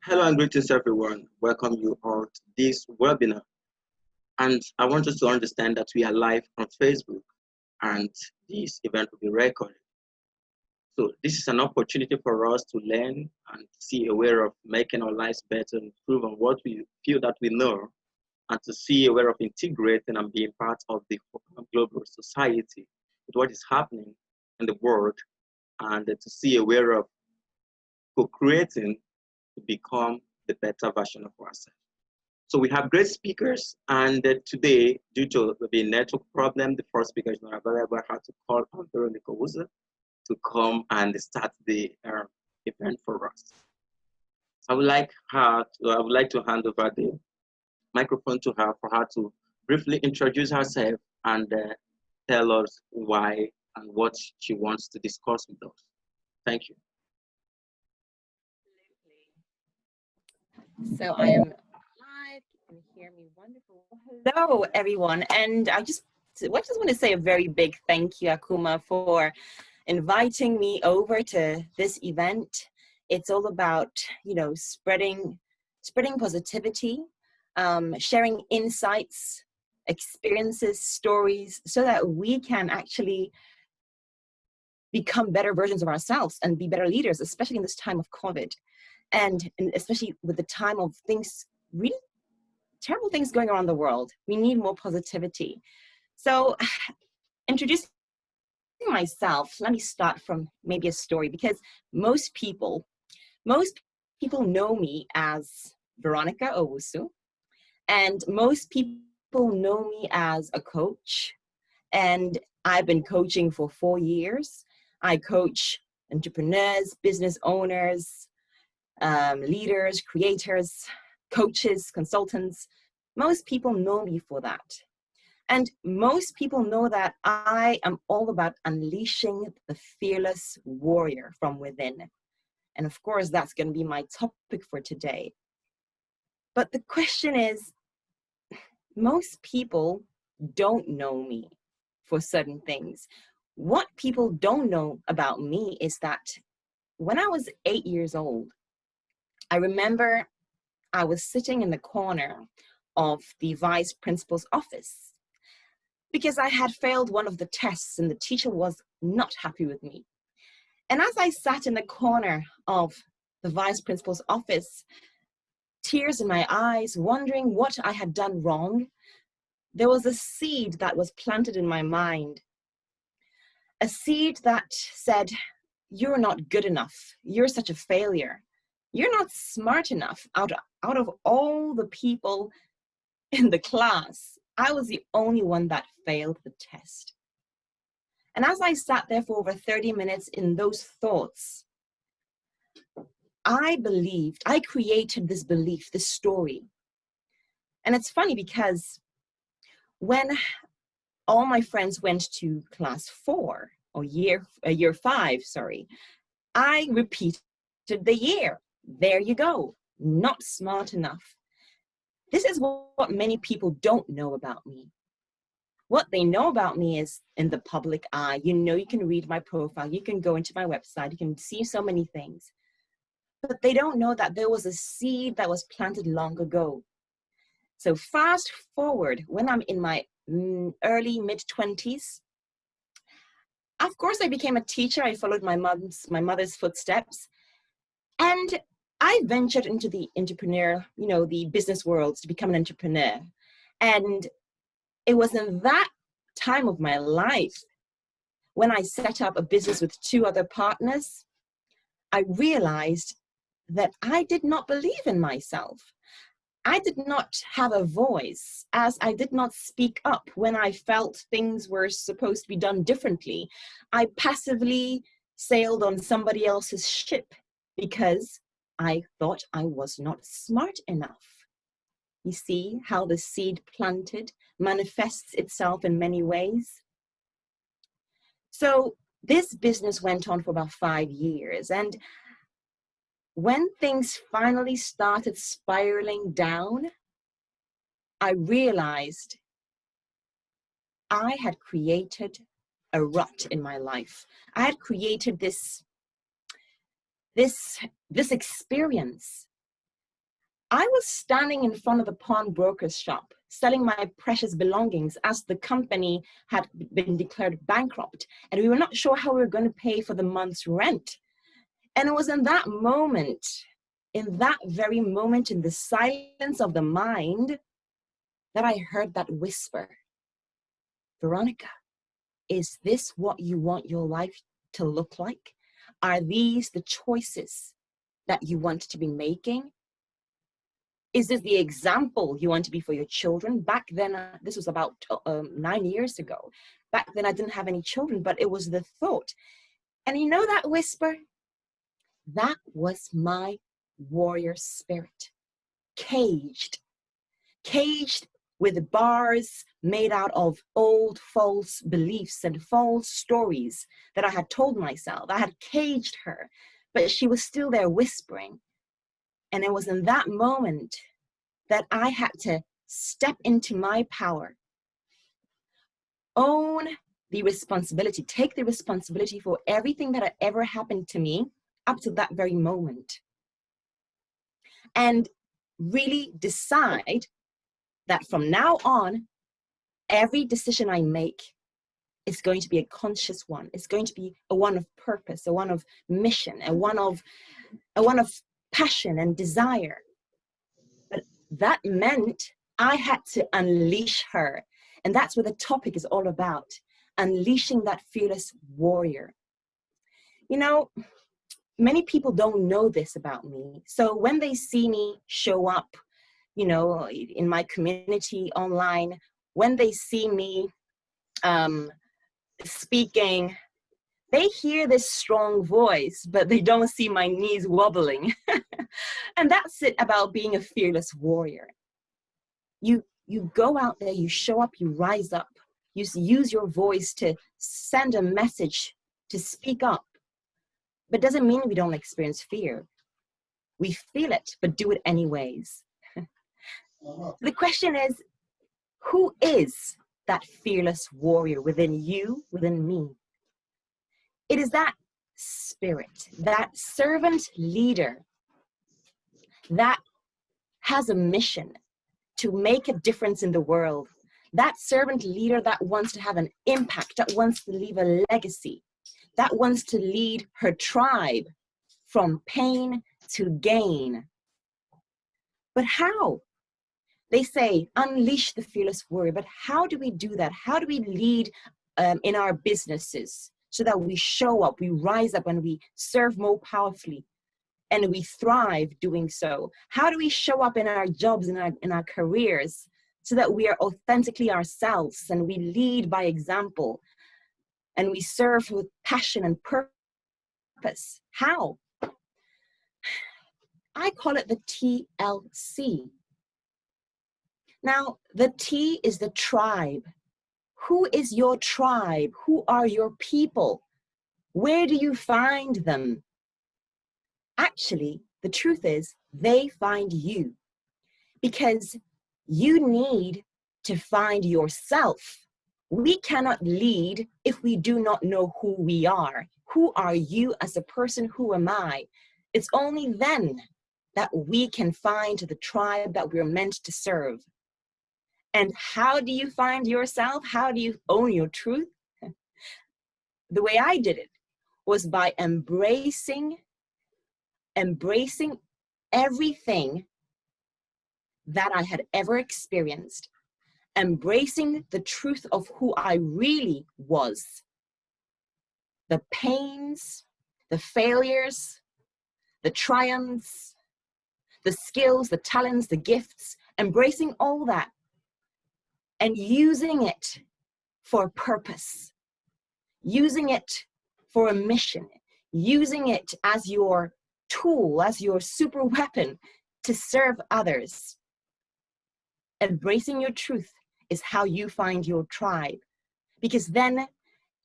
Hello and greetings everyone. Welcome you all to this webinar. And I want us to understand that we are live on Facebook and this event will be recorded. So this is an opportunity for us to learn and see a way of making our lives better, improve on what we feel that we know, and to see a way of integrating and being part of the global society with what is happening in the world, and to see a way of co-creating to become the better version of ourselves. So we have great speakers, and today, due to the network problem, the first speaker is not available. I had to call on VERONICA to come and start the event for us. I would like to hand over the microphone to her for her to briefly introduce herself and tell us why and what she wants to discuss with us. Thank you. So I am live. You can hear me wonderful. Hello, everyone. And I just want to say a very big thank you, Akuma, for inviting me over to this event. It's all about, spreading positivity, sharing insights, experiences, stories, so that we can actually become better versions of ourselves and be better leaders, especially in this time of COVID. And especially with the time of things, really terrible things going around the world, we need more positivity. So introducing myself, let me start from maybe a story, because most people know me as Veronica OWUSU, and most people know me as a coach, and I've been coaching for 4 years. I coach entrepreneurs, business owners, leaders, creators, coaches, consultants. Most people know me for that. And most people know that I am all about unleashing the fearless warrior from within. And of course, that's going to be my topic for today. But the question is, most people don't know me for certain things. What people don't know about me is that when I was 8 years old, I remember I was sitting in the corner of the vice principal's office because I had failed one of the tests and the teacher was not happy with me. And as I sat in the corner of the vice principal's office, tears in my eyes, wondering what I had done wrong, there was a seed that was planted in my mind. A seed that said, "You're not good enough. You're such a failure. You're not smart enough." Out of all the people in the class, I was the only one that failed the test. And as I sat there for over 30 minutes in those thoughts, I created this belief, this story. And it's funny because when all my friends went to class 4 or year 5, I repeated the year. There you go, not smart enough. This is what many people don't know about me. What they know about me is in the public eye. You can read my profile, you can go into my website, you can see so many things. But they don't know that there was a seed that was planted long ago. So fast forward, when I'm in my early mid-20s, of course I became a teacher. I followed my mother's footsteps. And I ventured into the entrepreneur, the business world to become an entrepreneur. And it was in that time of my life when I set up a business with 2 other partners, I realized that I did not believe in myself. I did not have a voice, as I did not speak up when I felt things were supposed to be done differently. I passively sailed on somebody else's ship because I thought I was not smart enough. You see how the seed planted manifests itself in many ways? So this business went on for about 5 years. And when things finally started spiraling down, I realized I had created a rut in my life. I had created this experience I was standing in front of the pawnbroker's shop, selling my precious belongings as the company had been declared bankrupt, and we were not sure how we were going to pay for the month's rent. And it was in that moment, in that very moment, in the silence of the mind, that I heard that whisper, Veronica, is this what you want your life to look like? Are these the choices that you want to be making? Is this the example you want to be for your children? Back then, this was about 9 years ago. Back then, I didn't have any children, but it was the thought. And you know that whisper? That was my warrior spirit, caged with bars made out of old false beliefs and false stories that I had told myself. I had caged her, but she was still there whispering. And it was in that moment that I had to step into my power, own the responsibility, take the responsibility for everything that had ever happened to me up to that very moment. And really decide that from now on, every decision I make is going to be a conscious one. It's going to be a one of purpose, a one of mission, a one of passion and desire. But that meant I had to unleash her. And that's what the topic is all about, unleashing that fearless warrior. You know, many people don't know this about me. So when they see me show up, you know, in my community online, when they see me speaking, they hear this strong voice, but they don't see my knees wobbling. And that's it about being a fearless warrior. You go out there, you show up, you rise up, you use your voice to send a message, to speak up. But doesn't mean we don't experience fear. We feel it, but do it anyways. The question is, who is that fearless warrior within you, within me? It is that spirit, that servant leader that has a mission to make a difference in the world. That servant leader that wants to have an impact, that wants to leave a legacy, that wants to lead her tribe from pain to gain. But how? They say, unleash the fearless warrior. But how do we do that? How do we lead in our businesses so that we show up, we rise up, and we serve more powerfully, and we thrive doing so? How do we show up in our jobs, in our careers, so that we are authentically ourselves and we lead by example and we serve with passion and purpose? How? I call it the TLC. Now, the T is the tribe. Who is your tribe? Who are your people? Where do you find them? Actually, the truth is, they find you, because you need to find yourself. We cannot lead if we do not know who we are. Who are you as a person? Who am I? It's only then that we can find the tribe that we're meant to serve. And how do you find yourself? How do you own your truth? The way I did it was by embracing everything that I had ever experienced, embracing the truth of who I really was, the pains, the failures, the triumphs, the skills, the talents, the gifts, embracing all that and using it for a purpose, using it for a mission, using it as your tool, as your super weapon to serve others. Embracing your truth is how you find your tribe, because then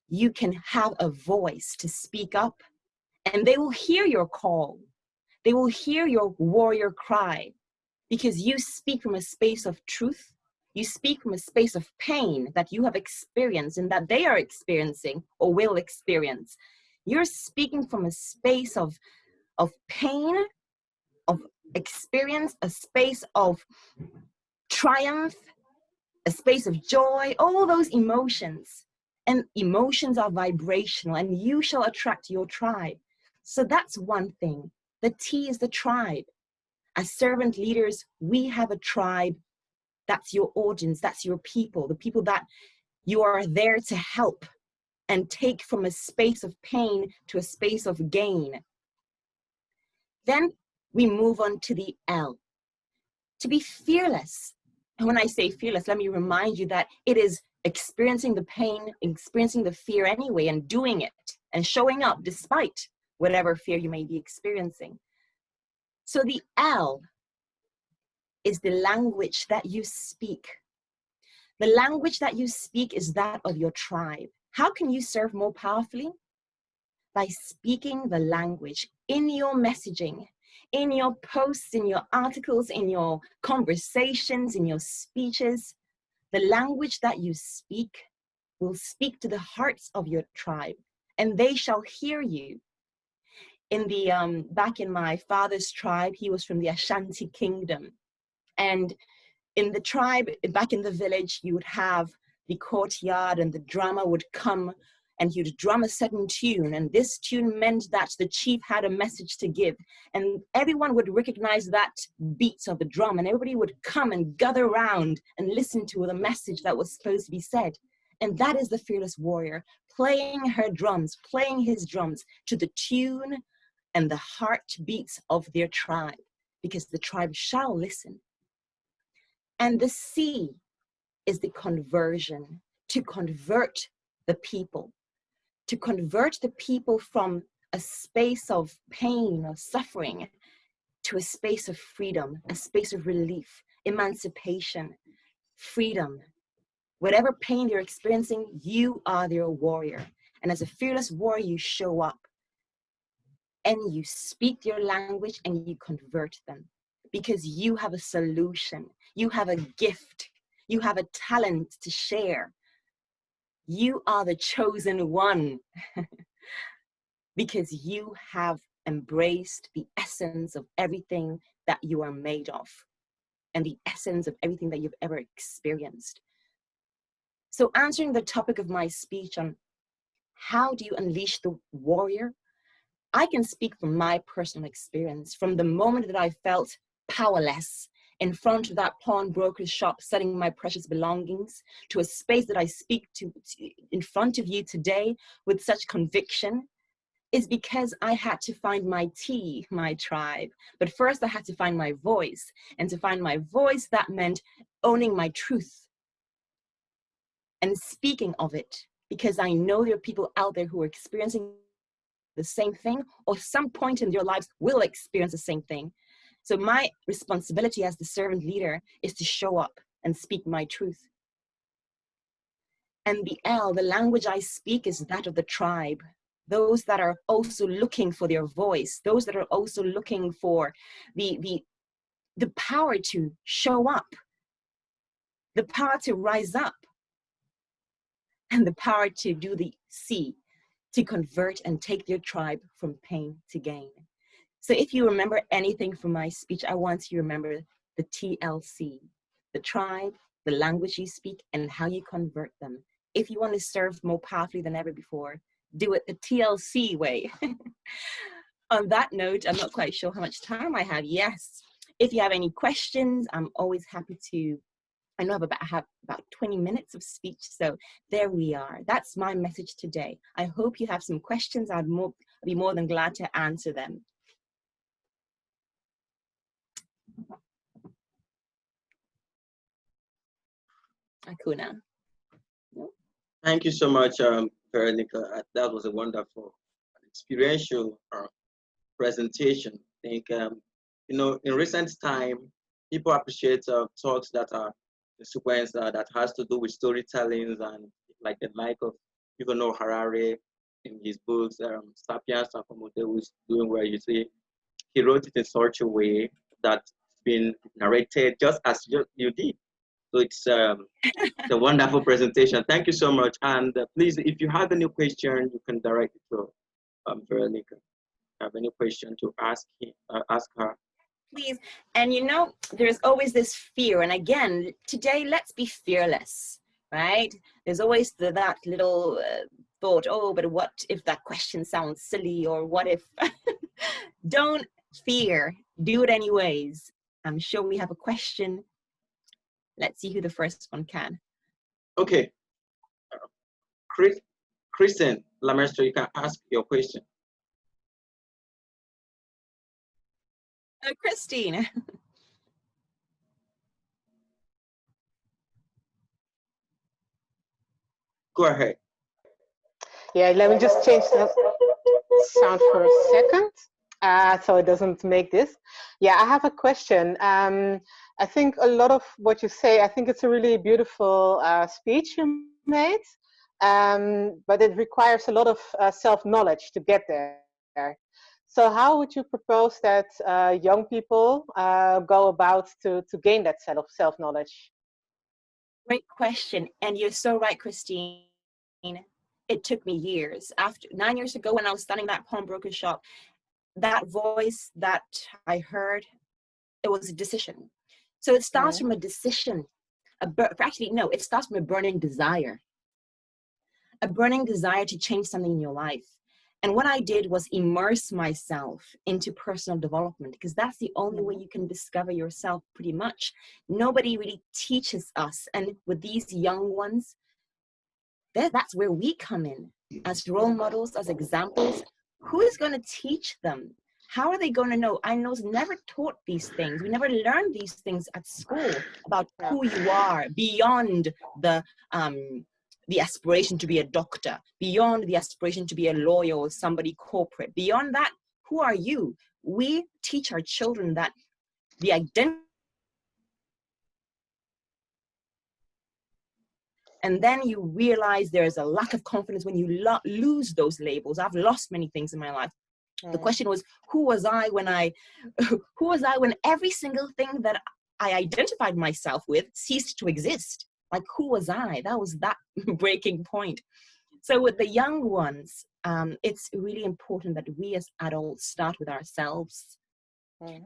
you can have a voice to speak up and they will hear your call. They will hear your warrior cry, because you speak from a space of truth. You speak from a space of pain that you have experienced and that they are experiencing or will experience. You're speaking from a space of pain, of experience a space of triumph, a space of joy, all those emotions. And emotions are vibrational, and you shall attract your tribe. So that's one thing. The T is the tribe. As servant leaders, we have a tribe. That's your audience, that's your people, the people that you are there to help and take from a space of pain to a space of gain. Then we move on to the L, to be fearless. And when I say fearless, let me remind you that it is experiencing the pain, experiencing the fear anyway, and doing it and showing up despite whatever fear you may be experiencing. So the L is the language that you speak. The language that you speak is that of your tribe. How can you serve more powerfully? By speaking the language in your messaging, in your posts, in your articles, in your conversations, in your speeches. The language that you speak will speak to the hearts of your tribe, and they shall hear you. In the back in my father's tribe, he was from the Ashanti Kingdom. And in the tribe, back in the village, you would have the courtyard and the drummer would come and he would drum a certain tune. And this tune meant that the chief had a message to give. And everyone would recognize that beat of the drum and everybody would come and gather around and listen to the message that was supposed to be said. And that is the fearless warrior, playing her drums, playing his drums to the tune and the heartbeats of their tribe, because the tribe shall listen. And the C is the conversion, to convert the people, to convert the people from a space of pain or suffering to a space of freedom, a space of relief, emancipation, freedom. Whatever pain they're experiencing, you are their warrior. And as a fearless warrior, you show up and you speak their language and you convert them, because you have a solution, you have a gift, you have a talent to share. You are the chosen one because you have embraced the essence of everything that you are made of and the essence of everything that you've ever experienced. So answering the topic of my speech on how do you unleash the warrior, I can speak from my personal experience, from the moment that I felt powerless in front of that pawnbroker's shop selling my precious belongings, to a space that I speak to in front of you today with such conviction, is because I had to find my T, my tribe. But first I had to find my voice. And to find my voice, that meant owning my truth and speaking of it, because I know there are people out there who are experiencing the same thing, or some point in their lives will experience the same thing. So my responsibility as the servant leader is to show up and speak my truth. And the L, the language I speak, is that of the tribe. Those that are also looking for their voice, those that are also looking for the power to show up, the power to rise up, and the power to do the C, to convert and take their tribe from pain to gain. So if you remember anything from my speech, I want you to remember the TLC, the tribe, the language you speak, and how you convert them. If you want to serve more powerfully than ever before, do it the TLC way. On that note, I'm not quite sure how much time I have. Yes, if you have any questions, I'm always happy to. I know I have about 20 minutes of speech, so there we are. That's my message today. I hope you have some questions. I'd be more than glad to answer them. Akuna. No? Thank you so much, Veronica. That was a wonderful, experiential presentation. I think, you know, in recent time, people appreciate talks that are the sequence that has to do with storytellings, and like the like of Yuval Harari in his books, Sapiens and Homo Deus, doing where you see he wrote it in such a way that's been narrated just as you did. So it's a wonderful presentation. Thank you so much. And please, if you have any question, you can direct it to Veronica. Have any question to ask her? please. And you know, there's always this fear. And again, today, let's be fearless, right? There's always that little thought, oh, but what if that question sounds silly? Or what if? Don't fear, do it anyways. I'm sure we have a question. Let's see who the first one can. Okay. Kristen Lamestro, you can ask your question. Christine. Go ahead. Yeah, let me just change the sound for a second so it doesn't make this. Yeah, I have a question. I think a lot of what you say, I think it's a really beautiful speech you made, but it requires a lot of self-knowledge to get there. So how would you propose that young people go about to gain that set of self-knowledge? Great question. And you're so right, Christine. It took me years. After 9 years ago, when I was starting that pawnbroker shop, that voice that I heard, it was a decision. So it starts from a decision. Actually, no, it starts from a burning desire to change something in your life. And what I did was immerse myself into personal development, because that's the only way you can discover yourself pretty much. Nobody really teaches us. And with these young ones, that's where we come in as role models, as examples. Who is going to teach them? How are they going to know? I was never taught these things. We never learned these things at school about who you are beyond the aspiration to be a doctor, beyond the aspiration to be a lawyer or somebody corporate. Beyond that, who are you? We teach our children that the identity. And then you realize there's a lack of confidence when you lose those labels. I've lost many things in my life. The question was, who was I when every single thing that I identified myself with ceased to exist? Like, who was I? That was that breaking point. So with the young ones, it's really important that we as adults start with ourselves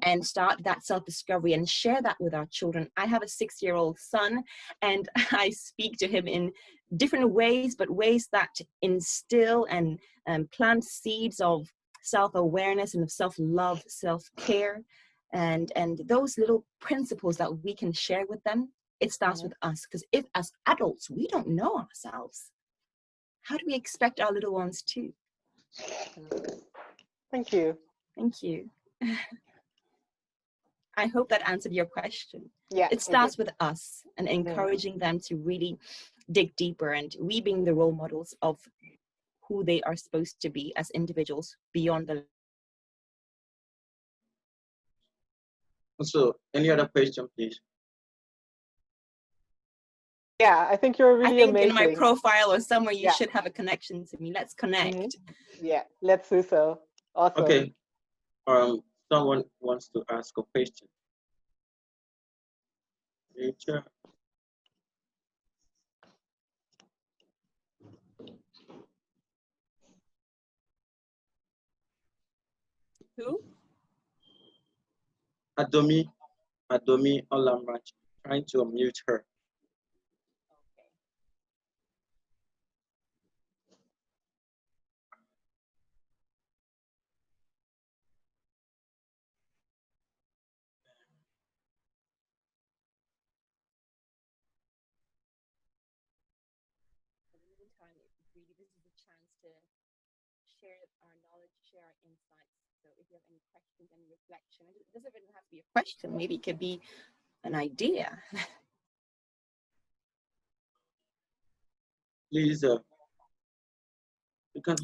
and start that self-discovery and share that with our children. I have a 6-year-old son, and I speak to him in different ways, but ways that instill and plant seeds of self-awareness and of self-love, self-care, and those little principles that we can share with them. It starts with us, because if as adults we don't know ourselves, how do we expect our little ones to? Thank you. Thank you. I hope that answered your question. Yeah, it starts with us and encouraging them to really dig deeper, and we being the role models of who they are supposed to be as individuals beyond the. So, any other question, please? Yeah, I think you're really amazing. In my profile or somewhere you should have a connection to me. Let's connect. Yeah, let's do so. Awesome. Okay. Someone wants to ask a question. Rachel. Who? Adomi Olamrach. Trying to unmute her. This is a chance to share our knowledge, share our insights. So if you have any questions, any reflection, it doesn't even have to be a question. Maybe it could be an idea. Please, you can.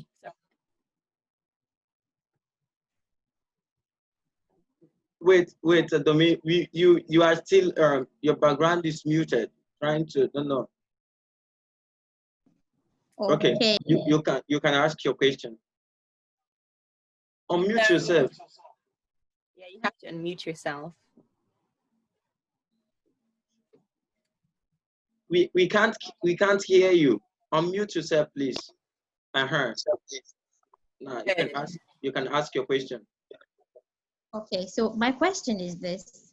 Wait, Adomi, you are still your background is muted. Trying to don't know. Okay, you can ask your question. Unmute yourself. Yeah, you have to unmute yourself. We can't hear you. Unmute yourself, please. Now you can ask your question. Okay, so my question is this.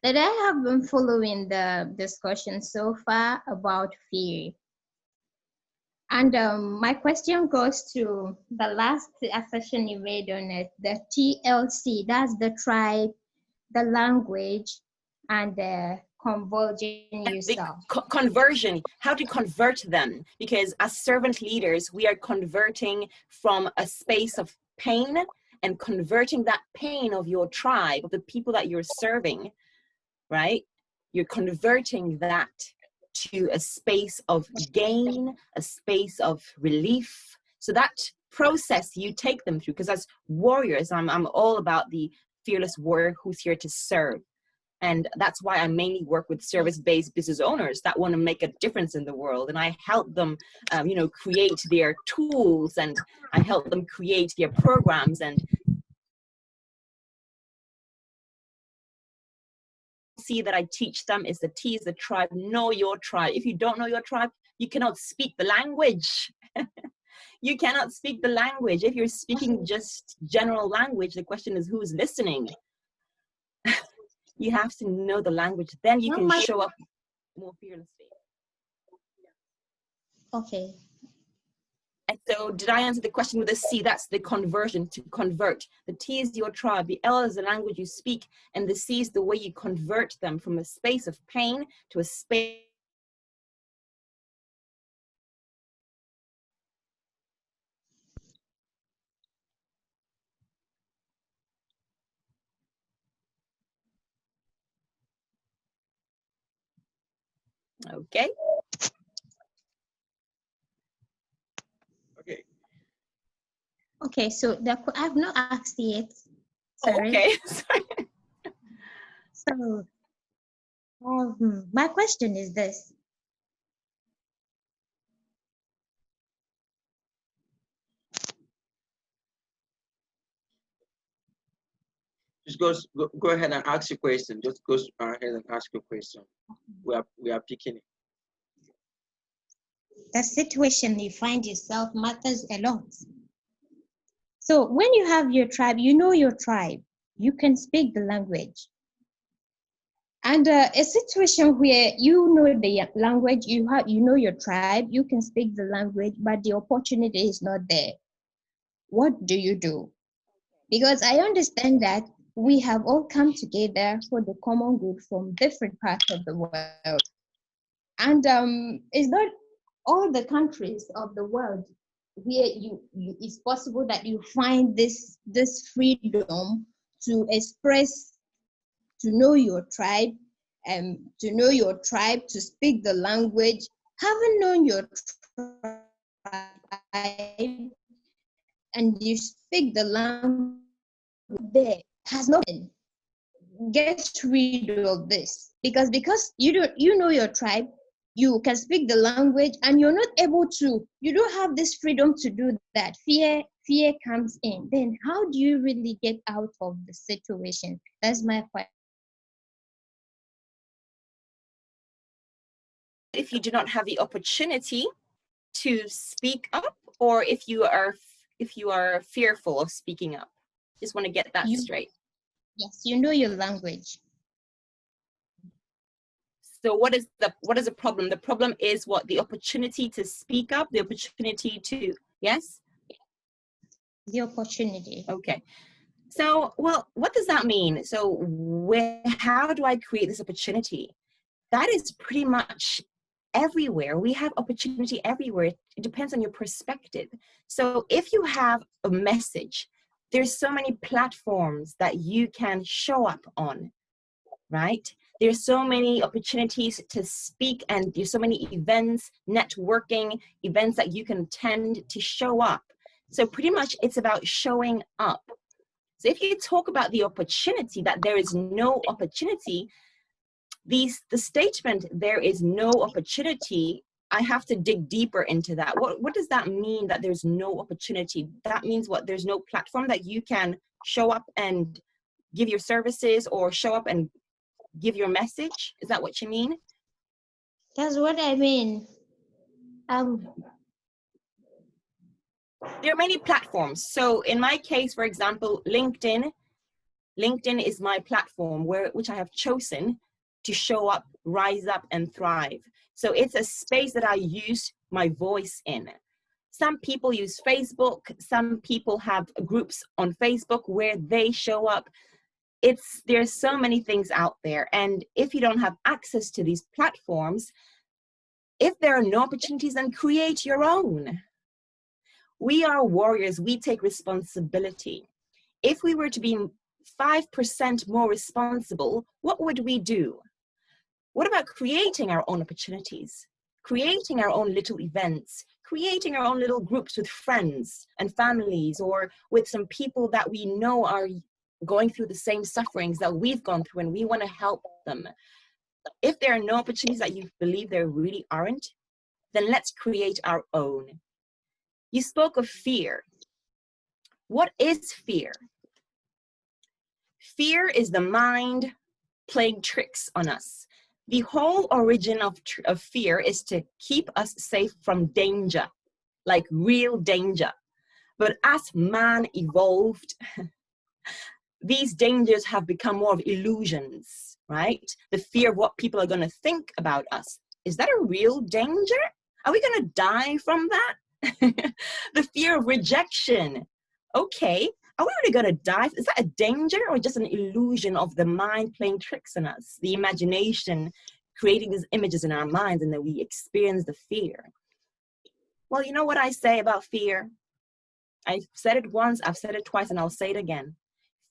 That I have been following the discussion so far about fear. And my question goes to the last session you made on it, the TLC, that's the tribe, the language, and the converging yourself. The conversion, how to convert them, because as servant leaders, we are converting from a space of pain and converting that pain of your tribe, of the people that you're serving, right? You're converting that to a space of gain, a space of relief. So that process you take them through, because as warriors, I'm all about the fearless warrior who's here to serve. And that's why I mainly work with service-based business owners that want to make a difference in the world. And I help them, you know, create their tools, and I help them create their programs. And see that I teach them is the T is the tribe. Know your tribe. If you don't know your tribe, you cannot speak the language. You cannot speak the language. If you're speaking just general language, the question is who's listening? You have to know the language, then you can show up more fearlessly. Okay. And so did I answer the question with a C? That's the conversion, to convert. The T is your tribe, the L is the language you speak, and the C is the way you convert them from a space of pain to a space. Okay. Okay. Okay, so I've not asked yet. Sorry. Okay. Sorry. So my question is this. Just go ahead and ask your question. Just go ahead and ask your question. We are picking it. The situation you find yourself matters a lot. So when you have your tribe, you know your tribe, you can speak the language. And a situation where you know the language, you know your tribe, you can speak the language, but the opportunity is not there. What do you do? Because I understand that we have all come together for the common good from different parts of the world. And it's not all the countries of the world where it's possible that you find this freedom to express, to know your tribe, to speak the language. Having known your tribe and you speak the language, there has not been. Get rid of this because you know your tribe, you can speak the language, and you're not able to, you don't have this freedom to do that. Fear comes in. Then how do you really get out of the situation? That's my question. If you do not have the opportunity to speak up, or if you are fearful of speaking up, just want to get that straight. Yes, you know your language. So what is the problem? The problem is what? The opportunity to speak up, the opportunity to, yes? The opportunity. Okay. So, well, what does that mean? So how do I create this opportunity? That is pretty much everywhere. We have opportunity everywhere. It depends on your perspective. So if you have a message, there's so many platforms that you can show up on, right? There's so many opportunities to speak, and there's so many events, networking events that you can attend to show up. So pretty much it's about showing up. So if you talk about the opportunity, that there is no opportunity, the statement, there is no opportunity, I have to dig deeper into that. What does that mean, that there's no opportunity? That means what? There's no platform that you can show up and give your services, or show up and give your message? Is that what you mean? That's what I mean. There are many platforms. So in my case, for example, LinkedIn LinkedIn is my platform which I have chosen to show up, rise up, and thrive. So it's a space that I use my voice in. Some people use Facebook. Some people have groups on Facebook where they show up. There's so many things out there. And if you don't have access to these platforms, if there are no opportunities, then create your own. We are warriors. We take responsibility. If we were to be 5% more responsible, what would we do? What about creating our own opportunities, creating our own little events, creating our own little groups with friends and families, or with some people that we know are going through the same sufferings that we've gone through and we want to help them? If there are no opportunities that you believe there really aren't, then let's create our own. You spoke of fear. What is fear? Fear is the mind playing tricks on us. The whole origin of fear is to keep us safe from danger, like real danger. But as man evolved, these dangers have become more of illusions, right? The fear of what people are going to think about us. Is that a real danger? Are we going to die from that? The fear of rejection. Okay, are we really going to die? Is that a danger or just an illusion of the mind playing tricks on us? The imagination creating these images in our minds, and then we experience the fear. Well, you know what I say about fear? I've said it once, I've said it twice, and I'll say it again.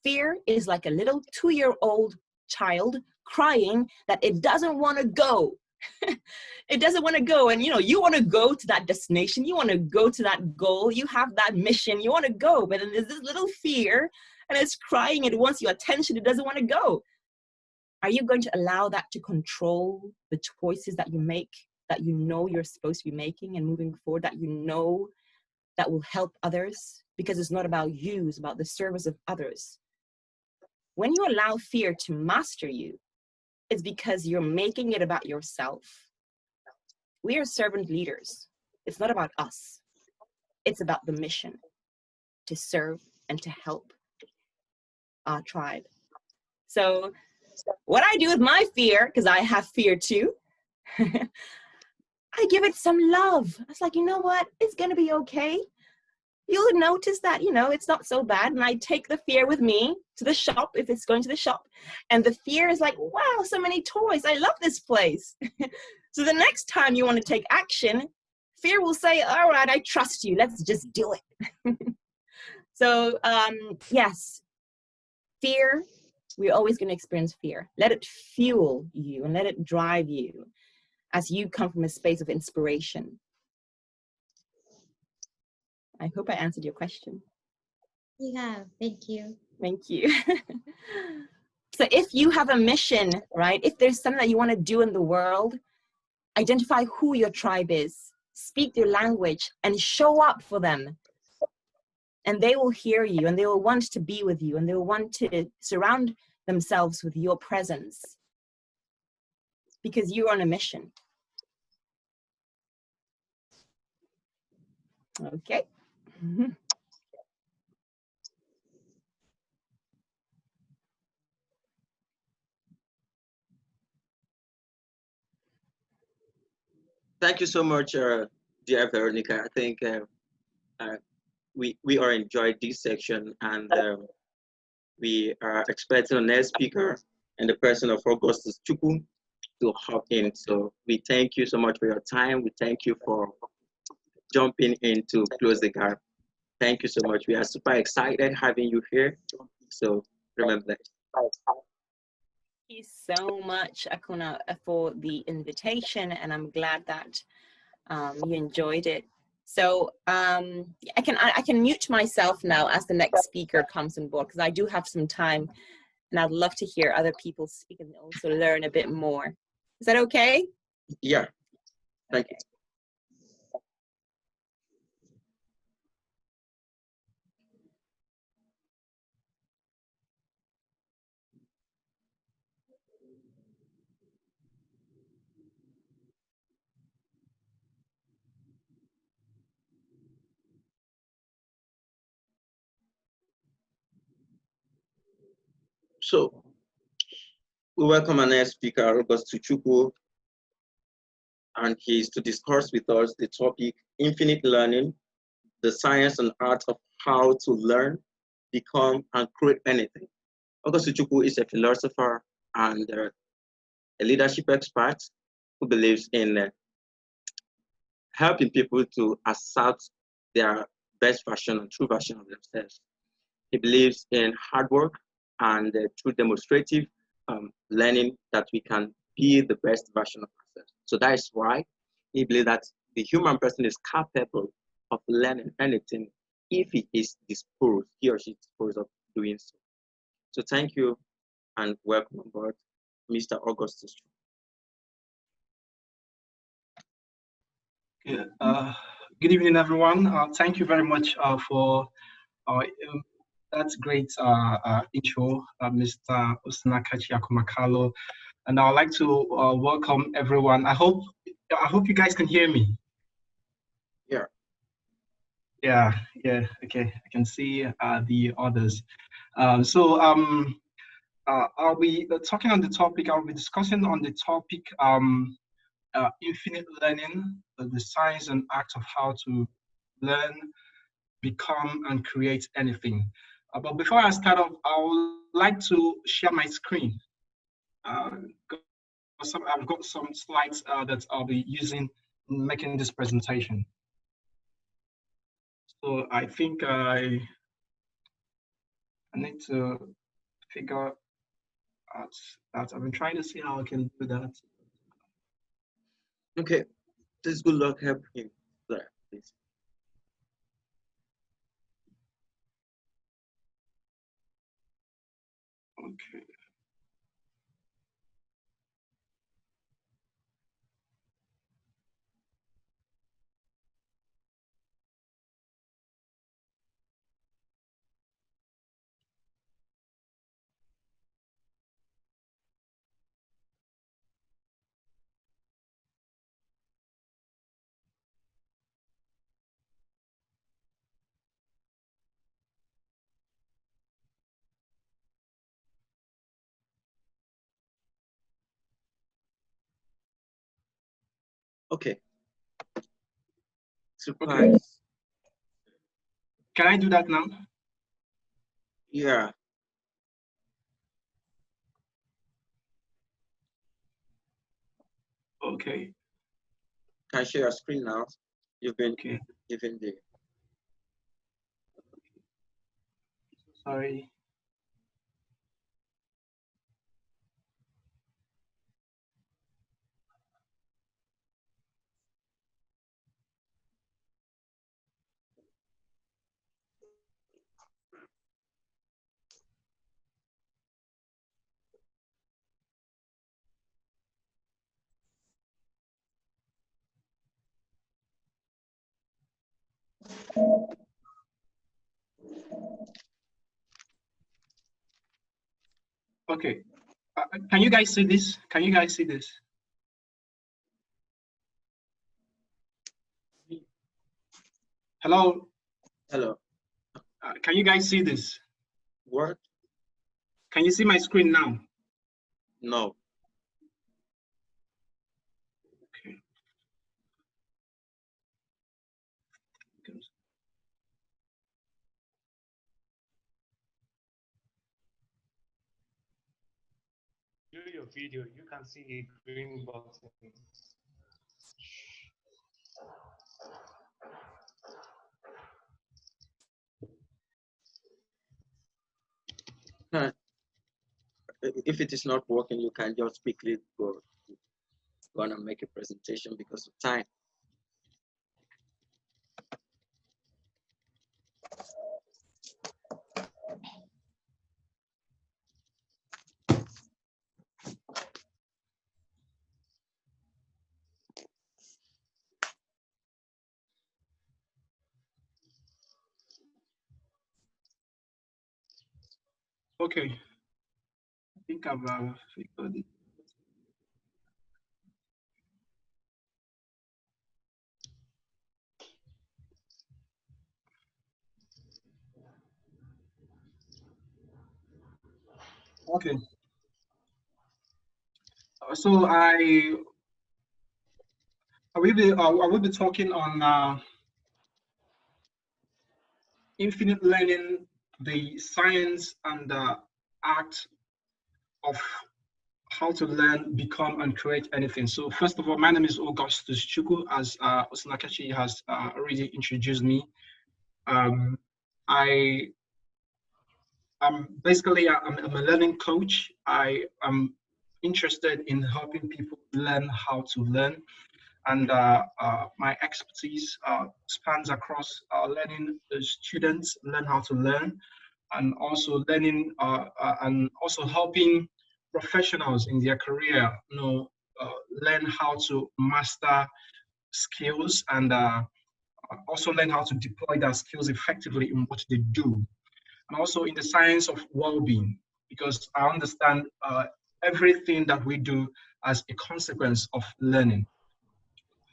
Fear is like a little 2-year-old child crying that it doesn't want to go. It doesn't want to go. And you want to go to that destination. You want to go to that goal. You have that mission. You want to go. But then there's this little fear and it's crying. It wants your attention. It doesn't want to go. Are you going to allow that to control the choices that you make, that you know you're supposed to be making and moving forward, that you know that will help others? Because it's not about you. It's about the service of others. When you allow fear to master you, it's because you're making it about yourself. We are servant leaders. It's not about us. It's about the mission to serve and to help our tribe. So what I do with my fear, because I have fear too, I give it some love. I was like, you know what? It's going to be okay. You'll notice that, it's not so bad. And I take the fear with me to the shop, if it's going to the shop. And the fear is like, wow, so many toys. I love this place. So the next time you want to take action, fear will say, all right, I trust you. Let's just do it. So yes, fear, we're always going to experience fear. Let it fuel you and let it drive you as you come from a space of inspiration. I hope I answered your question. Yeah, thank you. Thank you. So if you have a mission, right? If there's something that you want to do in the world, identify who your tribe is, speak their language, and show up for them. And they will hear you, and they will want to be with you, and they will want to surround themselves with your presence because you're on a mission. Okay. Thank you so much, dear Veronica. I think we are enjoyed this section, and we are expecting the next speaker in the person of Augustus CHUKWU to hop in. So we thank you so much for your time. We thank you for jumping in to close the gap. Thank you so much. We are super excited having you here. So remember that. Thank you so much, Akuna, for the invitation, and I'm glad that you enjoyed it. So I can mute myself now as the next speaker comes on board, because I do have some time, and I'd love to hear other people speak and also learn a bit more. Is that okay? Yeah. Thank you. So we welcome our next speaker, AUGUSTUS CHUKWU, and he's to discuss with us the topic Infinite Learning, the science and art of how to learn, become, and create anything. AUGUSTUS CHUKWU is a philosopher and a leadership expert who believes in helping people to assert their best version and true version of themselves. He believes in hard work and through demonstrative learning that we can be the best version of ourselves. So that is why he believes that the human person is capable of learning anything if he is disposed, he or she is disposed of doing so. So thank you and welcome on board, Mr. AUGUSTUS. Yeah, good evening, everyone. Thank you very much for that's great intro, Mr. Osunakachi Akumakalo. And I would like to welcome everyone. I hope you guys can hear me. Yeah. Yeah. Okay, I can see the others. I'll be talking on the topic. I'll be discussing on the topic infinite learning, the science and art of how to learn, become, and create anything. But before I start off, I would like to share my screen. I've got some slides that I'll be using in making this presentation. So I think I need to figure out that. I've been trying to see how I can do that. Okay, please good luck, help him there, please. Okay. Okay. Surprise. Okay. Can I do that now? Yeah. Okay. Can I share your screen now? You've been Okay. given the. Sorry. Okay. Can you guys see this? Can you guys see this? Hello? Hello. Can you guys see this? What? Can you see my screen now? No. Okay. Do your video, you can see a green button. If it is not working, you can just quickly go on and make a presentation because of time. Okay. I think I've figured it. Okay. So I will be talking on infinite learning, the science and the art of how to learn, become, and create anything. So first of all, my name is Augustus CHUKWU, as Osinakachi has already introduced me. I am basically I'm a learning coach. I am interested in helping people learn how to learn, and my expertise spans across learning students learn how to learn, and also learning and also helping professionals in their career, learn how to master skills and also learn how to deploy their skills effectively in what they do, and also in the science of well-being, because I understand everything that we do as a consequence of learning.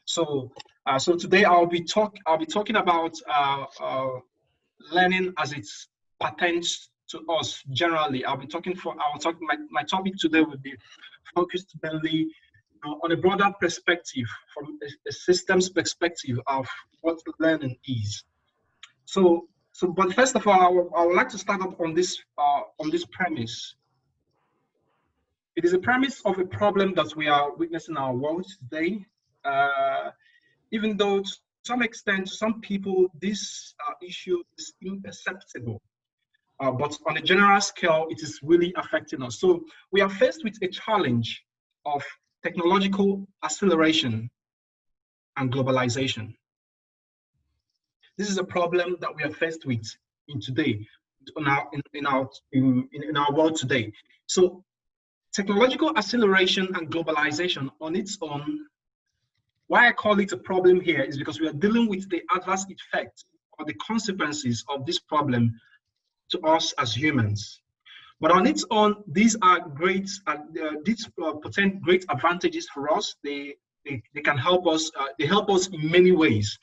So, so today I'll be talking about learning as it pertains to us generally. My topic today will be focused mainly on a broader perspective, from a systems perspective of what learning is. But first of all, I would like to start up on this premise. It is a premise of a problem that we are witnessing in our world today. Even though to some extent, to some people, this issue is imperceptible. But on a general scale, it is really affecting us. So we are faced with a challenge of technological acceleration and globalization. This is a problem that we are faced with in our world today. So technological acceleration and globalization on its own, why I call it a problem here is because we are dealing with the adverse effects or the consequences of this problem to us as humans. But on its own, these are great, present great advantages for us. They can help us, they help us in many ways.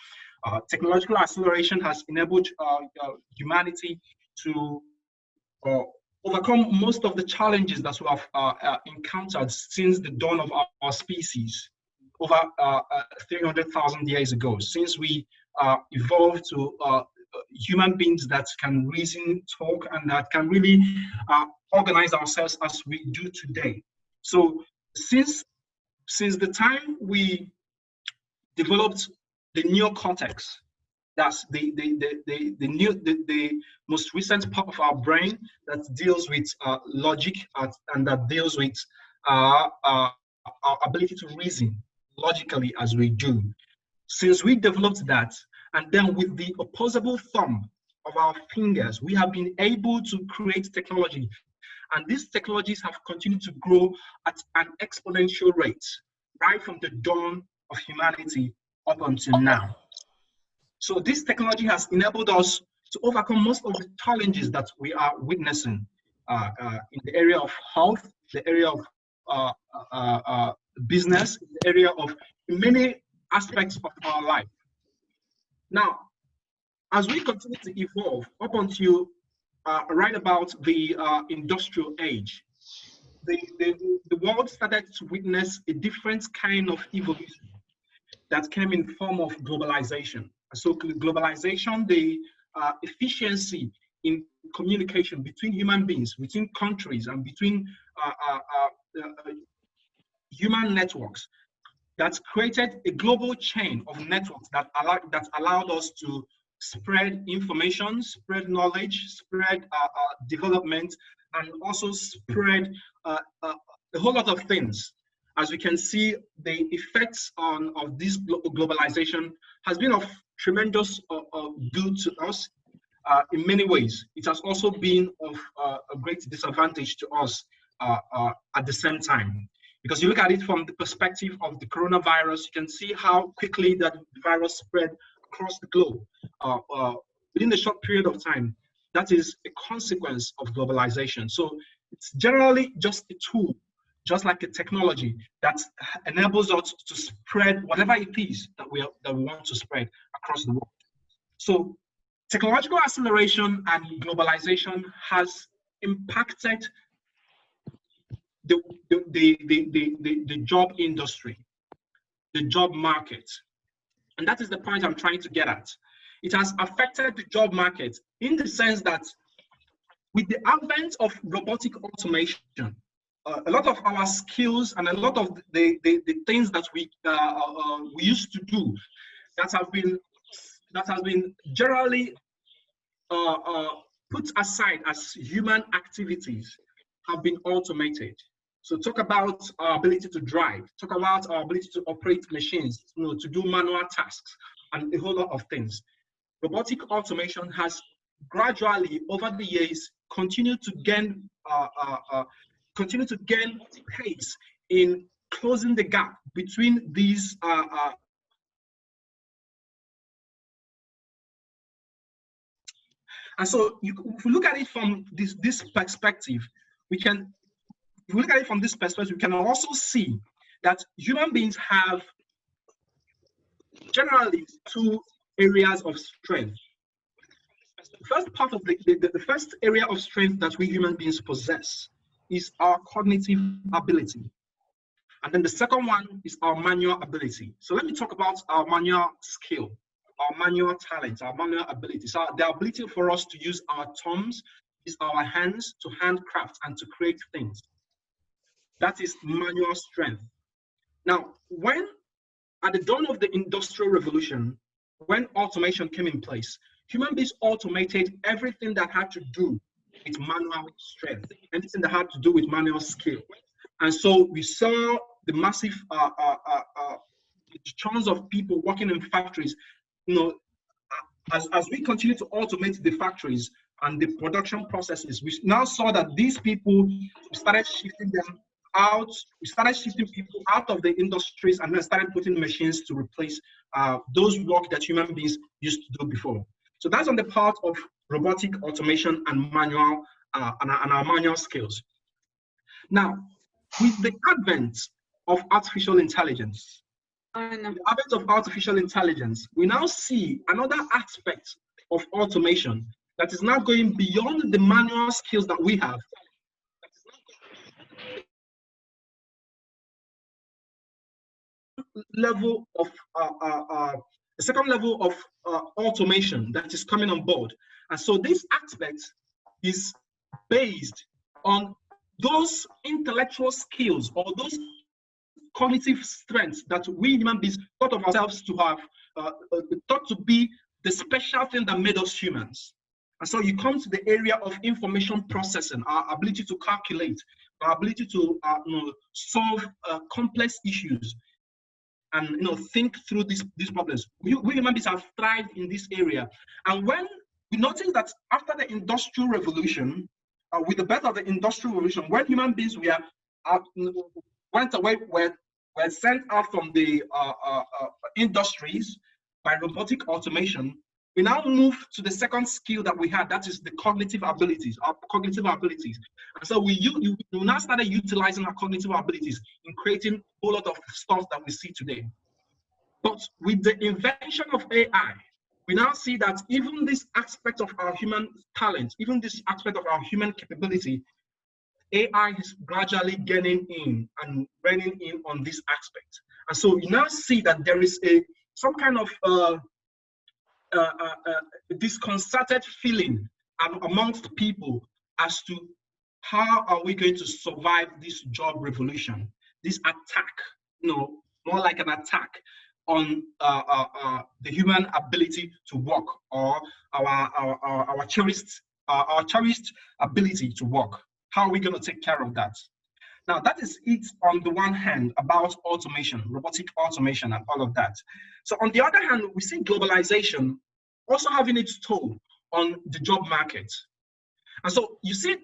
Technological acceleration has enabled humanity to overcome most of the challenges that we have encountered since the dawn of our species over 300,000 years ago, since we evolved to human beings that can reason, talk, and that can really organize ourselves as we do today. So since the time we developed the neocortex, that's the most recent part of our brain that deals with logic and that deals with our ability to reason logically as we do. Since we developed that, and then with the opposable thumb of our fingers, we have been able to create technology. And these technologies have continued to grow at an exponential rate, right from the dawn of humanity up until now. So this technology has enabled us to overcome most of the challenges that we are witnessing in the area of health, the area of business, the area of many aspects of our life. Now, as we continue to evolve up until right about the industrial age, the world started to witness a different kind of evolution that came in the form of globalization. So globalization, the efficiency in communication between human beings, between countries, and between human networks, that's created a global chain of networks that allowed us to spread information, spread knowledge, spread development, and also spread a whole lot of things. As we can see, the effects of this globalization has been of tremendous good to us in many ways. It has also been of a great disadvantage to us at the same time. Because you look at it from the perspective of the coronavirus, you can see how quickly that virus spread across the globe within a short period of time. That is a consequence of globalization. So it's generally just a tool, just like a technology that enables us to spread whatever it is that we want to spread across the world. So technological acceleration and globalization has impacted the job industry, the job market. And that is the point I'm trying to get at. It has affected the job market in the sense that with the advent of robotic automation, a lot of our skills and a lot of the things that we used to do that has been generally put aside as human activities have been automated. So talk about our ability to drive, talk about our ability to operate machines, to do manual tasks and a whole lot of things. Robotic automation has gradually over the years continued to gain pace in closing the gap between these and so if we look at it from this perspective, we can also see that human beings have generally two areas of strength. The first part of the first area of strength that we human beings possess is our cognitive ability. And then the second one is our manual ability. So let me talk about our manual skill, our manual talent, our manual ability. So the ability for us to use our thumbs, use our hands to handcraft and to create things. That is manual strength. Now, when at the dawn of the Industrial Revolution, when automation came in place, human beings automated everything that had to do with manual strength, anything that had to do with manual skill. And so we saw the massive chunks of people working in factories. As we continue to automate the factories and the production processes, we now saw that these people started shifting them out. We started shifting people out of the industries and then started putting machines to replace those work that human beings used to do before. So that's on the part of robotic automation and manual and our manual skills. Now, with the advent of artificial intelligence, we now see another aspect of automation that is now going beyond the manual skills that we have. The second level of automation that is coming on board. And so this aspect is based on those intellectual skills or those cognitive strengths that we human beings thought of ourselves to have, thought to be the special thing that made us humans. And so you come to the area of information processing, our ability to calculate, our ability to solve complex issues, and think through these problems. We human beings have thrived in this area. And when we notice that after the Industrial Revolution, with the birth of the Industrial Revolution, when human beings went away, were sent out from the industries by robotic automation, we now move to the second skill that we had, that is the cognitive abilities, our cognitive abilities. And so we now started utilizing our cognitive abilities in creating a whole lot of stuff that we see today. But with the invention of AI, we now see that even this aspect of our human talent, even this aspect of our human capability, AI is gradually gaining in and reigning in on this aspect. And so you now see that there is some kind of disconcerted feeling amongst people as to how are we going to survive this job revolution, this attack, more like an attack on the human ability to work, or our cherished ability to work. How are we going to take care of that? Now, that is it on the one hand about automation, robotic automation and all of that. So on the other hand, we see globalization also having its toll on the job market. And so you see,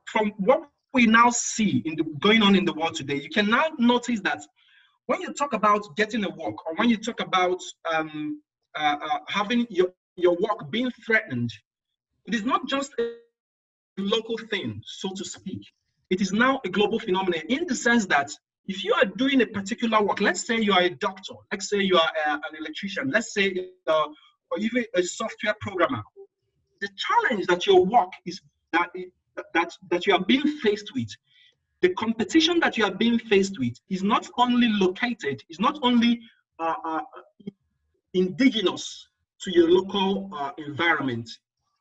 from what we now see going on in the world today, you can now notice that when you talk about getting a work, or when you talk about having your work being threatened, it is not just a local thing, so to speak. It is now a global phenomenon in the sense that if you are doing a particular work, let's say you are a doctor, let's say you are an electrician, let's say, or even a software programmer, the challenge that your work is that you are being faced with the competition that you are being faced with is not only located, is not only indigenous to your local environment.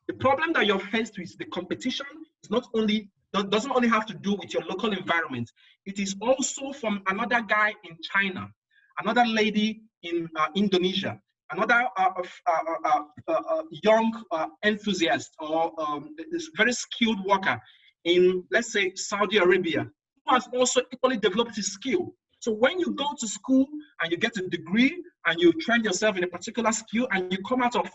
The problem that you're faced with, the competition, is not only doesn't only have to do with your local environment. It is also from another guy in China, another lady in Indonesia, another young enthusiast or this very skilled worker in, let's say, Saudi Arabia, who has also equally developed his skill. So when you go to school and you get a degree and you train yourself in a particular skill and you come out of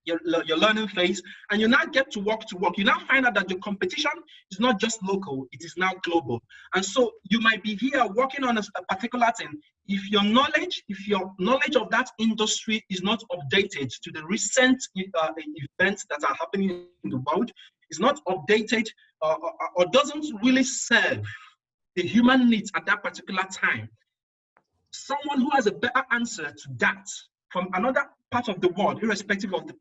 your learning phase and you now get to work, you now find out that your competition is not just local, it is now global. And so you might be here working on a particular thing. If your knowledge of that industry is not updated to the recent events that are happening in the world, is not updated or doesn't really serve the human needs at that particular time, someone who has a better answer to that from another part of the world, irrespective of the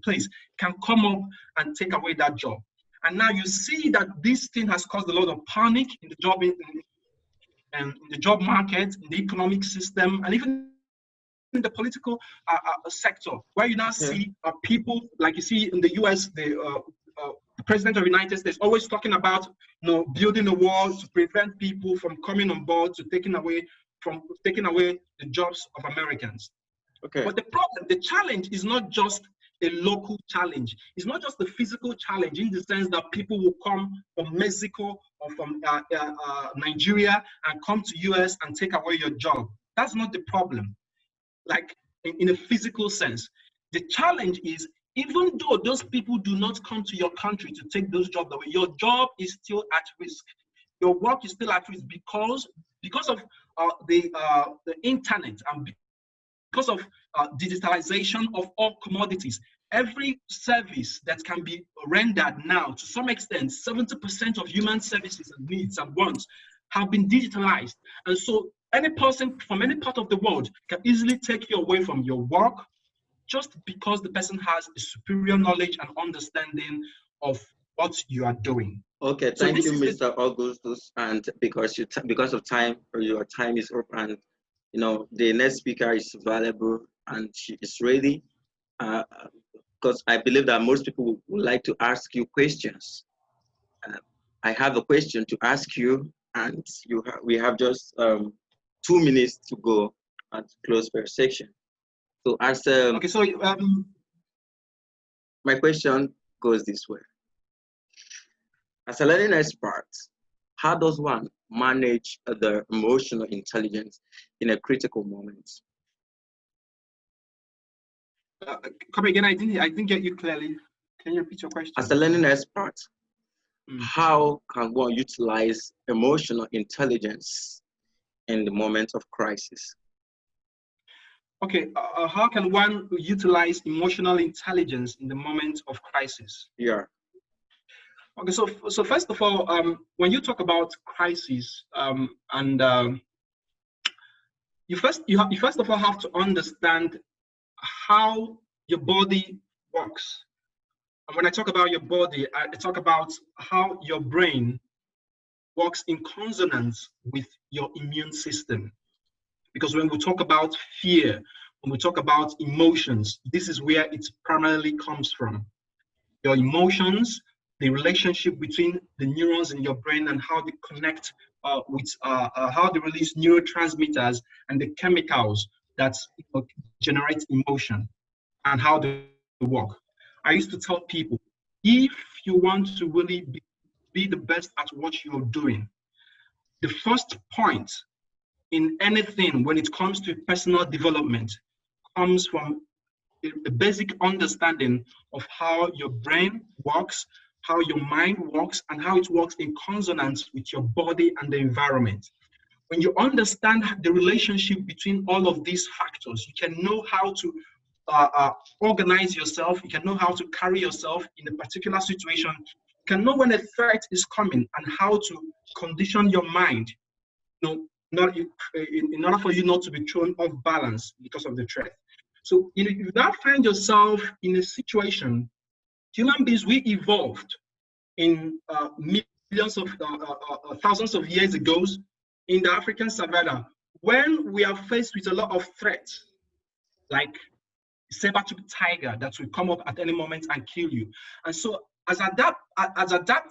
place, can come up and take away that job. And now you see that this thing has caused a lot of panic in the job in the job market, in the economic system, and even in the political sector, where you now see people, like you see in the US, the President of the United States always talking about, building a wall to prevent people from coming on board, to taking away the jobs of Americans. Okay. But the challenge is not just a local challenge. It's not just a physical challenge in the sense that people will come from Mexico or from Nigeria and come to US and take away your job. That's not the problem, like in a physical sense. The challenge is, even though those people do not come to your country to take those jobs away, your job is still at risk. Your work is still at risk because of the internet and because of digitalization of all commodities. Every service that can be rendered now, to some extent, 70% of human services and needs and wants have been digitalized. And so any person from any part of the world can easily take you away from your work, just because the person has a superior knowledge and understanding of what you are doing. Okay, thank you, Mr. Augustus. And because of time, your time is up, and the next speaker is valuable and she is ready. Because I believe that most people would like to ask you questions. I have a question to ask you, and we have just 2 minutes to go and close per section. So okay, so my question goes this way. As a learning expert, how does one manage the emotional intelligence in a critical moment? Come again, I didn't get you clearly. Can you repeat your question? As a learning expert, how can one utilize emotional intelligence in the moment of crisis? Okay, how can one utilize emotional intelligence in the moment of crisis? Yeah. Okay, so first of all, when you talk about crisis, you first of all have to understand how your body works. And when I talk about your body, I talk about how your brain works in consonance with your immune system. Because when we talk about fear, when we talk about emotions, this is where it primarily comes from. Your emotions, the relationship between the neurons in your brain and how they connect with how they release neurotransmitters and the chemicals that generate emotion and how they work. I used to tell people, if you want to really be the best at what you're doing, the first point in anything when it comes to personal development comes from a basic understanding of how your brain works, how your mind works, and how it works in consonance with your body and the environment. When you understand the relationship between all of these factors, you can know how to organize yourself, you can know how to carry yourself in a particular situation, you can know when a threat is coming and how to condition your mind, in order for you not to be thrown off balance because of the threat. So you now find yourself in a situation, human beings, we evolved in millions of thousands of years ago in the African savannah, when we are faced with a lot of threats, like saber-toothed tiger that will come up at any moment and kill you. And so as at that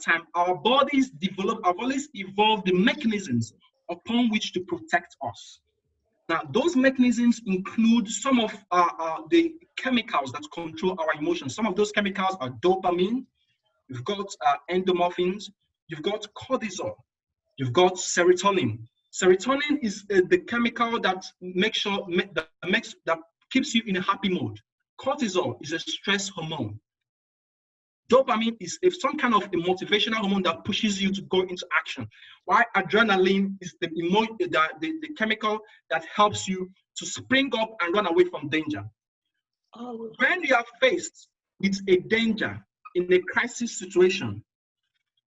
time, our bodies evolved the mechanisms upon which to protect us. Now, those mechanisms include some of the chemicals that control our emotions. Some of those chemicals are dopamine, you've got endorphins, you've got cortisol, you've got serotonin. Serotonin is the chemical that that keeps you in a happy mode. Cortisol is a stress hormone. Dopamine is some kind of a motivational hormone that pushes you to go into action. While adrenaline is the chemical that helps you to spring up and run away from danger. When you are faced with a danger in a crisis situation,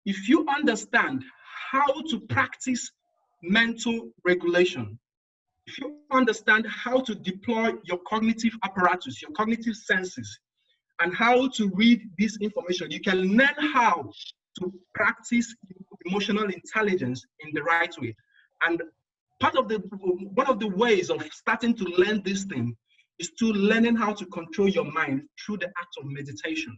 if you understand how to practice mental regulation, if you understand how to deploy your cognitive apparatus, your cognitive senses, and how to read this information, you can learn how to practice emotional intelligence in the right way. And one of the ways of starting to learn this thing is to learning how to control your mind through the act of meditation.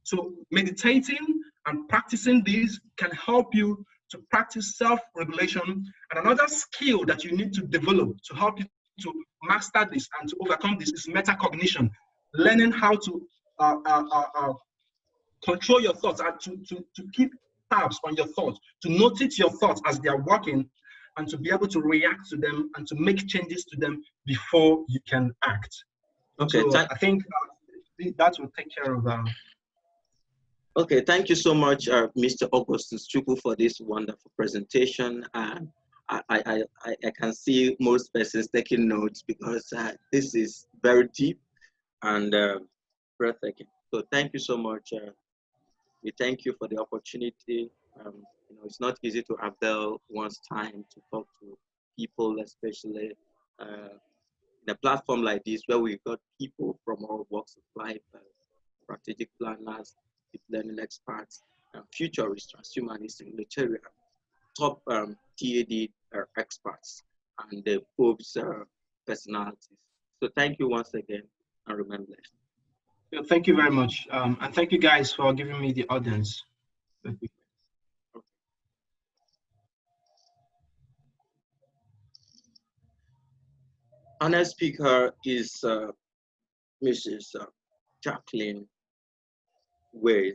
So meditating and practicing this can help you to practice self-regulation. And another skill that you need to develop to help you to master this and to overcome this is metacognition. Learning how to control your thoughts and to keep tabs on your thoughts, to notice your thoughts as they are working, and to be able to react to them and to make changes to them before you can act. Okay, so I think that will take care of that. Okay, thank you so much, Mr. Augustus Chukwu, for this wonderful presentation. I can see most persons taking notes because this is very deep and breathtaking. So thank you so much. We thank you for the opportunity. You know, it's not easy to avail one's time to talk to people, especially in a platform like this where we've got people from all walks of life, strategic planners, deep learning experts, futurists, transhumanists, and military, top TAD experts, and the Forbes personalities. So thank you once again, and remember. Thank you very much. And thank you guys for giving me the audience. Thank you. Our next speaker is Mrs. Jacqueline Way.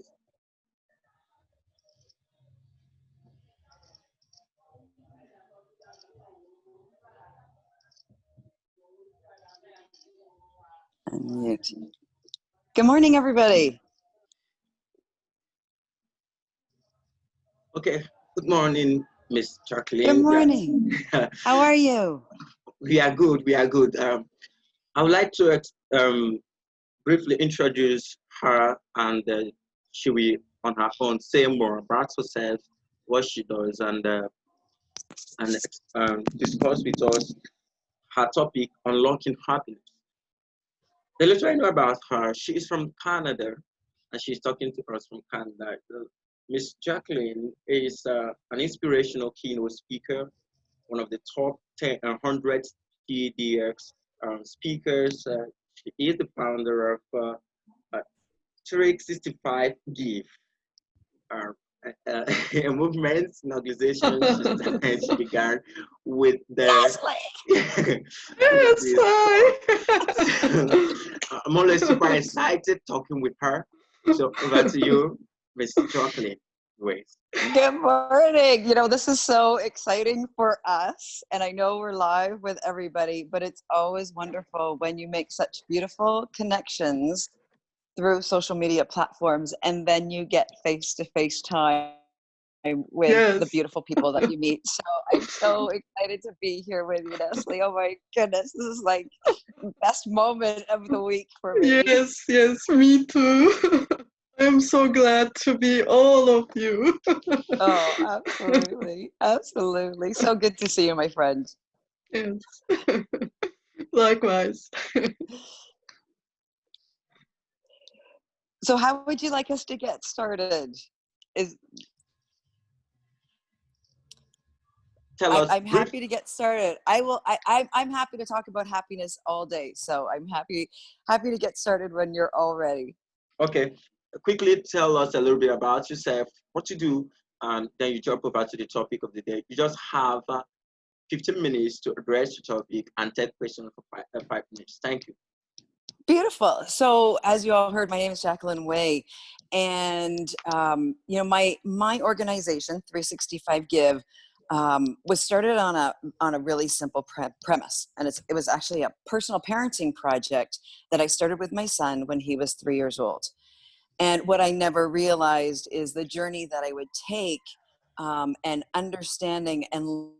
Good morning, everybody. Okay, good morning, Miss Jacqueline. Good morning. How are you? We are good, we are good. I would like to briefly introduce her, and she will, on her own, say more about herself, what she does, and discuss with us her topic, Unlocking Happiness. The little I know about her, she is from Canada, and she's talking to us from Canada. Miss Jacqueline is an inspirational keynote speaker, one of the top 100 TEDx speakers. She is the founder of 365 Give, a movement, an organization she began with the. I'm always super excited talking with her. So over to you, Miss Jacqueline Way. Good morning. You know, this is so exciting for us, and I know we're live with everybody, but it's always wonderful when you make such beautiful connections through social media platforms, and then you get face-to-face time with the beautiful people that you meet. So I'm so excited to be here with you, Nestle. Oh my goodness, this is like the best moment of the week for me. Yes, me too. I'm so glad to be all of you. Oh, absolutely. Absolutely. So good to see you, my friend. Yes. Likewise. So how would you like us to get started? tell us I'm brief. happy to get started. I'm happy to talk about happiness all day. So I'm happy to get started when you're all ready. Okay, quickly tell us a little bit about yourself, what you do, and then you jump over to the topic of the day. You just have 15 minutes to address your topic and take questions for 5 minutes. Thank you. Beautiful. So as you all heard, my name is Jacqueline Way, and you know, my organization 365 Give was started on a really simple premise, and it was actually a personal parenting project that I started with my son when he was 3 years old. And what I never realized is the journey that I would take, and understanding and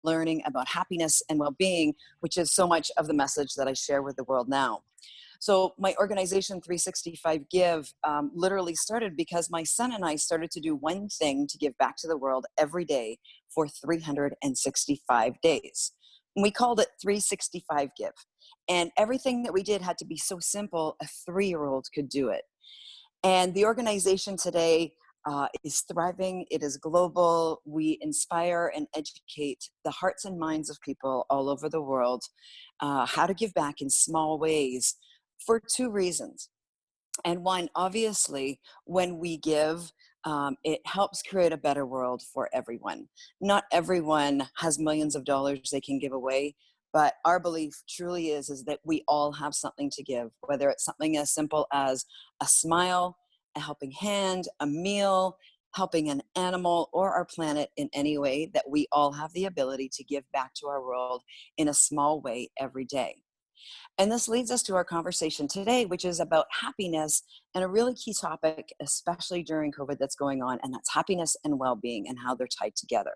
learning about happiness and well-being, which is so much of the message that I share with the world now. So my organization 365 Give literally started because my son and I started to do one thing to give back to the world every day for 365 days. And we called it 365 Give. And everything that we did had to be so simple, a 3-year-old could do it. And the organization today is thriving. It is global. We inspire and educate the hearts and minds of people all over the world how to give back in small ways for 2 reasons. And one, obviously, when we give, it helps create a better world for everyone. Not everyone has millions of dollars they can give away, but our belief truly is that we all have something to give, whether it's something as simple as a smile, a helping hand, a meal, helping an animal or our planet in any way, that we all have the ability to give back to our world in a small way every day. And this leads us to our conversation today, which is about happiness, and a really key topic, especially during COVID, that's going on, and that's happiness and well-being and how they're tied together.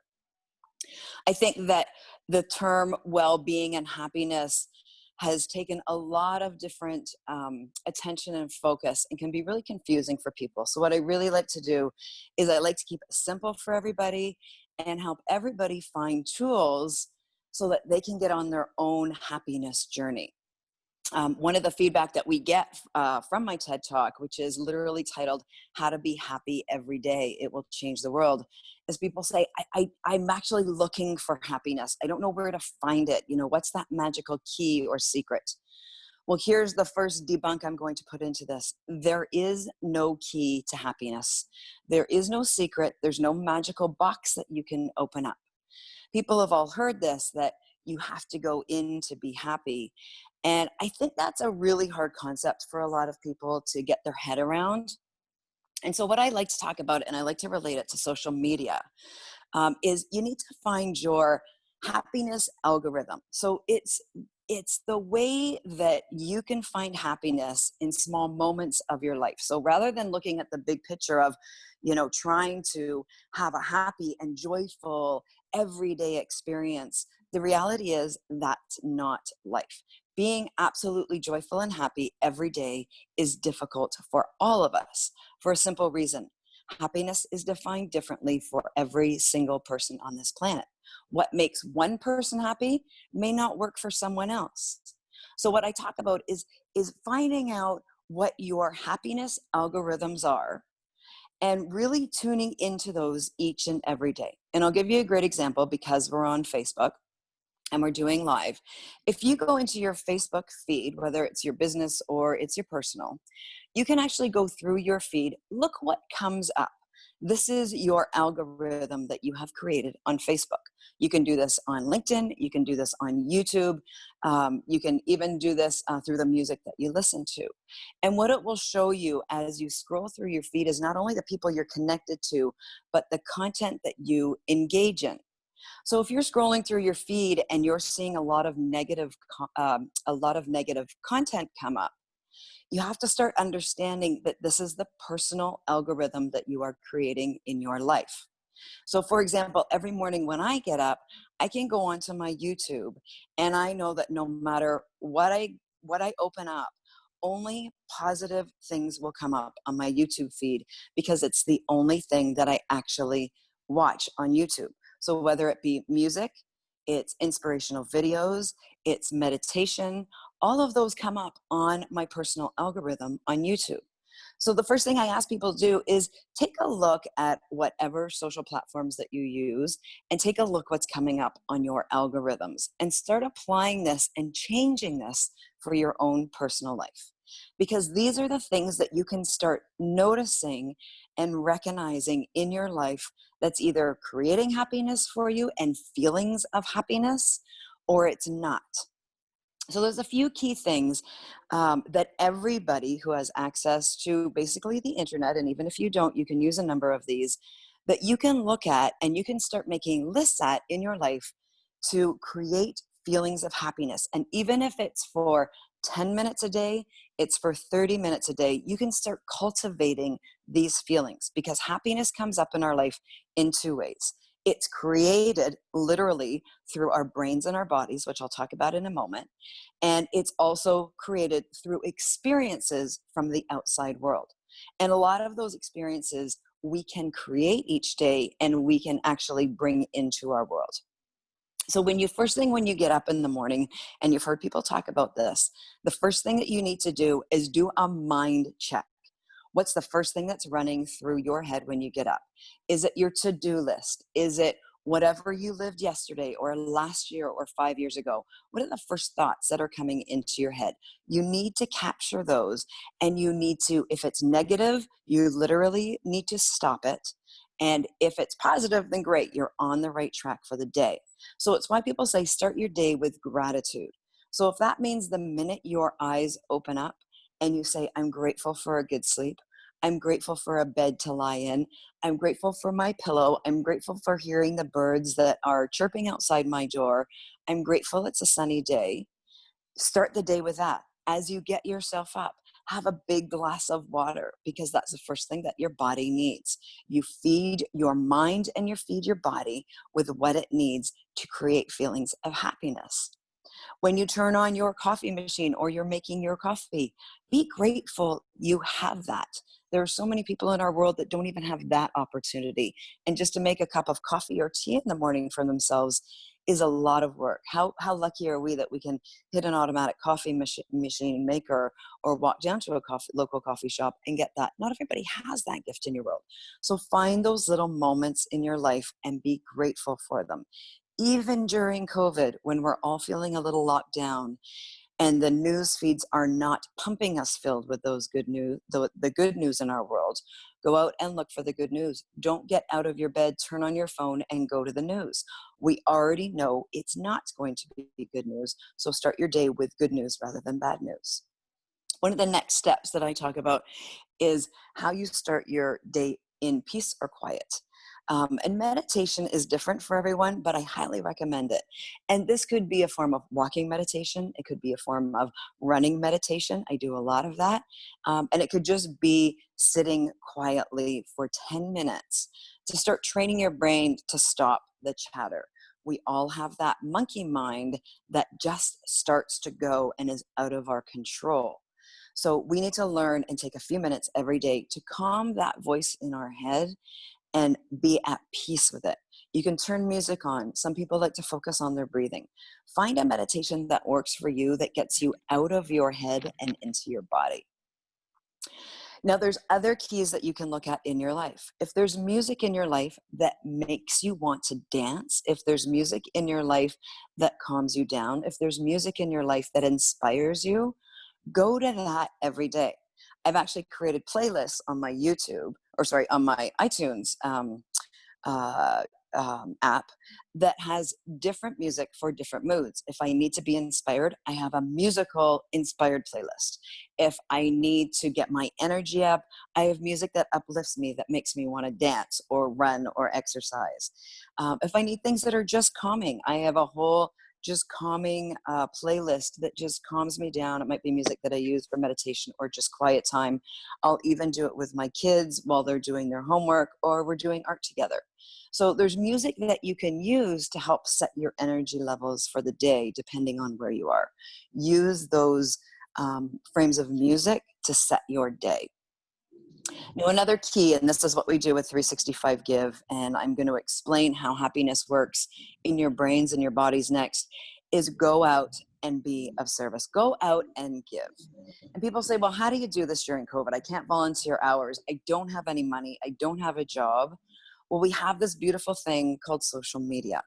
I think that the term well-being and happiness has taken a lot of different attention and focus and can be really confusing for people. So what I really like to do is I like to keep it simple for everybody and help everybody find tools so that they can get on their own happiness journey. One of the feedback that we get from my TED Talk, which is literally titled, How to Be Happy Every Day, It Will Change the World, is people say, I'm actually looking for happiness. I don't know where to find it. You know, what's that magical key or secret? Well, here's the first debunk I'm going to put into this. There is no key to happiness. There is no secret. There's no magical box that you can open up. People have all heard this, that you have to go in to be happy. And I think that's a really hard concept for a lot of people to get their head around. And so what I like to talk about, and I like to relate it to social media, is you need to find your happiness algorithm. So it's the way that you can find happiness in small moments of your life. So rather than looking at the big picture of, you know, trying to have a happy and joyful everyday experience, the reality is that's not life. Being absolutely joyful and happy every day is difficult for all of us for a simple reason. Happiness is defined differently for every single person on this planet. What makes one person happy may not work for someone else. So what I talk about is finding out what your happiness algorithms are and really tuning into those each and every day. And I'll give you a great example because we're on Facebook and we're doing live. If you go into your Facebook feed, whether it's your business or it's your personal, you can actually go through your feed. Look what comes up. This is your algorithm that you have created on Facebook. You can do this on LinkedIn. You can do this on YouTube. You can even do this through the music that you listen to. And what it will show you as you scroll through your feed is not only the people you're connected to, but the content that you engage in. So if you're scrolling through your feed and you're seeing a lot of negative content come up, you have to start understanding that this is the personal algorithm that you are creating in your life. So for example, every morning when I get up, I can go onto my YouTube and I know that no matter what I open up, only positive things will come up on my YouTube feed because it's the only thing that I actually watch on YouTube. So whether it be music, it's inspirational videos, it's meditation, all of those come up on my personal algorithm on YouTube. So the first thing I ask people to do is take a look at whatever social platforms that you use and take a look what's coming up on your algorithms and start applying this and changing this for your own personal life. Because these are the things that you can start noticing and recognizing in your life that's either creating happiness for you and feelings of happiness, or it's not. So there's a few key things that everybody who has access to basically the internet, and even if you don't, you can use a number of these, that you can look at and you can start making lists at in your life to create feelings of happiness. And even if it's for 10 minutes a day, it's for 30 minutes a day, you can start cultivating these feelings, because happiness comes up in our life in two ways. It's created literally through our brains and our bodies, which I'll talk about in a moment. And it's also created through experiences from the outside world. And a lot of those experiences we can create each day and we can actually bring into our world. So first thing when you get up in the morning, and you've heard people talk about this, the first thing that you need to do is do a mind check. What's the first thing that's running through your head when you get up? Is it your to-do list? Is it whatever you lived yesterday or last year or 5 years ago? What are the first thoughts that are coming into your head? You need to capture those, and you need to, if it's negative, you literally need to stop it. And if it's positive, then great, you're on the right track for the day. So it's why people say start your day with gratitude. So if that means the minute your eyes open up and you say, I'm grateful for a good sleep, I'm grateful for a bed to lie in, I'm grateful for my pillow, I'm grateful for hearing the birds that are chirping outside my door, I'm grateful it's a sunny day. Start the day with that. As you get yourself up, have a big glass of water, because that's the first thing that your body needs. You feed your mind and you feed your body with what it needs to create feelings of happiness. When you turn on your coffee machine or you're making your coffee, be grateful you have that. There are so many people in our world that don't even have that opportunity. And just to make a cup of coffee or tea in the morning for themselves is a lot of work. How lucky are we that we can hit an automatic coffee machine maker or walk down to a local coffee shop and get that? Not everybody has that gift in your world. So find those little moments in your life and be grateful for them. Even during COVID, when we're all feeling a little locked down and the news feeds are not pumping us filled with those good news, the good news in our world, go out and look for the good news. Don't get out of your bed, turn on your phone and go to the news. We already know it's not going to be good news. So start your day with good news rather than bad news. One of the next steps that I talk about is how you start your day in peace or quiet. And meditation is different for everyone, but I highly recommend it. And this could be a form of walking meditation. It could be a form of running meditation. I do a lot of that. And it could just be sitting quietly for 10 minutes to start training your brain to stop the chatter. We all have that monkey mind that just starts to go and is out of our control. So we need to learn and take a few minutes every day to calm that voice in our head and be at peace with it. You can turn music on. Some people like to focus on their breathing. Find a meditation that works for you, that gets you out of your head and into your body. Now, there's other keys that you can look at in your life. If there's music in your life that makes you want to dance, if there's music in your life that calms you down, if there's music in your life that inspires you, go to that every day. I've actually created playlists on my on my iTunes app that has different music for different moods. If I need to be inspired, I have a musical inspired playlist. If I need to get my energy up, I have music that uplifts me, that makes me want to dance or run or exercise. If I need things that are just calming, I have a whole just calming playlist that just calms me down. It might be music that I use for meditation or just quiet time. I'll even do it with my kids while they're doing their homework or we're doing art together. So there's music that you can use to help set your energy levels for the day, depending on where you are. Use those frames of music to set your day. Now, another key, and this is what we do with 365 Give, and I'm going to explain how happiness works in your brains and your bodies next, is go out and be of service. Go out and give. And people say, well, how do you do this during COVID? I can't volunteer hours. I don't have any money. I don't have a job. Well, we have this beautiful thing called social media.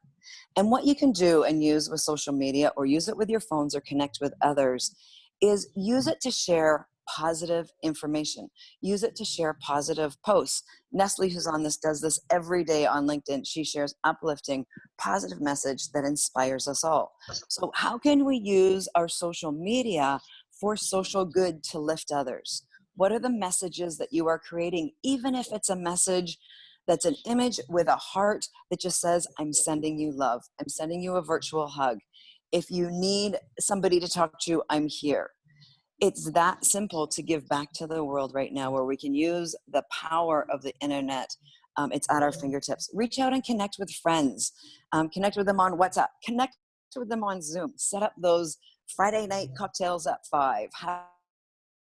And what you can do and use with social media, or use it with your phones or connect with others, is use it to share positive information. Use it to share positive posts. Nestle, who's on this, does this every day on LinkedIn. She shares uplifting, positive message that inspires us all. So how can we use our social media for social good to lift others? What are the messages that you are creating, even if it's a message that's an image with a heart that just says, I'm sending you love. I'm sending you a virtual hug. If you need somebody to talk to, I'm here. It's that simple to give back to the world right now, where we can use the power of the internet. It's at our fingertips. Reach out and connect with friends. Connect with them on WhatsApp. Connect with them on Zoom. Set up those Friday night cocktails at 5. Have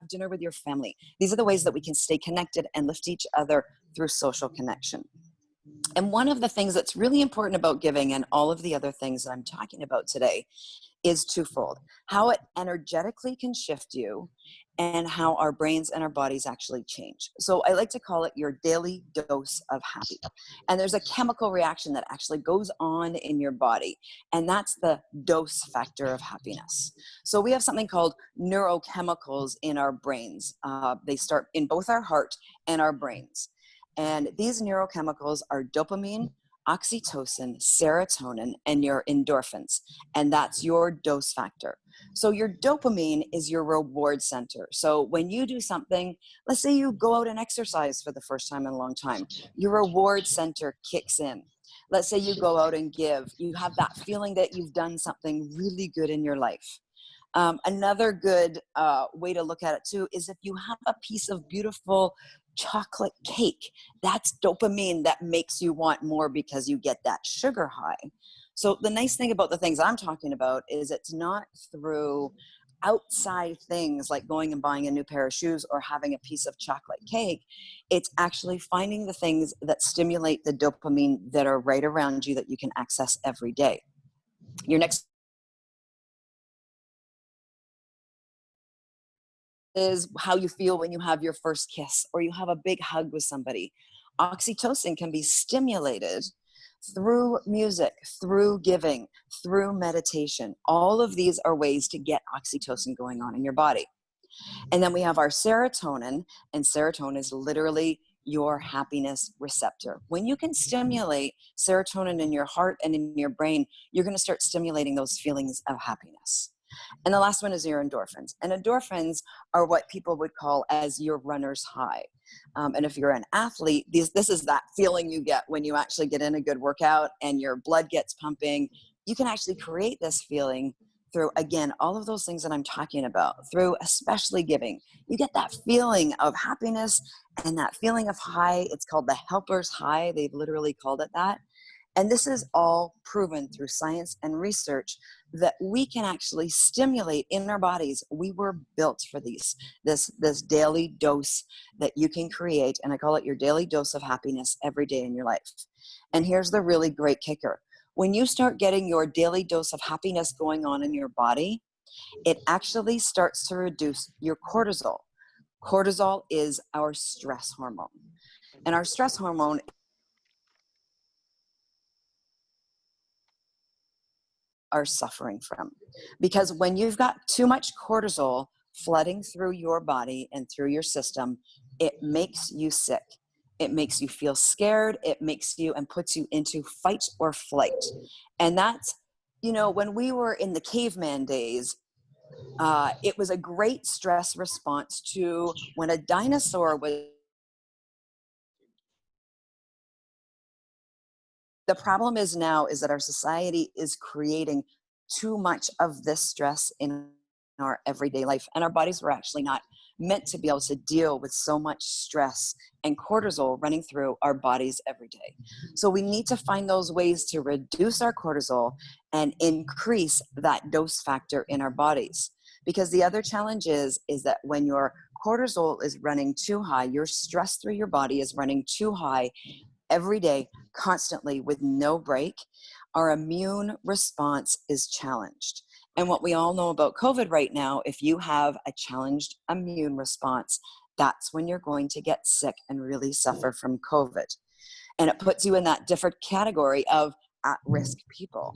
dinner with your family. These are the ways that we can stay connected and lift each other through social connection. And one of the things that's really important about giving, and all of the other things that I'm talking about today, is twofold: how it energetically can shift you, and how our brains and our bodies actually change. So I like to call it your daily dose of happy. And there's a chemical reaction that actually goes on in your body, and that's the dose factor of happiness. So we have something called neurochemicals in our brains. They start in both our heart and our brains. And these neurochemicals are dopamine, oxytocin, serotonin, and your endorphins. And that's your dose factor. So your dopamine is your reward center. So when you do something, let's say you go out and exercise for the first time in a long time, your reward center kicks in. Let's say you go out and give, you have that feeling that you've done something really good in your life. Another good way to look at it too is if you have a piece of beautiful chocolate cake, that's dopamine that makes you want more because you get that sugar high. So the nice thing about the things I'm talking about is it's not through outside things like going and buying a new pair of shoes or having a piece of chocolate cake. It's actually finding the things that stimulate the dopamine that are right around you that you can access every day. Your next is how you feel when you have your first kiss or you have a big hug with somebody. Oxytocin can be stimulated through music, through giving, through meditation. All of these are ways to get oxytocin going on in your body. And then we have our serotonin, and serotonin is literally your happiness receptor. When you can stimulate serotonin in your heart and in your brain, you're going to start stimulating those feelings of happiness. And the last one is your endorphins. And endorphins are what people would call as your runner's high. And if you're an athlete, this is that feeling you get when you actually get in a good workout and your blood gets pumping. You can actually create this feeling through, again, all of those things that I'm talking about, through especially giving. You get that feeling of happiness and that feeling of high. It's called the helper's high. They've literally called it that. And this is all proven through science and research that we can actually stimulate in our bodies. We were built for this daily dose that you can create. And I call it your daily dose of happiness every day in your life. And here's the really great kicker. When you start getting your daily dose of happiness going on in your body, it actually starts to reduce your cortisol. Cortisol is our stress hormone. And our stress hormone are suffering from. Because when you've got too much cortisol flooding through your body and through your system, it makes you sick. It makes you feel scared. It makes you and puts you into fight or flight. And that's, when we were in the caveman days, it was a great stress response to when a dinosaur was. The problem is now is that our society is creating too much of this stress in our everyday life, and our bodies were actually not meant to be able to deal with so much stress and cortisol running through our bodies every day. So we need to find those ways to reduce our cortisol and increase that dose factor in our bodies. Because the other challenge is that when your cortisol is running too high, your stress through your body is running too high every day, constantly with no break, our immune response is challenged. And what we all know about COVID right now, if you have a challenged immune response, that's when you're going to get sick and really suffer from COVID. And it puts you in that different category of at-risk people.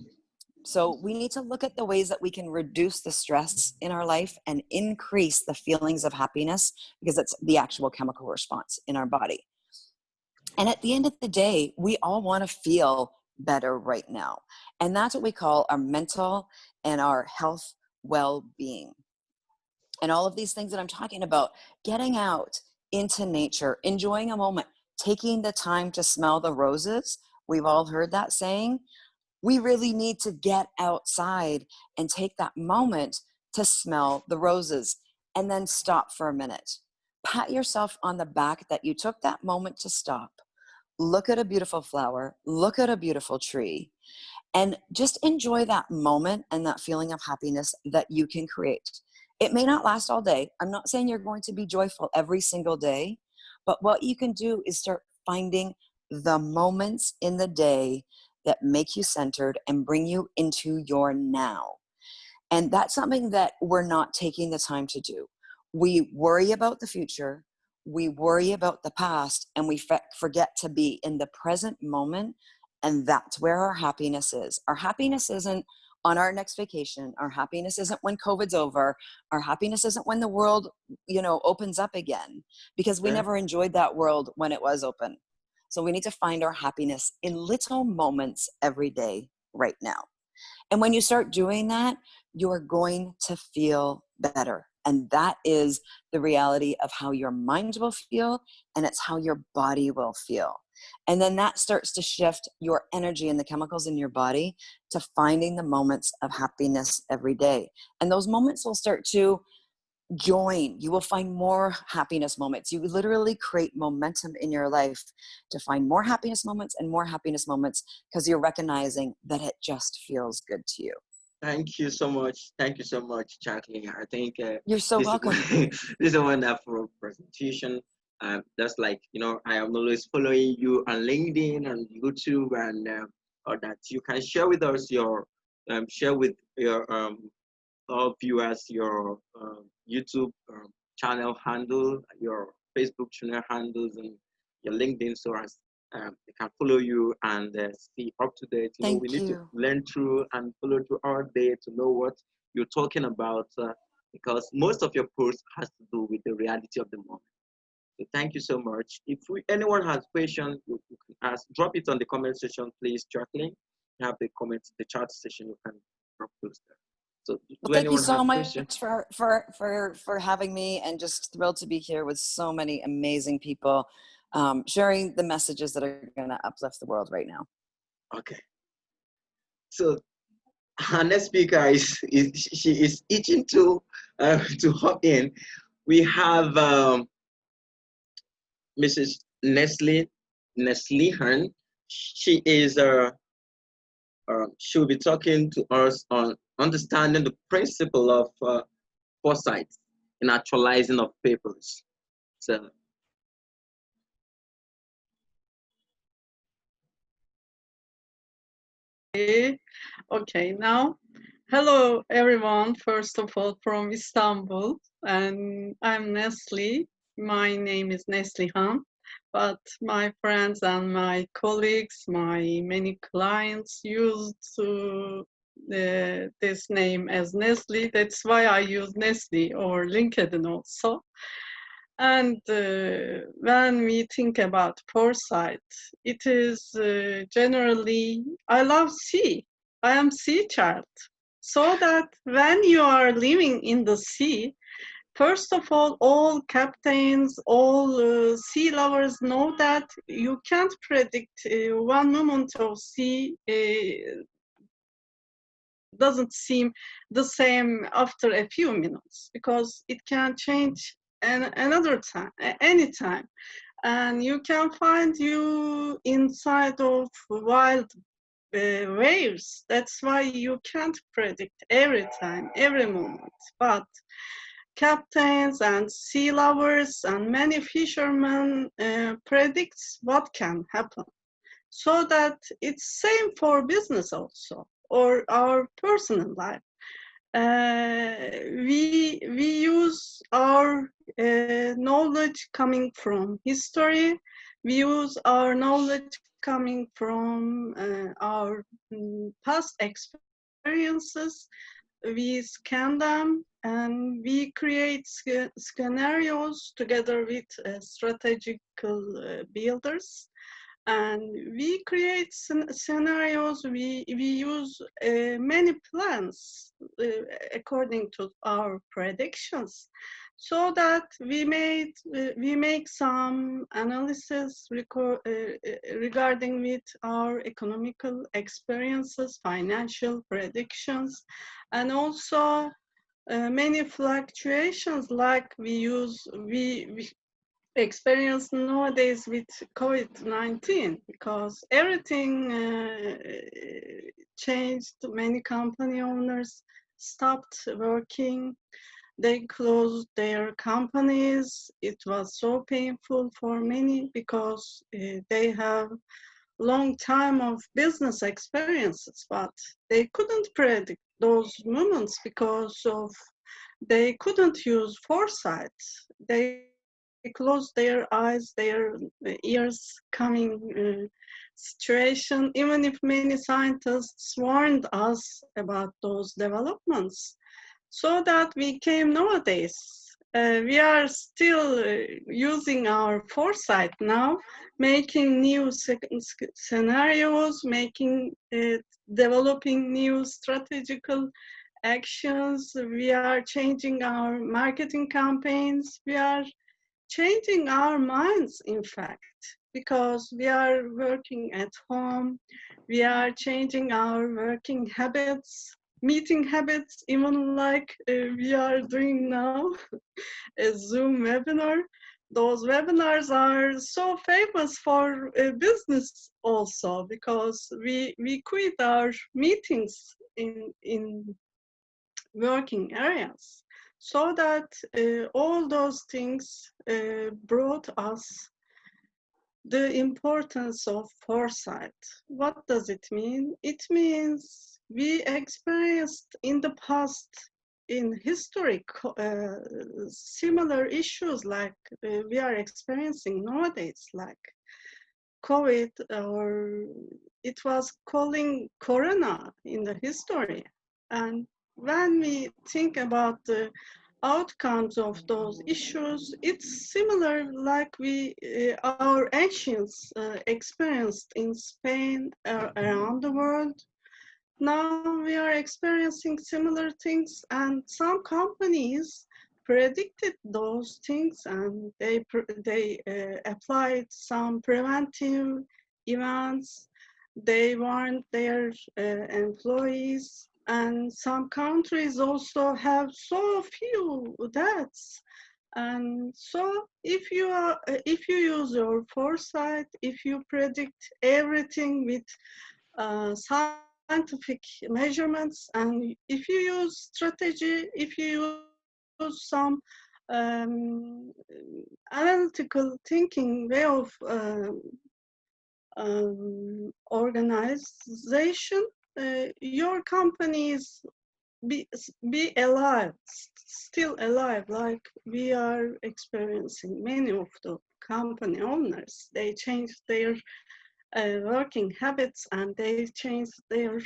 So we need to look at the ways that we can reduce the stress in our life and increase the feelings of happiness, because it's the actual chemical response in our body. And at the end of the day, we all want to feel better right now. And that's what we call our mental and our health well-being. And all of these things that I'm talking about, getting out into nature, enjoying a moment, taking the time to smell the roses. We've all heard that saying. We really need to get outside and take that moment to smell the roses and then stop for a minute. Pat yourself on the back that you took that moment to stop. Look at a beautiful flower, look at a beautiful tree, and just enjoy that moment and that feeling of happiness that you can create. It may not last all day. I'm not saying you're going to be joyful every single day, but what you can do is start finding the moments in the day that make you centered and bring you into your now. And that's something that we're not taking the time to do. We worry about the future, we worry about the past, and we forget to be in the present moment. And that's where our happiness is. Our happiness isn't on our next vacation. Our happiness isn't when COVID's over. Our happiness isn't when the world, opens up again, because we never enjoyed that world when it was open. So we need to find our happiness in little moments every day right now. And when you start doing that, you're going to feel better. And that is the reality of how your mind will feel, and it's how your body will feel. And then that starts to shift your energy and the chemicals in your body to finding the moments of happiness every day. And those moments will start to join. You will find more happiness moments. You literally create momentum in your life to find more happiness moments and more happiness moments, because you're recognizing that it just feels good to you. Thank you so much. Thank you so much, Jacqueline. I think you're so welcome. This is a wonderful presentation. Just like, I am always following you on LinkedIn and YouTube, and or that you can share with us share with your all viewers your YouTube channel handle, your Facebook channel handles, and your LinkedIn, so as they can follow you and see up to date. Thank we need you. to learn through and follow through our day to know what you're talking about, because most of your posts has to do with the reality of the moment. So thank you so much. If anyone has questions, you can ask. Drop it on the comment section, please, Jacqueline. You have the comments, the chat session. You can drop those there. So well, thank you so much for having me, and just thrilled to be here with so many amazing people, sharing the messages that are going to uplift the world right now. Okay. So our next speaker she is itching to hop in. We have Mrs. Nestle Hearn. She is she'll be talking to us on understanding the principle of foresight in actualizing of papers. So. Okay, now, hello everyone, first of all from Istanbul, and I'm Nestle. My name is Nestle Han, but my friends and my colleagues, my many clients used this name as Nestle. That's why I use Nestle or LinkedIn also. And when we think about foresight, it is generally, I love sea. I am sea child. So that when you are living in the sea, first of all captains, all sea lovers know that you can't predict one moment of sea doesn't seem the same after a few minutes, because it can change another time, anytime. And you can find you inside of wild waves. That's why you can't predict every time, every moment. But captains and sea lovers and many fishermen predicts what can happen. So that it's same for business also, or our personal life. we use our knowledge coming from history. We use our knowledge coming from our past experiences. We scan them and we create scenarios together with strategical builders. And we create scenarios, we use many plans according to our predictions, so that we make some analysis regarding with our economical experiences, financial predictions, and also many fluctuations like we experience nowadays with COVID-19, because everything changed. Many company owners stopped working. They closed their companies. It was so painful for many because they have long time of business experiences, but they couldn't predict those moments because of they couldn't use foresight. They closed their eyes, their ears coming situation, even if many scientists warned us about those developments. So that we came nowadays. We are still using our foresight now, making new scenarios, developing new strategical actions. We are changing our marketing campaigns. We are changing our minds, in fact, because we are working at home. We are changing our working habits, meeting habits, even like we are doing now, a Zoom webinar. Those webinars are so famous for business also, because we quit our meetings in working areas, so that all those things brought us the importance of foresight. What does it mean? It means we experienced in the past, in history, similar issues like we are experiencing nowadays, like COVID, or it was calling Corona in the history. And when we think about the outcomes of those issues, it's similar like our ancients experienced in Spain, around the world. Now we are experiencing similar things, and some companies predicted those things, and they applied some preventive events. They warned their employees, and some countries also have so few deaths. And so if you use your foresight, if you predict everything with scientific measurements, and if you use strategy, if you use some analytical thinking way of organization, your companies be alive, still alive, like we are experiencing. Many of the company owners, they changed their working habits, and they changed their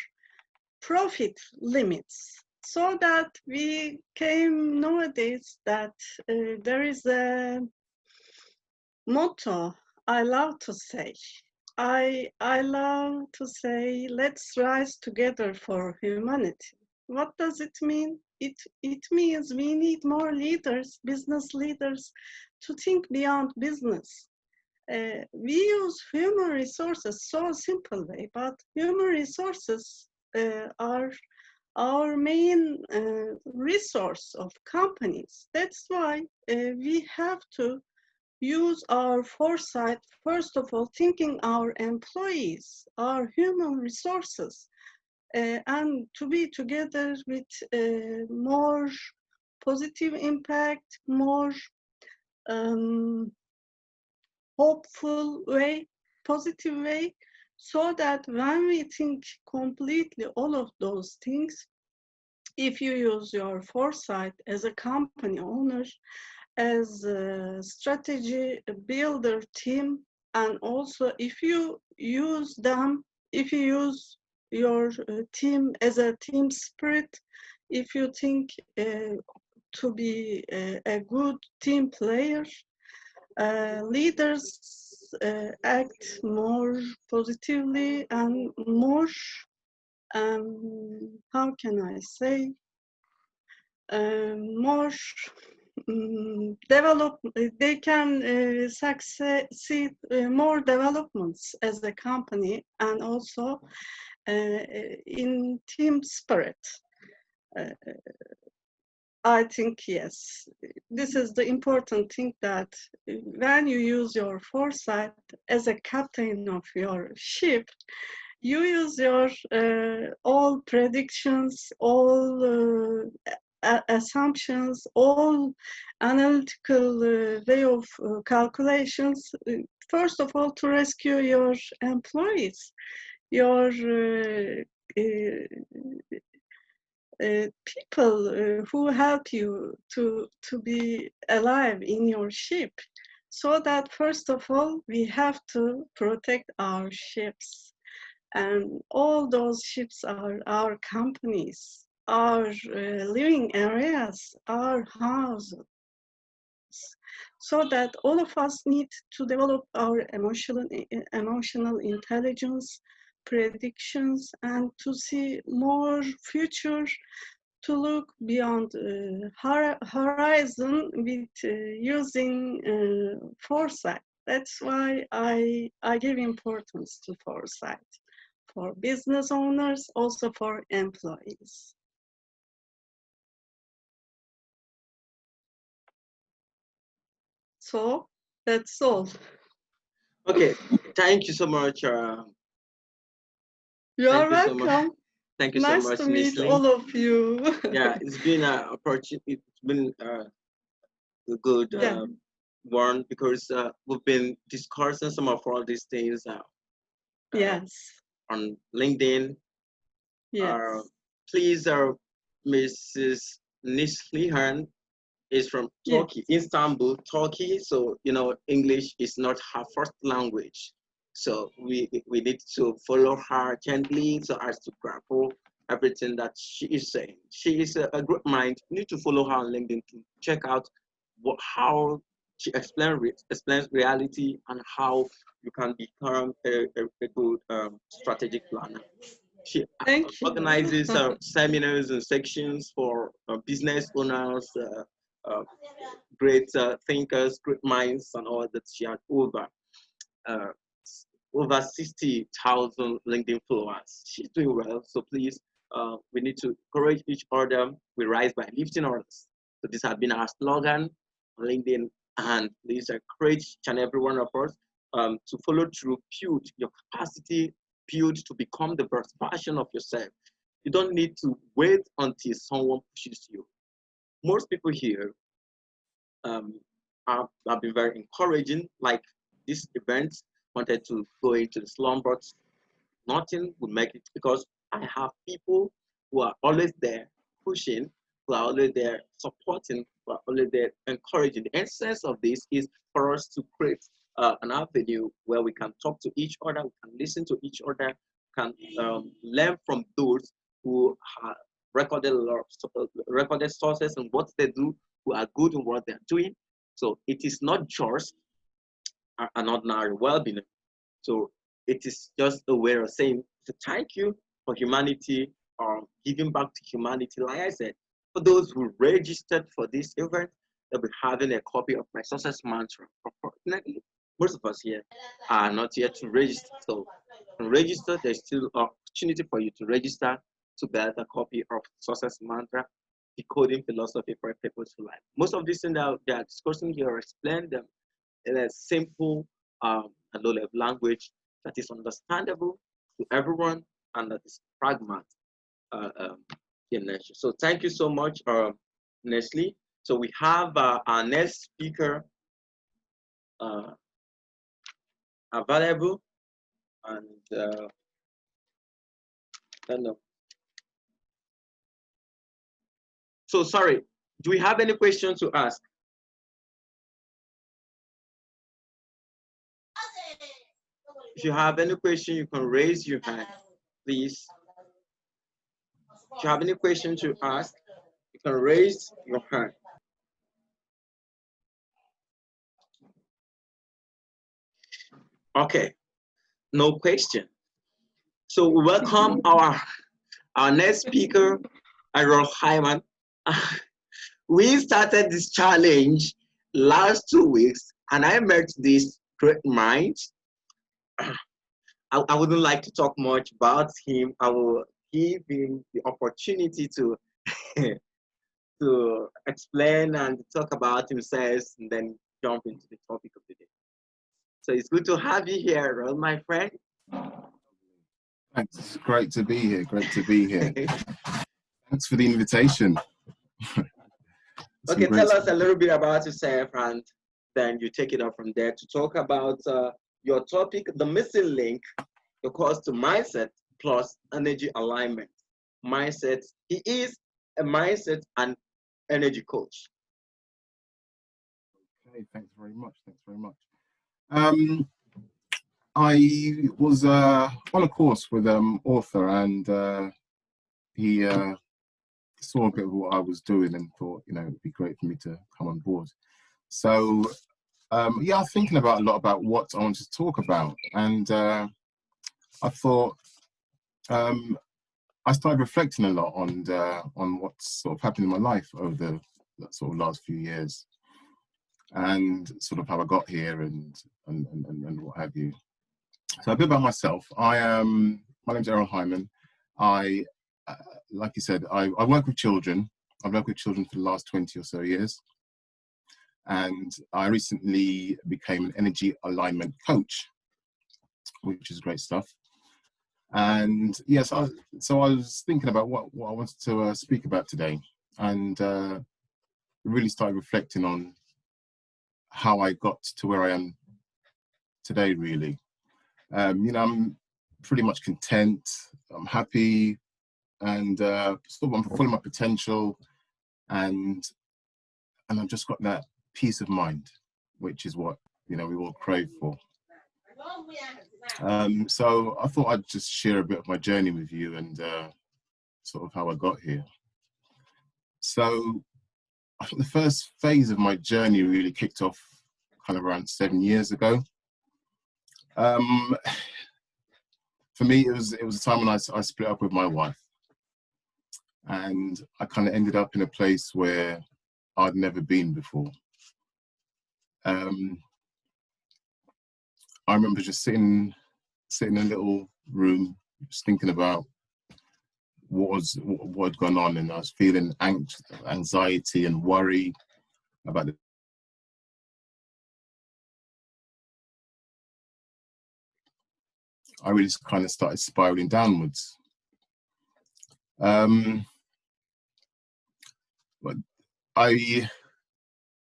profit limits, so that we came nowadays that there is a motto I love to say. I love to say, let's rise together for humanity. What does it mean? It means we need more leaders, business leaders, to think beyond business. We use human resources so simple way, but human resources are our main resource of companies. That's why we have to use our foresight, first of all, thinking our employees, our human resources, and to be together with more positive impact, more hopeful way, positive way, so that when we think completely all of those things, if you use your foresight as a company owner, as a strategy builder team, and also if you use them, if you use your team as a team spirit, if you think to be a good team player, leaders act more positively and more, how can I say, more develop, they can succeed more developments as a company, and also in team spirit. I think, yes, this is the important thing, that when you use your foresight as a captain of your ship, you use your all predictions, all assumptions, all analytical way of calculations, first of all, to rescue your employees, your people who help you to be alive in your ship. So that first of all, we have to protect our ships. And all those ships are our companies, our living areas, our houses. So that all of us need to develop our emotional intelligence, predictions, and to see more future, to look beyond horizon with using foresight. That's why I give importance to foresight for business owners, also for employees. So that's all. Okay, thank you so much. You're Thank you so much. welcome. Thank you so Nice much, to meet Nisli. all of you. Yeah, it's been an opportunity. It's been a good one, because we've been discussing some of all these things Yes. on LinkedIn. Yes. Please, Mrs. Nislihan is from Yes. Turkey, Istanbul, Turkey. So, you know, English is not her first language. So we need to follow her gently so as to grapple everything that she is saying. She is a great mind. You need to follow her on LinkedIn to check out how she explains reality, and how you can become a good strategic planner. She Thank you. organizes seminars and sections for business owners, great thinkers, great minds, and all that. She had uh, over 60,000 LinkedIn followers. She's doing well, so please, we need to encourage each other. We rise by lifting others. So this has been our slogan on LinkedIn, and please encourage each and every one of us to follow through, build your capacity, build to become the best version of yourself. You don't need to wait until someone pushes you. Most people here have been very encouraging, like this event, wanted to go into the slum, but nothing would make it, because I have people who are always there pushing, who are always there supporting, who are always there encouraging. The essence of this is for us to create an avenue where we can talk to each other, we can listen to each other, can learn from those who have recorded a lot of recorded sources and what they do, who are good in what they're doing. So it is not just an ordinary well-being. So it is just a way of saying, so thank you for humanity, or giving back to humanity. Like I said, for those who registered for this event, they'll be having a copy of my success mantra. Unfortunately, most of us here are not yet to register. So to register, there's still an opportunity for you to register to get a copy of success mantra, decoding philosophy for a purposeful life. Most of these things that they are discussing here, explain them in a simple and low-level language that is understandable to everyone and that is pragmatic in nature. So thank you so much, Nestle. So we have our next speaker available, and I don't know. So sorry, do we have any questions to ask? If you have any question, you can raise your hand, please. If you have any question to ask, you can raise your hand. Okay, no question. So we welcome our next speaker, Errol Hyman. We started this challenge last 2 weeks, and I met this great mind. I wouldn't like to talk much about him. I will give him the opportunity to to explain and talk about himself, and then jump into the topic of the day. So it's good to have you here, Errol, my friend. Thanks. It's great to be here. Great to be here. Thanks for the invitation. Okay, tell us a little bit about yourself, and then you take it up from there to talk about your topic, the missing link, the course to mindset plus energy alignment. Mindset. He is a mindset and energy coach. Okay, thanks very much. Thanks very much. I was on a course with author, and he saw a bit of what I was doing and thought, you know, it'd be great for me to come on board. So yeah, I was thinking a lot about what I wanted to talk about, and I thought I started reflecting a lot on what's sort of happened in my life over the sort of last few years, and sort of how I got here and what have you. So a bit about myself. My name's Errol Hyman. Like you said, I work with children. I've worked with children for the last 20 or so years. And I recently became an energy alignment coach, which is great stuff. And yes, so I was thinking about what I wanted to speak about today, and really started reflecting on how I got to where I am today, really. You know, I'm pretty much content, I'm happy, and sort of I'm fulfilling my potential, and I've just got that peace of mind, which is what, you know, we all crave for. So I thought I'd just share a bit of my journey with you and sort of how I got here. So I think the first phase of my journey really kicked off kind of around 7 years ago. For me, it was a time when I split up with my wife, and I kind of ended up in a place where I'd never been before. I remember just sitting in a little room, just thinking about what had gone on, and I was feeling anxiety and worry about it. I really just kind of started spiraling downwards. But I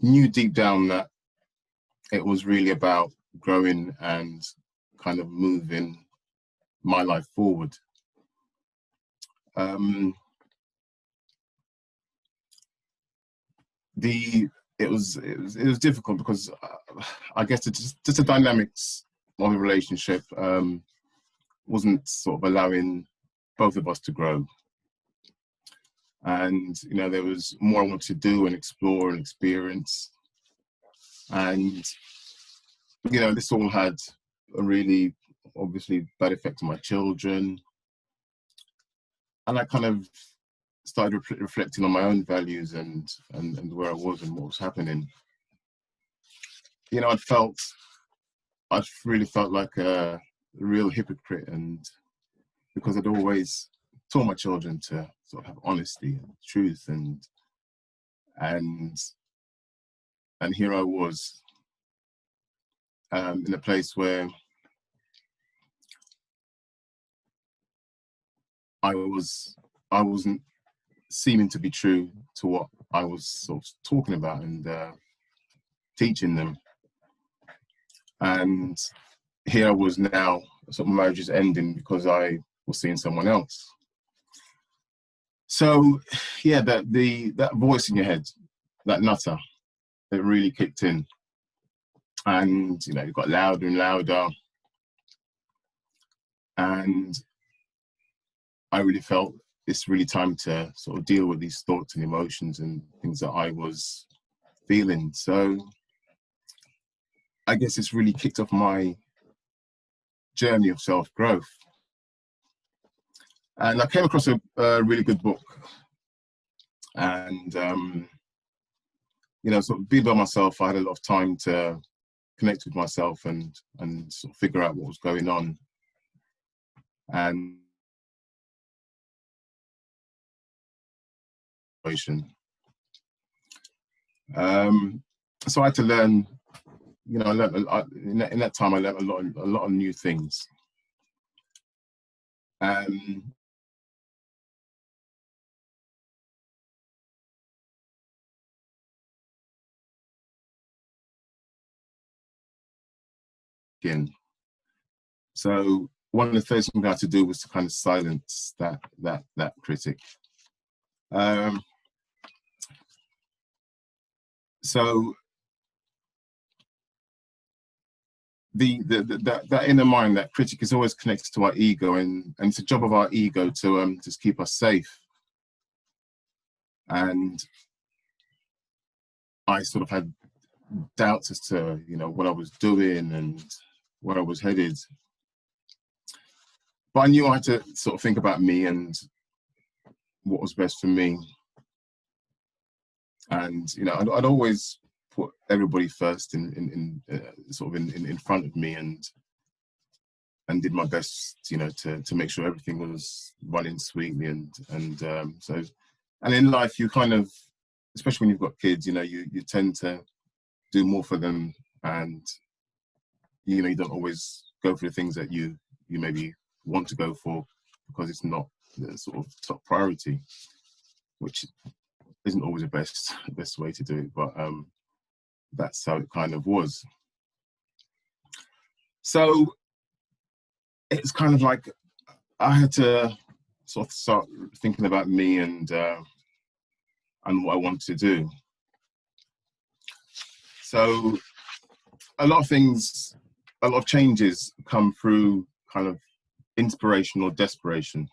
knew deep down that it was really about growing and kind of moving my life forward. It was difficult because I guess it's just the dynamics of the relationship wasn't sort of allowing both of us to grow. And, you know, there was more I wanted to do and explore and experience. And, you know, this all had a really, obviously, bad effect on my children. And I kind of started reflecting on my own values and where I was and what was happening. You know, I really felt like a real hypocrite, and because I'd always taught my children to sort of have honesty and truth, and here I was in a place where I wasn't seeming to be true to what I was sort of talking about and teaching them. And here I was now, sort of marriage is ending because I was seeing someone else. So yeah, that voice in your head, that nutter, it really kicked in, and you know, it got louder and louder, and I really felt it's really time to sort of deal with these thoughts and emotions and things that I was feeling. So I guess it's really kicked off my journey of self-growth. And I came across a really good book, and you know, sort of being by myself, I had a lot of time to connect with myself and sort of figure out what was going on. And so I had to learn, you know, I learned in that time I learned a lot of new things. So one of the first things I had to do was to kind of silence that critic. So that inner mind, that critic, is always connected to our ego, and it's a job of our ego to just keep us safe. And I sort of had doubts as to, you know, what I was doing and where I was headed. But I knew I had to sort of think about me and what was best for me. And you know, I'd always put everybody first in front of me, and did my best, you know, to make sure everything was running sweetly. And in life, you kind of, especially when you've got kids, you know, you tend to do more for them, and you know, you don't always go for the things that you maybe want to go for because it's not the sort of top priority, which isn't always the best way to do it, but that's how it kind of was. So it's kind of like I had to sort of start thinking about me and what I wanted to do. So a lot of changes come through kind of inspiration or desperation.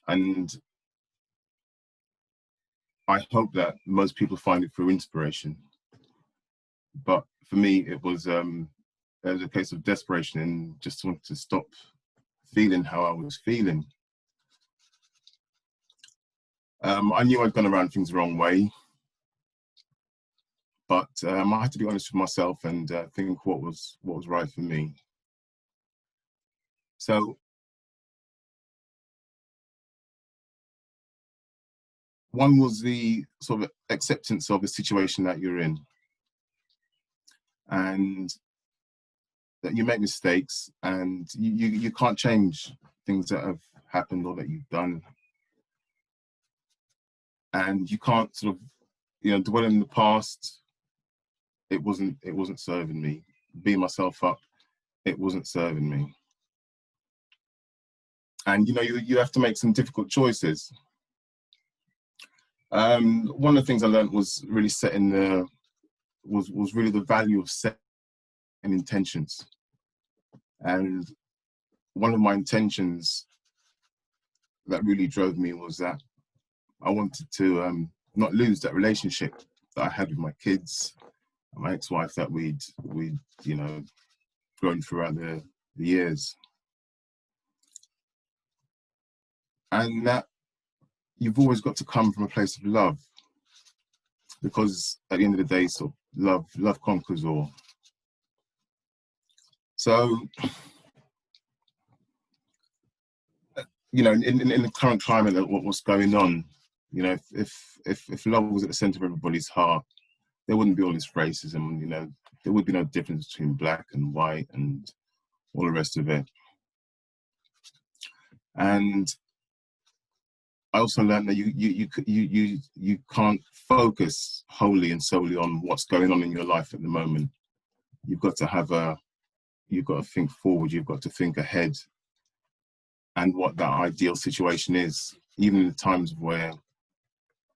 And I hope that most people find it through inspiration. But for me, it was a case of desperation and just wanted to stop feeling how I was feeling. I knew I'd gone around things the wrong way, but I had to be honest with myself and think what was right for me. So one was the sort of acceptance of the situation that you're in, and that you make mistakes, and you can't change things that have happened or that you've done, and you can't sort of, you know, dwell in the past. It wasn't serving me. Beat myself up, it wasn't serving me. And you know, you have to make some difficult choices. One of the things I learned was really was really the value of setting intentions. And one of my intentions that really drove me was that I wanted to not lose that relationship that I had with my kids, my ex-wife, that we'd you know, grown throughout the years. And that you've always got to come from a place of love, because at the end of the day, so love conquers all. So, you know, in the current climate of what's going on, you know, if love was at the center of everybody's heart, there wouldn't be all this racism. You know, there would be no difference between black and white and all the rest of it. And I also learned that you can't focus wholly and solely on what's going on in your life at the moment. You've got to think forward. You've got to think ahead, and what that ideal situation is. Even in the times where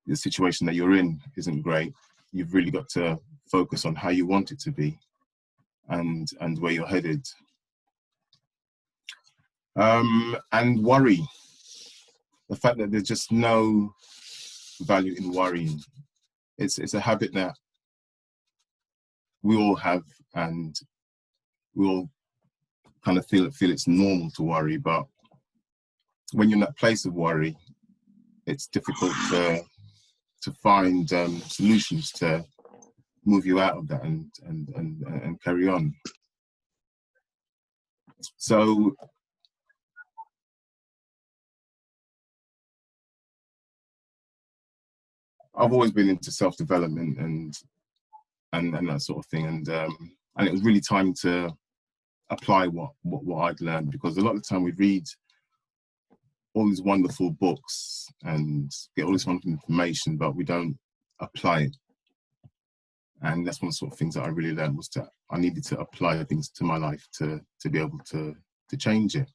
the situation that you're in isn't great, you've really got to focus on how you want it to be and where you're headed. And worry. The fact that there's just no value in worrying. It's a habit that we all have, and we all kind of feel it's normal to worry, but when you're in that place of worry, it's difficult to find solutions to move you out of that and carry on. So I've always been into self-development and that sort of thing, and it was really time to apply what I'd learned, because a lot of the time we read all these wonderful books and get all this wonderful information, but we don't apply it. And that's one of the sort of things that I really learned, was that I needed to apply things to my life to be able to change it.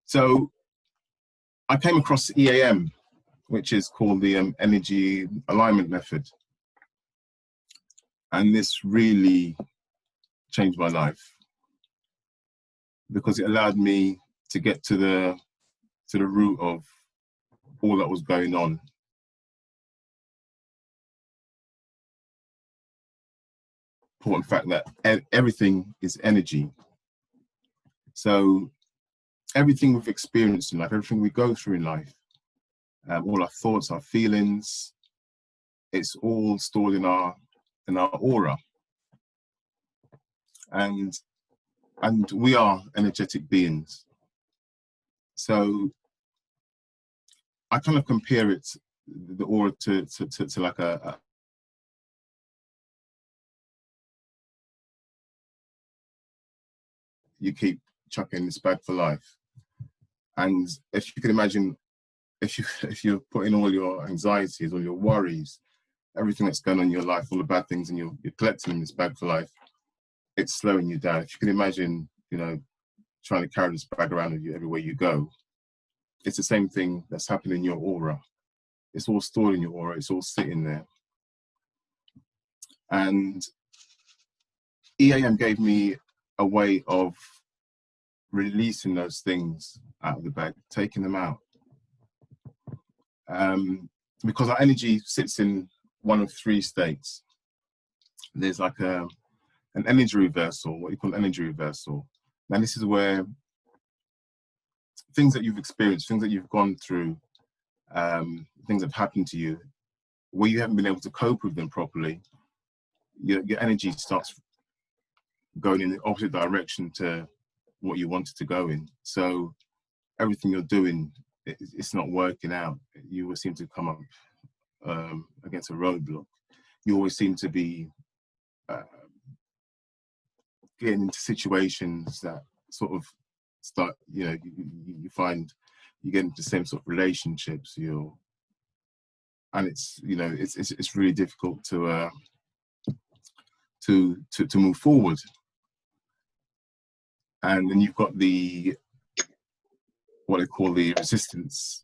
So I came across EAM, which is called the Energy Alignment Method. And this really changed my life, because it allowed me to get to the root of all that was going on. Important fact that everything is energy. So everything we've experienced in life, everything we go through in life, all our thoughts, our feelings, it's all stored in our aura. And we are energetic beings. So I kind of compare it, the aura, to like a you keep chucking this bag for life. And if you can imagine, if you're putting all your anxieties, all your worries, everything that's going on in your life, all the bad things, and you're collecting in this bag for life, it's slowing you down. If you can imagine, you know, trying to carry this bag around with you everywhere you go, it's the same thing that's happening in your aura. It's all stored in your aura, it's all sitting there. And EAM gave me a way of releasing those things out of the bag, taking them out. Because our energy sits in one of three states. There's like an energy reversal, what you call energy reversal. Now this is where things that you've experienced, things that you've gone through, things that have happened to you, where you haven't been able to cope with them properly, your energy starts going in the opposite direction to what you wanted to go in. So everything you're doing, it's not working out. You will seem to come up against a roadblock. You always seem to be getting into situations that sort of start, you know, you find you get into the same sort of relationships, and it's, you know, it's really difficult to move forward. And then you've got what they call the resistance,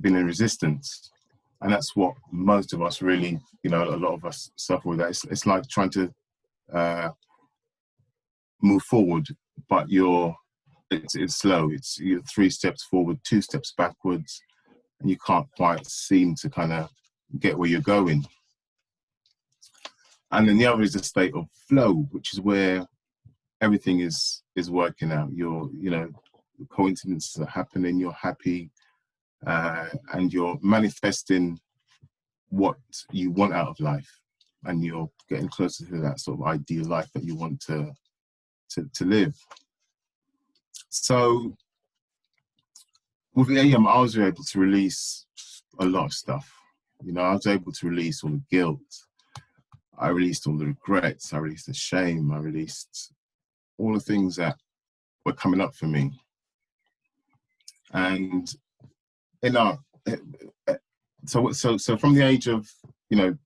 being in resistance. And that's what most of us really, you know, a lot of us suffer with that. It's like trying to move forward, but it's slow. You're 3 steps forward, 2 steps backwards, and you can't quite seem to kind of get where you're going. And then the other is a state of flow, which is where everything is working out. You know, the coincidences are happening, you're happy, and you're manifesting what you want out of life, and you're getting closer to that sort of ideal life that you want to live. So with EAM, I was able to release a lot of stuff. You know, I was able to release all the guilt, I released all the regrets, I released the shame, I released all the things that were coming up for me. And you know, so from the age of, you know,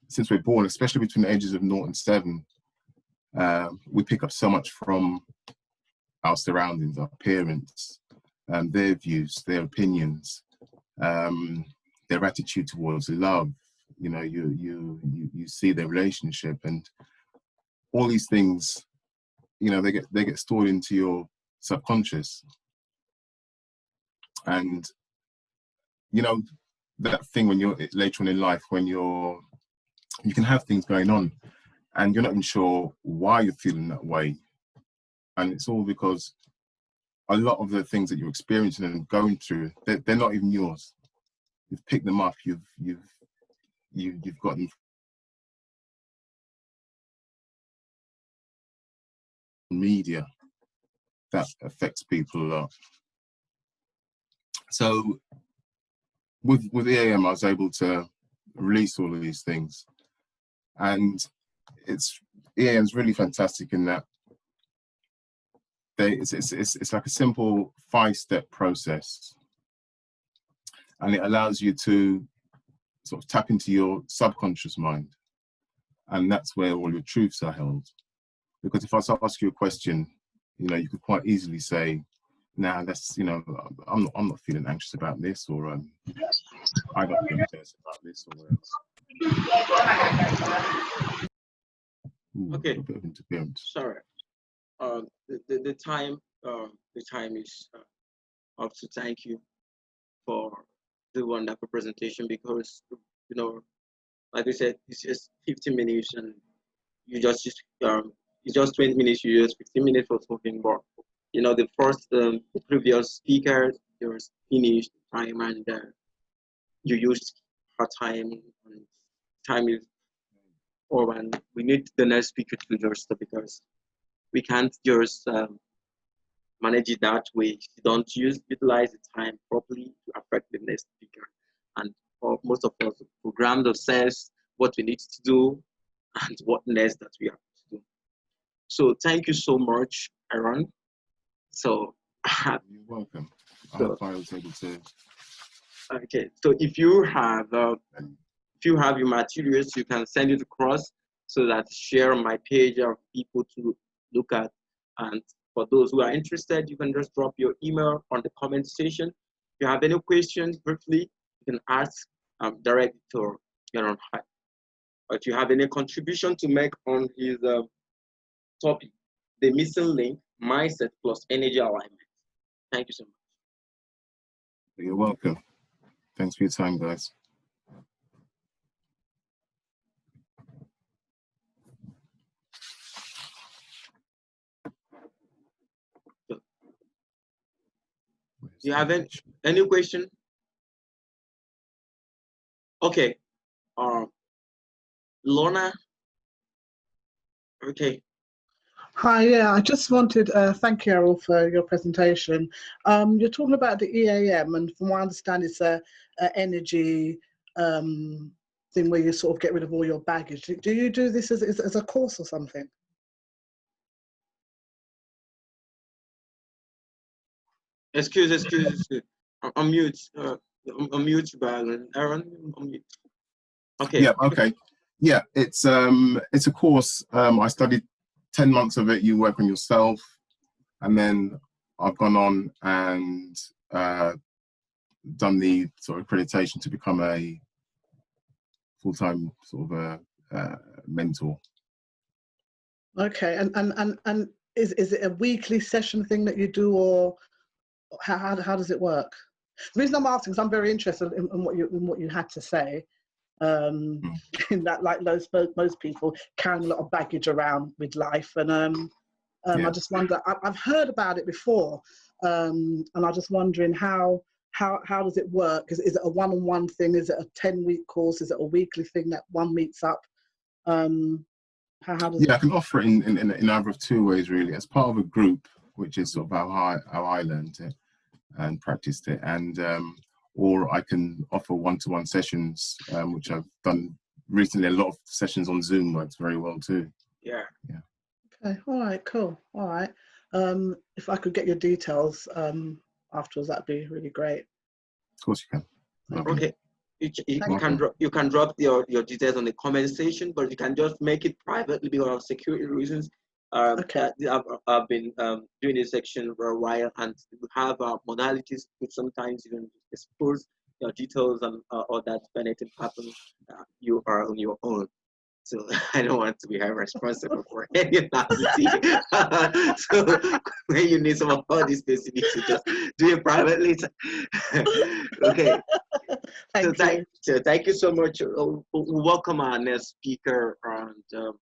since we're born, especially between the ages of 0 and 7, we pick up so much from our surroundings, our parents, their views, their opinions, their attitude towards love. You know, you see their relationship, and all these things, you know, they get stored into your subconscious. And you know, that thing when you're later on in life, when you can have things going on and you're not even sure why you're feeling that way, and it's all because a lot of the things that you're experiencing and going through, they're not even yours. You've picked them up, you've got them from media that affects people a lot. So with EAM, I was able to release all of these things, and EAM's really fantastic in that it's like a simple 5-step process, and it allows you to sort of tap into your subconscious mind, and that's where all your truths are held. Because if I ask you a question, you know, you could quite easily say, "Nah, that's, you know, I'm not feeling anxious about this," or "I don't feel anxious about this," or Okay. a bit of interference. Sorry. The time is up to thank you for the wonderful presentation, because, you know, like I said, it's just 15 minutes, and you just it's just 20 minutes. You use 15 minutes for talking, but you know, the previous speaker just finished time, and you used her time, and time is over, and we need the next speaker to just, because we can't just manage it that way. You don't utilize the time properly to affect the next speaker. And for most of us, program ourselves what we need to do and what next that we have to do. So thank you so much, Aaron. So you're welcome. I hope I was able to. Okay, so if you have your materials, you can send it across so that share on my page of people to look at. And for those who are interested, you can just drop your email on the comment section. If you have any questions briefly, you can ask directly to Aaron. But if you have any contribution to make on his topic, the missing link, mindset plus energy alignment. Thank you so much. You're welcome. Thanks for your time, guys. Do you have any question? Okay. Lorna. Okay. Hi, yeah, I just wanted, thank you, Errol, for your presentation. You're talking about the EAM, and from what I understand, it's a energy thing where you sort of get rid of all your baggage. Do you do this as a course or something? Excuse. I'm mute. I'm mute, Aaron. I'm mute. Okay. Yeah. Okay. Yeah. It's a course. I studied 10 months of it. You work on yourself, and then I've gone on and done the sort of accreditation to become a full-time sort of a mentor. Okay. And is it a weekly session thing that you do, or how does it work? The reason I'm asking is I'm very interested in what you had to say. In that, like most people carrying a lot of baggage around with life, and I just wonder, I've heard about it before, and I'm just wondering how does it work? Is it a one-on-one thing? Is it a 10-week course? Is it a weekly thing that one meets up? How does it? I can offer it in either of two ways, really. As part of a group, which is sort of how I learned it and practiced it, and or I can offer one-to-one sessions, which I've done recently. A lot of sessions on Zoom works very well too. Yeah. Okay. All right. Cool. All right. If I could get your details afterwards, that'd be really great. Of course you can. Lovely. Okay. You can drop your details on the comment section, but you can just make it privately because of security reasons. Okay. I've been doing this section for a while, and we have modalities which sometimes even expose your details and or that when anything happens, you are on your own. So I don't want to be held responsible for any nasty. So when you need some of all these things, you need to just do it privately. Okay. Thank you so much. Welcome our next speaker, and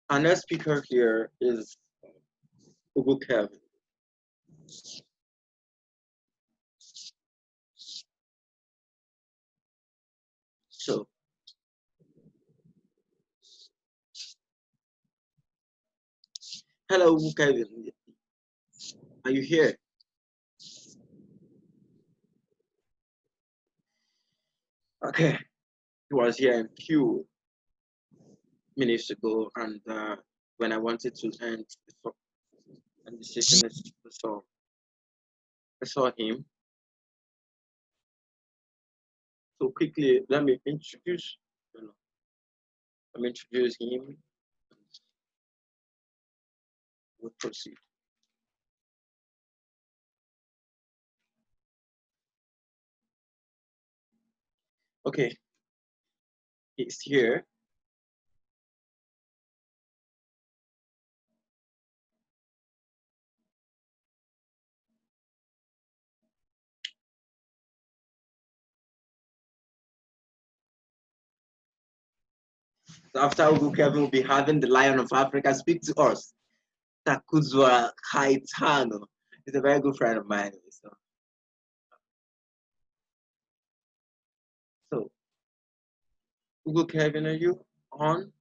our next speaker here is UGOCHUKWU. So, hello, UGOCHUKWU. Are you here? Okay, he was here a few minutes ago, and when I wanted to end the session, I saw him. So quickly, let me introduce him. We'll proceed. Okay, he's here. So after UGOCHUKWU will be having the Lion of Africa speak to us. Takuzwa Haitano. He's a very good friend of mine. So UGOCHUKWU, are you on?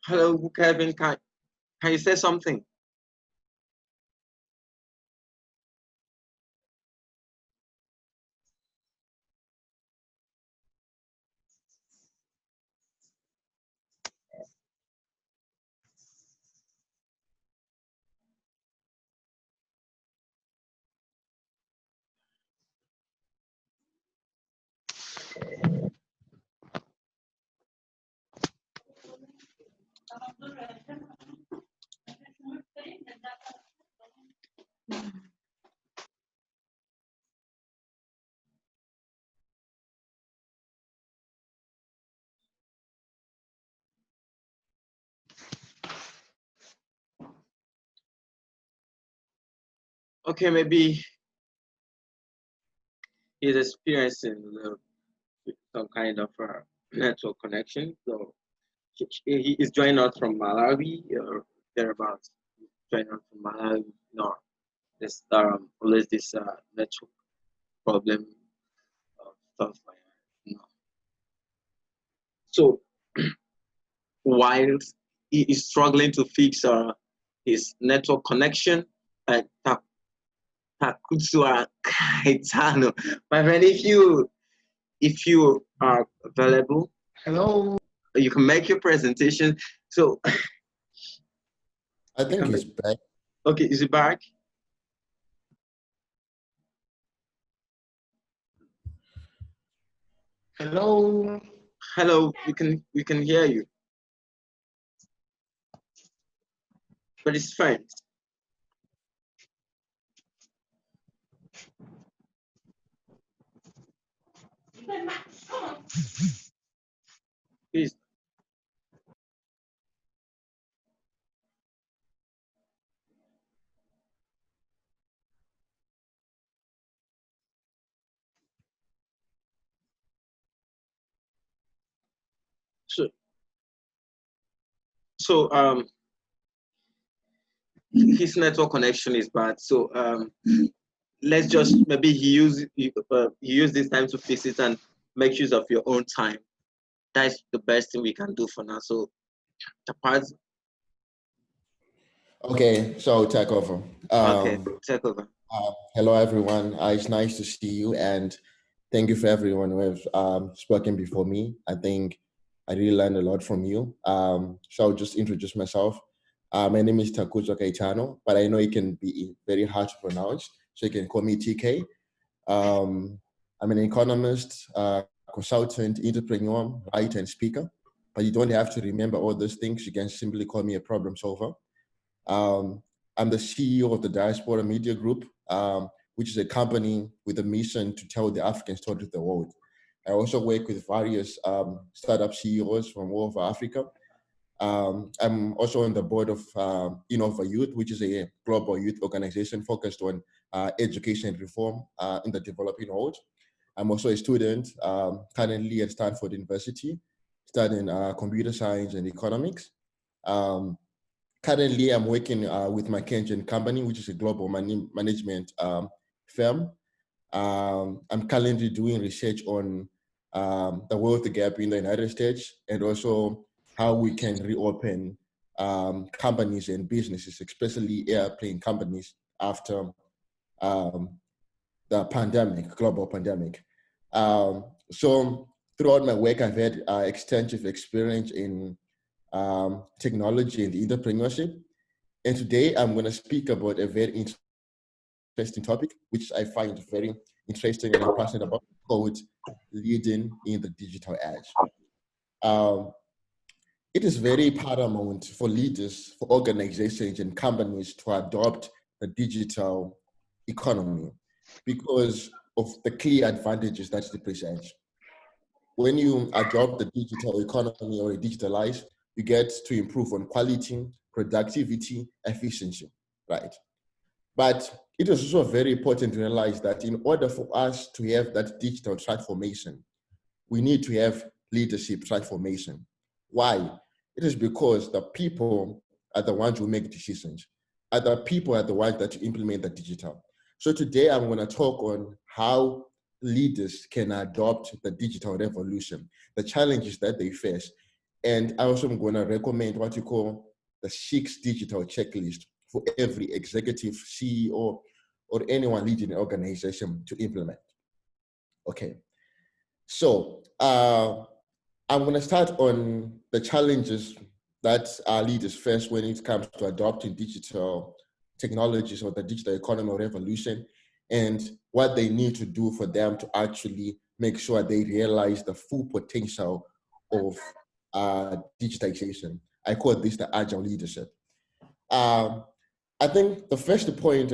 Hello, Kevin. Can you say something? Okay, maybe he's experiencing some kind of network connection. So he is joining us from Malawi or thereabouts. Joining us from Malawi. No, there's always this network problem stuff like that. No. So while he is struggling to fix his network connection, Takutsua Kaitano. My friend, if you are available, hello, you can make your presentation. So I think he's back. Okay, is it back? Hello. Hello, we can hear you. But it's fine. Please. So his network connection is bad. So let's just maybe he use this time to fix it and make use of your own time. That's the best thing we can do for now. So the parts. Okay, so take over. Okay, take over. Hello, everyone. It's nice to see you, and thank you for everyone who have spoken before me. I think I really learned a lot from you. So I'll just introduce myself. My name is CHUKWU, but I know it can be very hard to pronounce, so you can call me TK. I'm an economist, consultant, entrepreneur, writer, and speaker. But you don't have to remember all those things. You can simply call me a problem solver. I'm the CEO of the Diaspora Media Group, which is a company with a mission to tell the African story to the world. I also work with various startup CEOs from all over Africa. I'm also on the board of Innova Youth, which is a global youth organization focused on education reform in the developing world. I'm also a student currently at Stanford University, studying computer science and economics. Currently, I'm working with McKinsey & Company, which is a global management firm. I'm currently doing research on the wealth gap in the United States and also how we can reopen companies and businesses, especially airplane companies after the pandemic, global pandemic. So throughout my work, I've had extensive experience in technology and entrepreneurship. And today I'm going to speak about a very interesting topic, which I find very interesting and I'm passionate about, called leading in the digital age. It is very paramount for leaders, for organizations and companies to adopt the digital economy because of the clear advantages that it presents. When you adopt the digital economy or digitalize, you get to improve on quality, productivity, efficiency, right? But it is also very important to realize that in order for us to have that digital transformation, we need to have leadership transformation. Why? It is because the people are the ones who make decisions. Other people are the ones that implement the digital. So today I'm going to talk on how leaders can adopt the digital revolution, the challenges that they face. And I also am going to recommend what you call the 6 digital checklist for every executive, CEO, or anyone leading an organization to implement. Okay. So I'm going to start on the challenges that our leaders face when it comes to adopting digital technologies or the digital economy revolution, and what they need to do for them to actually make sure they realize the full potential of digitization. I call this the agile leadership. I think the first point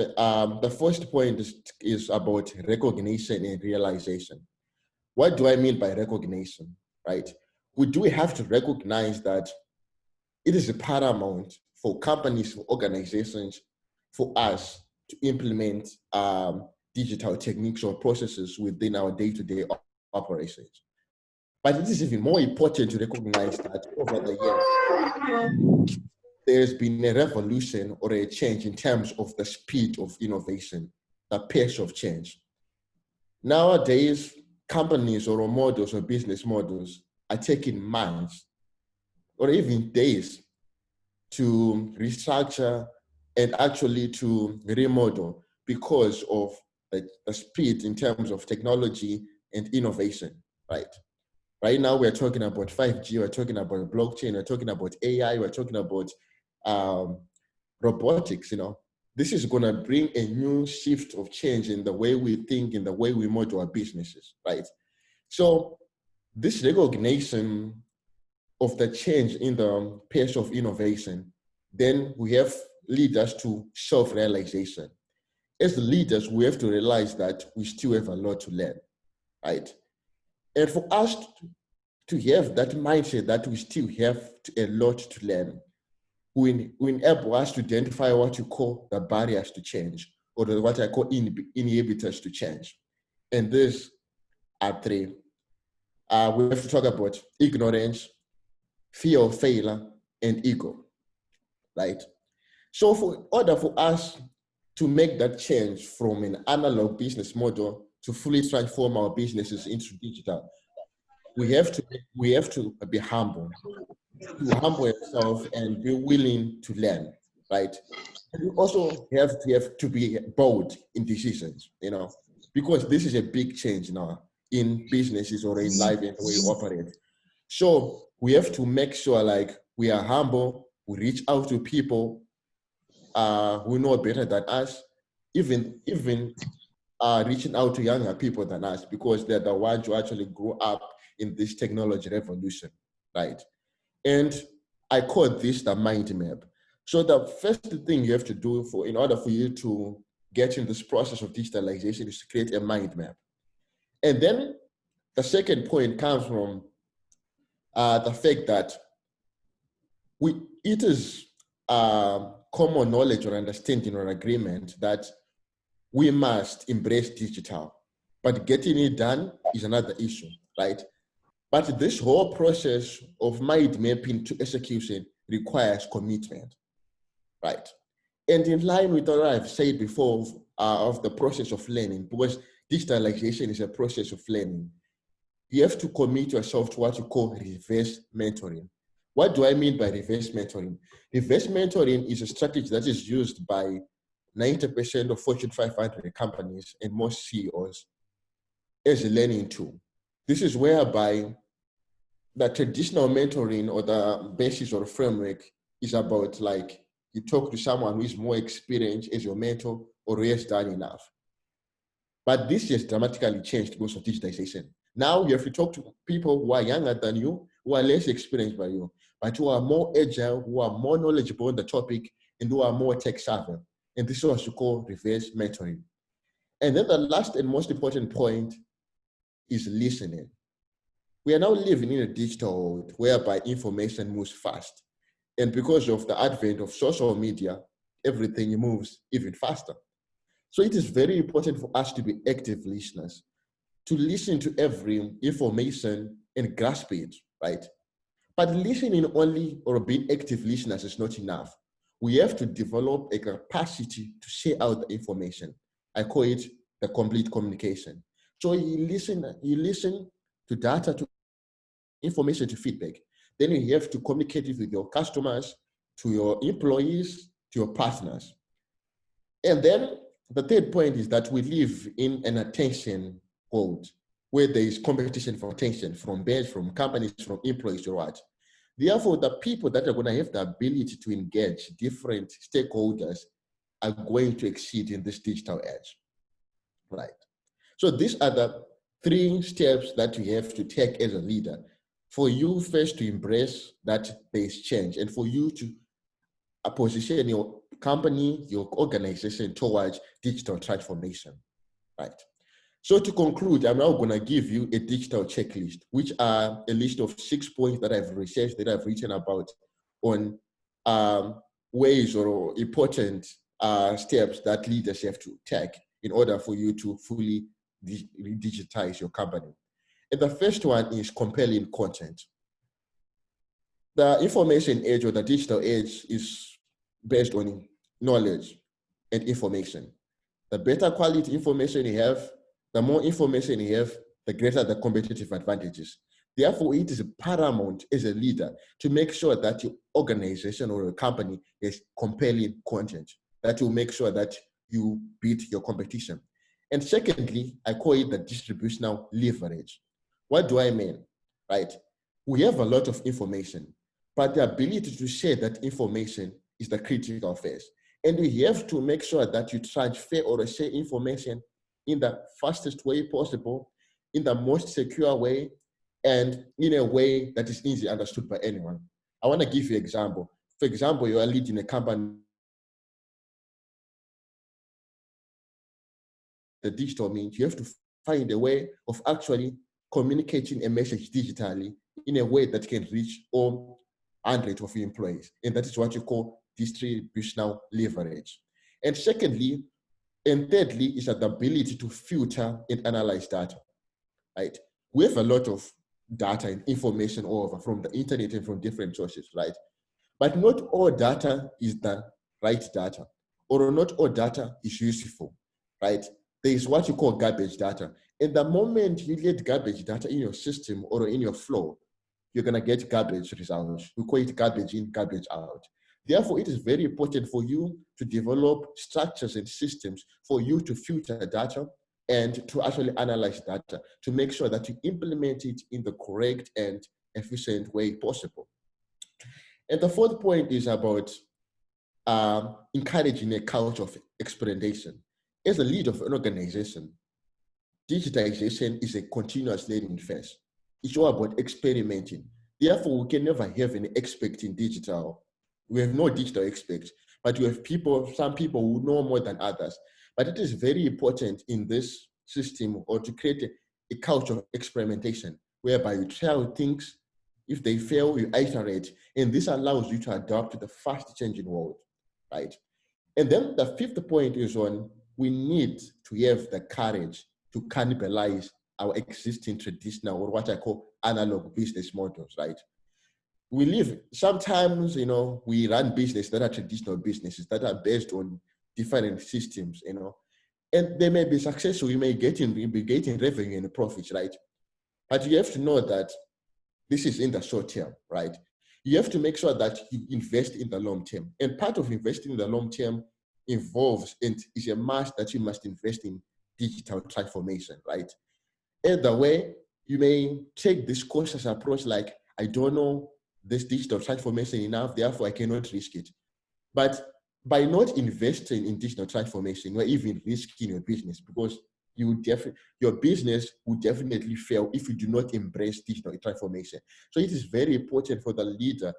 is about recognition and realization. What do I mean by recognition, right? We do have to recognize that it is paramount for companies, for organizations, for us to implement digital techniques or processes within our day-to-day operations. But it is even more important to recognize that over the years, there's been a revolution or a change in terms of the speed of innovation, the pace of change. Nowadays, companies or models or business models are taking months or even days to restructure and actually to remodel because of the speed in terms of technology and innovation, right? Right now, we're talking about 5G, we're talking about blockchain, we're talking about AI, we're talking about robotics, you know. This is going to bring a new shift of change in the way we think, in the way we model our businesses, right? So this recognition of the change in the pace of innovation, then we have leaders to self-realization. As leaders, we have to realize that we still have a lot to learn, right? And for us to have that mindset that we still have a lot to learn, we enable us to identify what you call the barriers to change, or what I call inhibitors to change. And these are 3. We have to talk about ignorance, fear of failure, and ego, right? So in order for us to make that change from an analog business model to fully transform our businesses into digital, we have to be humble, to humble yourself and be willing to learn, right? And you also have to be bold in decisions, you know, because this is a big change now in businesses or in life and the way you operate. So we have to make sure like we are humble, we reach out to people who know better than us, even reaching out to younger people than us, because they're the ones who actually grew up in this technology revolution, right? And I call this the mind map. So the first thing you have to do in order for you to get in this process of digitalization is to create a mind map. And then the second point comes from the fact that it is common knowledge or understanding or agreement that we must embrace digital, but getting it done is another issue, right? But this whole process of mind mapping to execution requires commitment, right? And in line with what I've said before of the process of learning, because digitalization is a process of learning, you have to commit yourself to what you call reverse mentoring. What do I mean by reverse mentoring? Reverse mentoring is a strategy that is used by 90% of Fortune 500 companies and most CEOs as a learning tool. This is whereby the traditional mentoring or the basis or framework is about like you talk to someone who is more experienced as your mentor or who has done enough. But this has dramatically changed because of digitization. Now you have to talk to people who are younger than you, who are less experienced by you, but who are more agile, who are more knowledgeable on the topic, and who are more tech savvy. And this is what you call reverse mentoring. And then the last and most important point is listening. We are now living in a digital world whereby information moves fast. And because of the advent of social media, everything moves even faster. So it is very important for us to be active listeners, to listen to every information and grasp it, right? But listening only or being active listeners is not enough. We have to develop a capacity to share out the information. I call it the complete communication. So you listen to data, to information, to feedback. Then you have to communicate it with your customers, to your employees, to your partners. And then the third point is that we live in an attention world where there is competition for attention from banks, from companies, from employees, or what. Therefore, the people that are going to have the ability to engage different stakeholders are going to exceed in this digital age, right? So these are the 3 steps that you have to take as a leader. For you first to embrace that there is change, and for you to position your company, your organization towards digital transformation, right? So to conclude, I'm now going to give you a digital checklist, which are a list of 6 points that I've researched, that I've written about on ways or important steps that leaders have to take in order for you to fully digitize your company. And the first one is compelling content. The information age or the digital age is based on knowledge and information. The better quality information you have, the more information you have, the greater the competitive advantages. Therefore, it is paramount as a leader to make sure that your organization or your company has compelling content that will make sure that you beat your competition. And secondly, I call it the distributional leverage. What do I mean? Right? We have a lot of information, but the ability to share that information is the critical phase. And we have to make sure that you transfer or share information in the fastest way possible, in the most secure way, and in a way that is easily understood by anyone. I want to give you an example. For example, you are leading a company. The digital means you have to find a way of actually communicating a message digitally in a way that can reach all hundreds of employees. And that is what you call distributional leverage. And secondly, and thirdly, is the ability to filter and analyze data, right? We have a lot of data and information all over from the internet and from different sources, right? But not all data is the right data. or not all data is useful, right? There is what you call garbage data. And the moment you get garbage data in your system or in your flow, you're gonna get garbage results. We call it garbage in, garbage out. Therefore, it is very important for you to develop structures and systems for you to filter data and to actually analyze data to make sure that you implement it in the correct and efficient way possible. And the fourth point is about encouraging a culture of experimentation. As a leader of an organization, digitization is a continuous learning phase. It's all about experimenting. Therefore, we can never have an expert in digital. We have no digital experts, but we have people, some people who know more than others. But it is very important in this system or to create a culture of experimentation whereby you try things. If they fail, you iterate. And this allows you to adapt to the fast changing world, right? And then the fifth point is on, we need to have the courage to cannibalize our existing traditional or what I call analog business models, right? We live, sometimes, you know, we run business that are traditional businesses that are based on different systems, you know, and they may be successful, we may be getting revenue and profits, right? But you have to know that this is in the short term, right? You have to make sure that you invest in the long term. And part of investing in the long term involves, and is a must, that you must invest in digital transformation, right? Either way, you may take this cautious approach like, I don't know this digital transformation enough, therefore I cannot risk it. But by not investing in digital transformation, you're even risking your business, because your business will definitely fail if you do not embrace digital transformation. So it is very important for the leader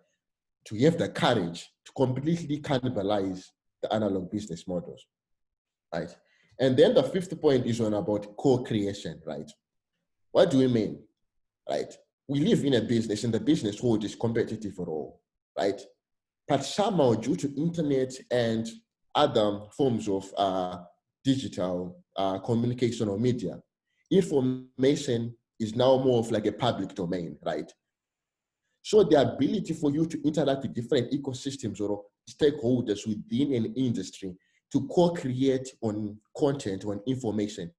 to have the courage to completely cannibalize the analog business models, right? And then the fifth point is on about co-creation, right? What do we mean, right? We live in a business, and the business world is competitive for all, right? But somehow, due to internet and other forms of digital communication or media, information is now more of like a public domain, right? So the ability for you to interact with different ecosystems or stakeholders within an industry to co-create on content, on information,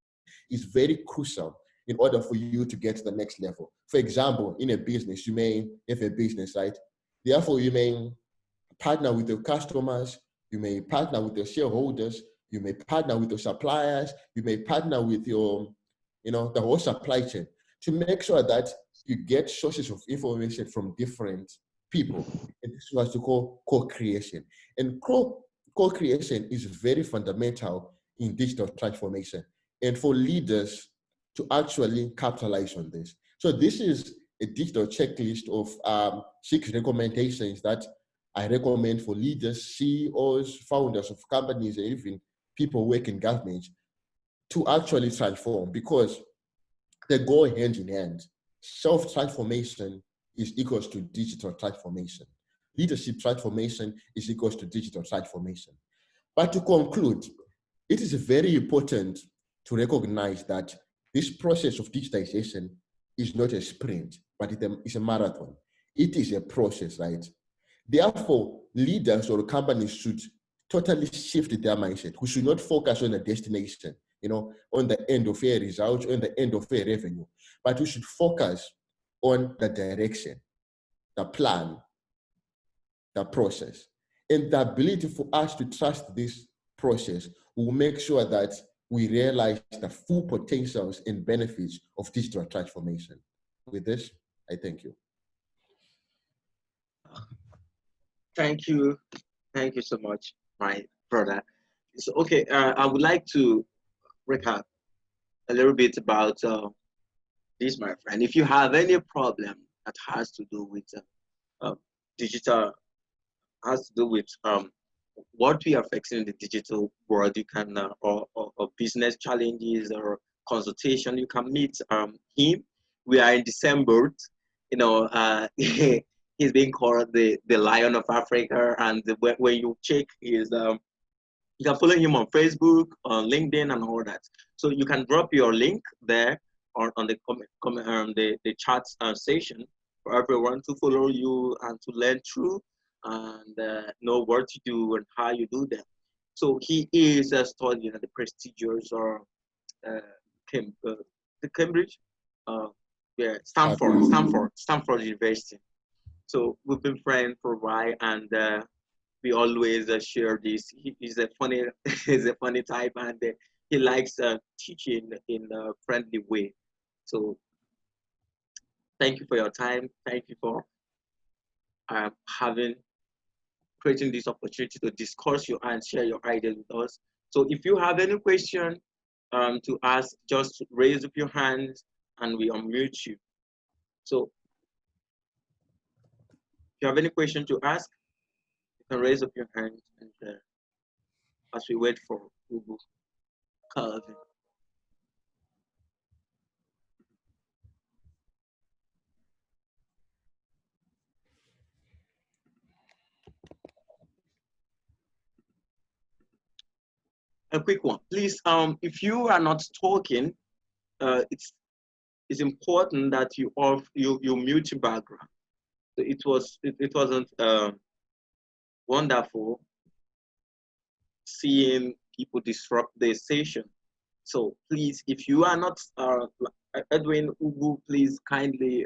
is very crucial in order for you to get to the next level. For example, in a business, you may have a business, right? Therefore, you may partner with your customers, you may partner with your shareholders, you may partner with your suppliers, you may partner with your, you know, the whole supply chain to make sure that you get sources of information from different people. And this is what you call co-creation. And co-creation is very fundamental in digital transformation, and for leaders to actually capitalize on this. So this is a digital checklist of 6 recommendations that I recommend for leaders, CEOs, founders of companies, and even people who work in government to actually transform, because they go hand in hand. Self-transformation is equals to digital transformation. Leadership transformation is equals to digital transformation. But to conclude, it is very important to recognize that this process of digitization is not a sprint, but it's a marathon. It is a process, right? Therefore, leaders or companies should totally shift their mindset. We should not focus on the destination, you know, on the end of a result, on the end of a revenue, but we should focus on the direction, the plan, the process. And the ability for us to trust this process will make sure that we realize the full potentials and benefits of digital transformation. With this, I thank you. Thank you. Thank you so much, my brother. So, okay, I would like to recap a little bit about this, my friend. If you have any problem that has to do with digital, has to do with what we are facing in the digital world, you can, or business challenges or consultation, you can meet him. We are in December, you know, he's being called the Lion of Africa, and when you check his, you can follow him on Facebook, on LinkedIn, and all that. So you can drop your link there on the chat session for everyone to follow you and to learn through and know what to do and how you do them. So he is studying at the prestigious the Cambridge, yeah, Stanford University. So we've been friends for a while, and we always share this. He's a funny, he's a funny type, and he likes teaching in a friendly way. So thank you for your time. Thank you for creating this opportunity to discuss your and share your ideas with us. So if you have any question to ask, just raise up your hands and we unmute you. So if you have any question to ask, you can raise up your hand, and as we wait for Google Calvin. A quick one, please. If you are not talking, it's important that you mute your background. So it wasn't wonderful seeing people disrupt the session. So please, if you are not Edwin Ugu, please kindly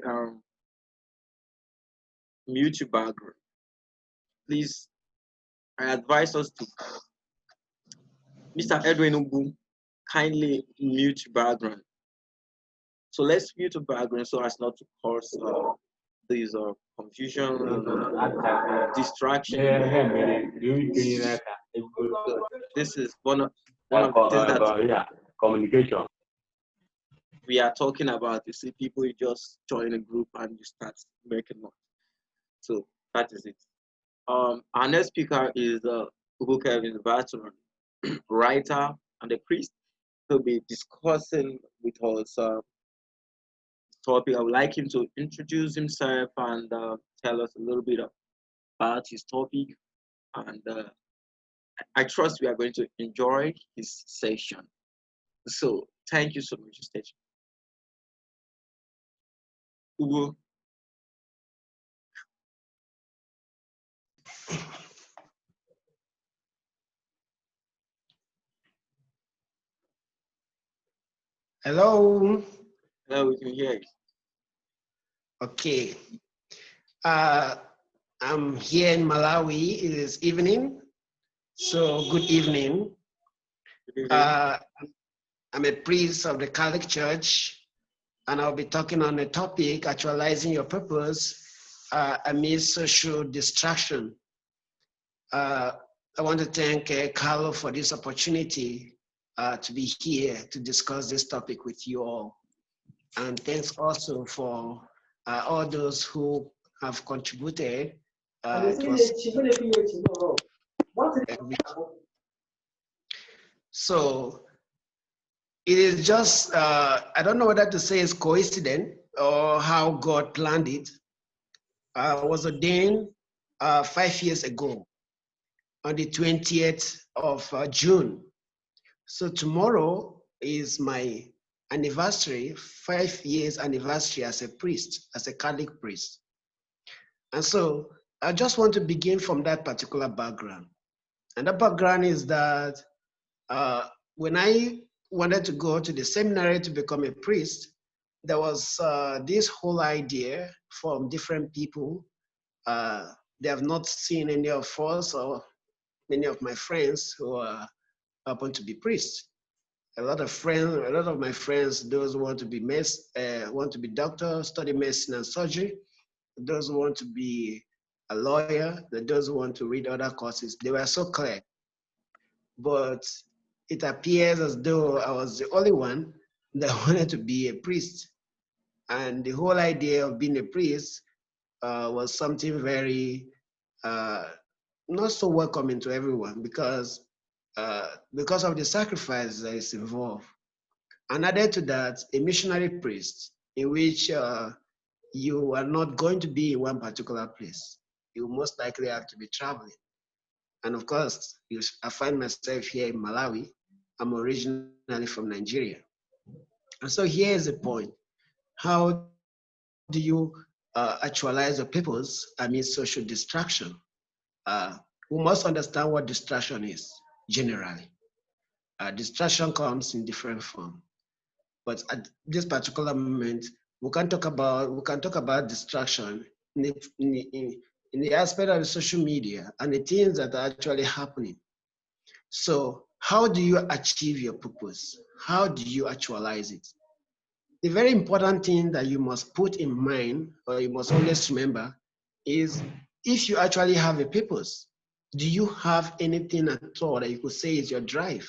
mute your background. Please, I advise us to Mr. Edwin Ugu, kindly mute your background. So let's mute the background so as not to cause these confusion, distraction. This is one of the things that communication. We are talking about. You see, people, you just join a group and you start making noise. So that is it. Our next speaker is Ugu Kevin, veteran, writer, and a priest. He'll be discussing with us topic. I would like him to introduce himself and tell us a little bit about his topic. And I trust we are going to enjoy his session. So thank you so much, Station. Ugu. Hello. Hello, we can hear you. Okay. I'm here in Malawi. It is evening. So good evening. Good evening. I'm a priest of the Catholic Church, and I'll be talking on the topic, actualizing your purpose amidst social distraction. I want to thank Carlo for this opportunity to be here to discuss this topic with you all. And thanks also for all those who have contributed. So it is just, I don't know whether to say it's coincidence or how God planned it. I was ordained 5 years ago on the 20th of June. So tomorrow is my anniversary, 5 years anniversary as a priest, as a Catholic priest. And so I just want to begin from that particular background. And the background is that when I wanted to go to the seminary to become a priest, there was this whole idea from different people. They have not seen any of us or many of my friends who happen to be priests. A lot of my friends, those who want to be doctors, study medicine and surgery, those who want to be a lawyer, those who want to read other courses, they were so clear. But it appears as though I was the only one that wanted to be a priest. And the whole idea of being a priest was something very not so welcoming to everyone because of the sacrifice that is involved. And added to that, a missionary priest in which you are not going to be in one particular place. You most likely have to be traveling. And of course, I find myself here in Malawi. I'm originally from Nigeria. And so here is the point. How do you actualize your purpose amid social distraction? We must understand what distraction is. generally. Distraction comes in different form. But at this particular moment, we can talk about distraction in the aspect of social media and the things that are actually happening. So how do you achieve your purpose? How do you actualize it? The very important thing that you must put in mind, or you must always remember, is if you actually have a purpose, do you have anything at all that you could say is your drive?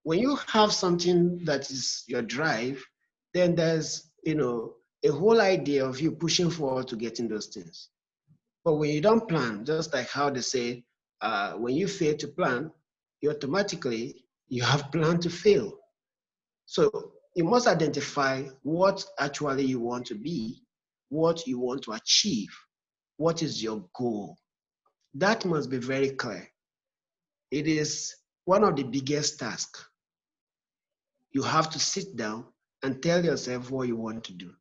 When you have something that is your drive, then there's, a whole idea of you pushing forward to getting those things. But when you don't plan, just like how they say, when you fail to plan, you have planned to fail. So you must identify what actually you want to be, what you want to achieve, what is your goal. That must be very clear. It is one of the biggest tasks. You have to sit down and tell yourself what you want to do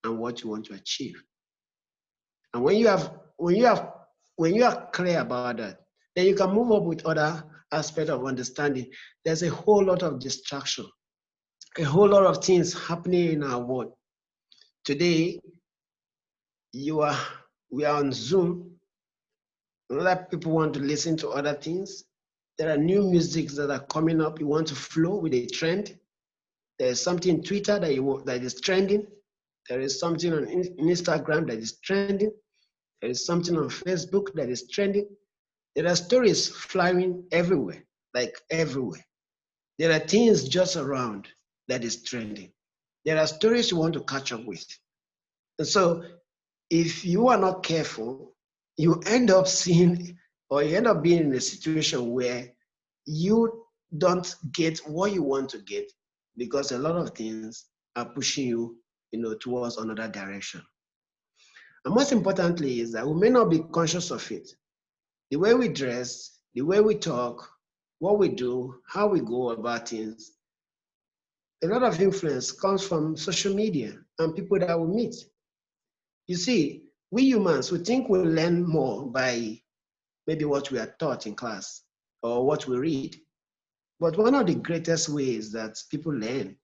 and what you want to achieve. And when you are clear about that, then you can move up with other aspects of understanding. There's a whole lot of distraction, a whole lot of things happening in our world. Today, we are on Zoom. Other people want to listen to other things. There are new musics that are coming up. You want to flow with a trend. There's something on Twitter that is trending. There is something on Instagram that is trending. There is something on Facebook that is trending. There are stories flying everywhere, like everywhere. There are things just around that is trending. There are stories you want to catch up with. And so if you are not careful, you end up seeing, or you end up being in a situation where you don't get what you want to get because a lot of things are pushing you, towards another direction. And most importantly is that we may not be conscious of it. The way we dress, the way we talk, what we do, how we go about things, a lot of influence comes from social media and people that we meet. You see, we humans, we think we learn more by maybe what we are taught in class or what we read. But one of the greatest ways that people learn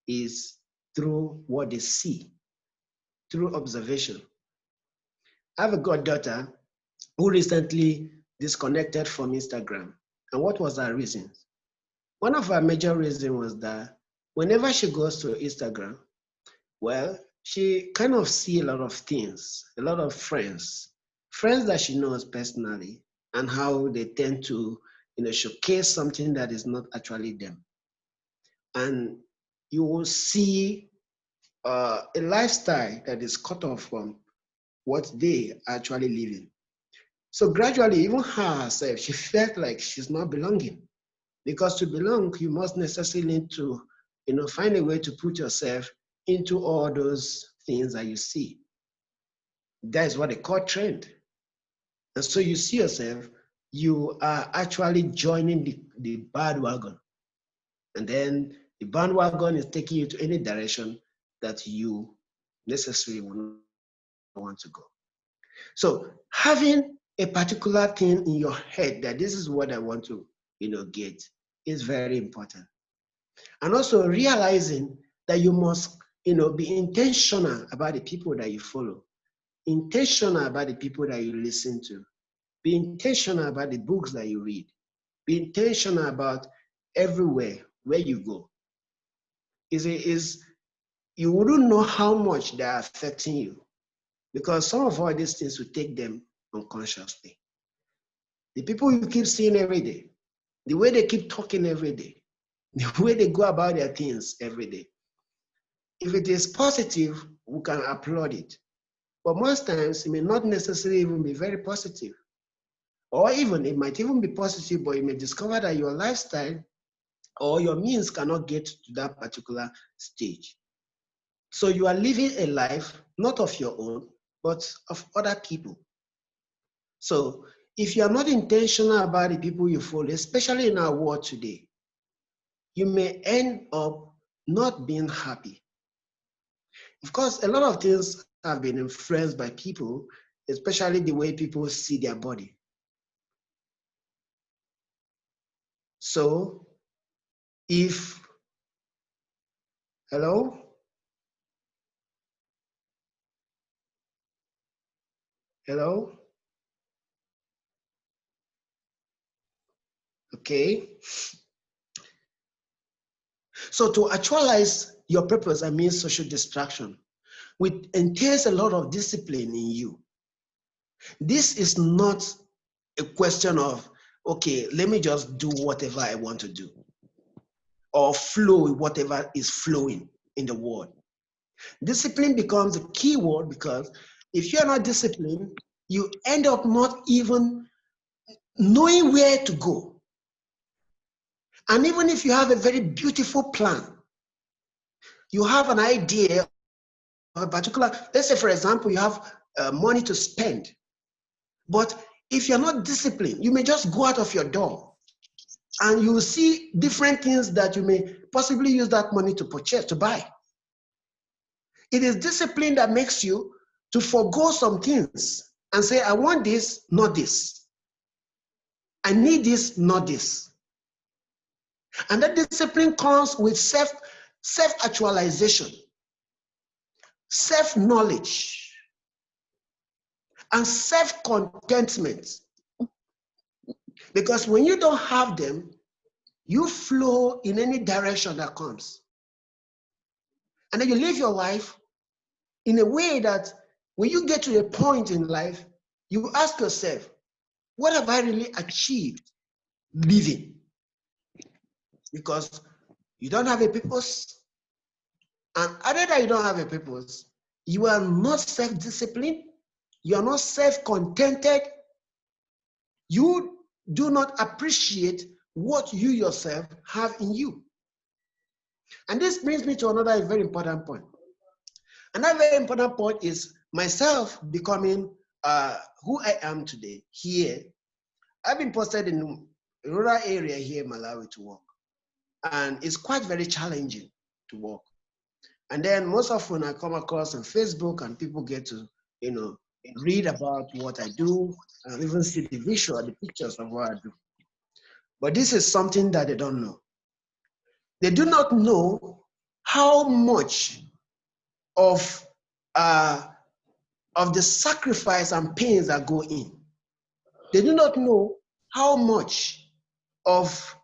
is through what they see, through observation. I have a goddaughter who recently disconnected from Instagram. And what was her reason? One of her major reasons was that whenever she goes to Instagram, well, she kind of see a lot of things, a lot of friends that she knows personally, and how they tend to, showcase something that is not actually them. And you will see a lifestyle that is cut off from what they actually live in. So gradually, even her herself, she felt like she's not belonging. Because to belong, you must necessarily need to, find a way to put yourself into all those things that you see. That is what they call trend. And so you see yourself, you are actually joining the bandwagon. And then the bandwagon is taking you to any direction that you necessarily will not want to go. So having a particular thing in your head that this is what I want to, get is very important. And also realizing that you must, be intentional about the people that you follow, intentional about the people that you listen to, be intentional about the books that you read, be intentional about everywhere where you go. You wouldn't know how much they are affecting you because some of all these things will take them unconsciously. The people you keep seeing every day, the way they keep talking every day, the way they go about their things every day. If it is positive, we can applaud it. But most times, it may not necessarily even be very positive. Or even, it might even be positive, but you may discover that your lifestyle or your means cannot get to that particular stage. So you are living a life, not of your own, but of other people. So if you are not intentional about the people you follow, especially in our world today, you may end up not being happy. Of course, a lot of things have been influenced by people, especially the way people see their body. So if, hello? Hello? Okay. So to actualize your purpose, I mean social distraction, which entails a lot of discipline in you. This is not a question of, okay, let me just do whatever I want to do or flow with whatever is flowing in the world. Discipline becomes a key word because if you're not disciplined, you end up not even knowing where to go. And even if you have a very beautiful plan, you have an idea of a particular, let's say for example, you have money to spend, but if you're not disciplined, you may just go out of your door and you will see different things that you may possibly use that money to purchase, to buy. It is discipline that makes you to forego some things and say, I want this, not this. I need this, not this. And that discipline comes with self-actualization, self-knowledge, and self-contentment. Because when you don't have them, you flow in any direction that comes. And then you live your life in a way that when you get to a point in life, you ask yourself, what have I really achieved living? Because you don't have a purpose. And other than you don't have a purpose, you are not self-disciplined, you are not self-contented, you do not appreciate what you yourself have in you. And this brings me to another very important point. Another very important point is myself becoming who I am today here. I've been posted in a rural area here in Malawi to work. And it's quite very challenging to work. And then most often I come across on Facebook and people get to, read about what I do and even see the visual, the pictures of what I do. But this is something that they don't know. They do not know how much of the sacrifice and pains that go in. They do not know how much of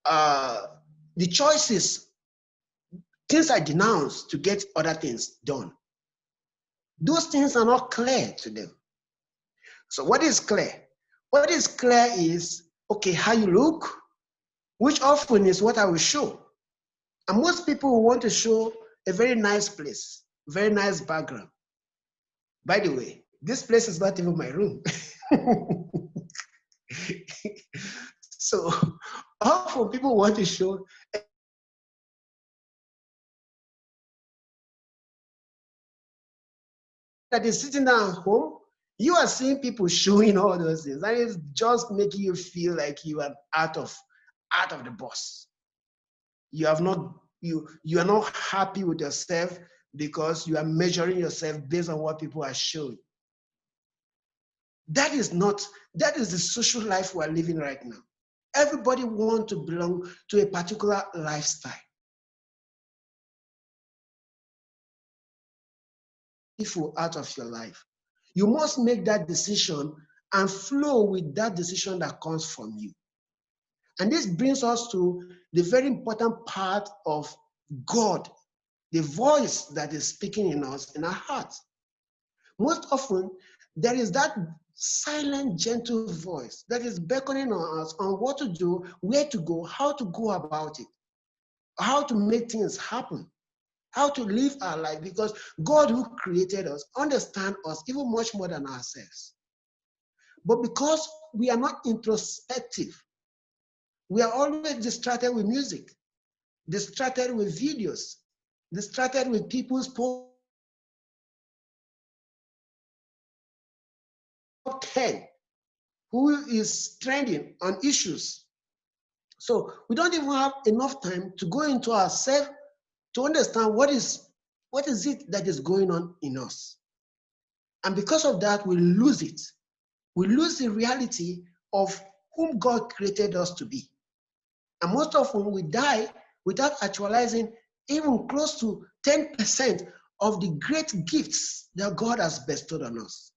the choices, things I denounce to get other things done. Those things are not clear to them. So what is clear? What is clear is, okay, how you look, which often is what I will show. And most people will want to show a very nice place, very nice background. By the way, this place is not even my room. So often people want to show that is sitting down at home, you are seeing people showing all those things. And it's just making you feel like you are out of the box. You are not happy with yourself because you are measuring yourself based on what people are showing. That is the social life we are living right now. Everybody wants to belong to a particular lifestyle. Out of your life, you must make that decision and flow with that decision that comes from you. And this brings us to the very important part of God, the voice that is speaking in us, in our hearts. Most often, there is that silent, gentle voice that is beckoning on us on what to do, where to go, how to go about it, how to make things happen, how to live our life, because God who created us understands us even much more than ourselves. But because we are not introspective, we are always distracted with music, distracted with videos, distracted with people's top 10 who is trending on issues. So we don't even have enough time to go into ourselves to understand what is it that is going on in us. And because of that, we lose it. We lose the reality of whom God created us to be. And most often we die without actualizing even close to 10% of the great gifts that God has bestowed on us.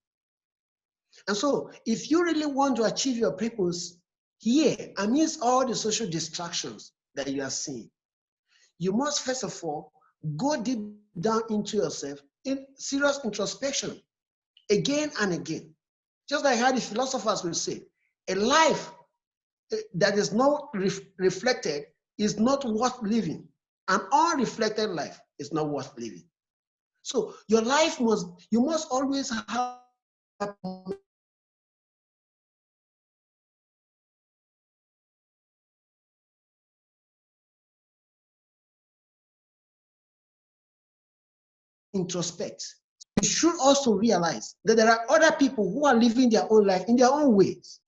And so if you really want to achieve your purpose here, amidst all the social distractions that you are seeing, you must first of all go deep down into yourself in serious introspection again and again. Just like how the philosophers will say, a life that is not reflected is not worth living. An unreflected life is not worth living. So your life you must always have introspect. You should also realize that there are other people who are living their own life in their own ways.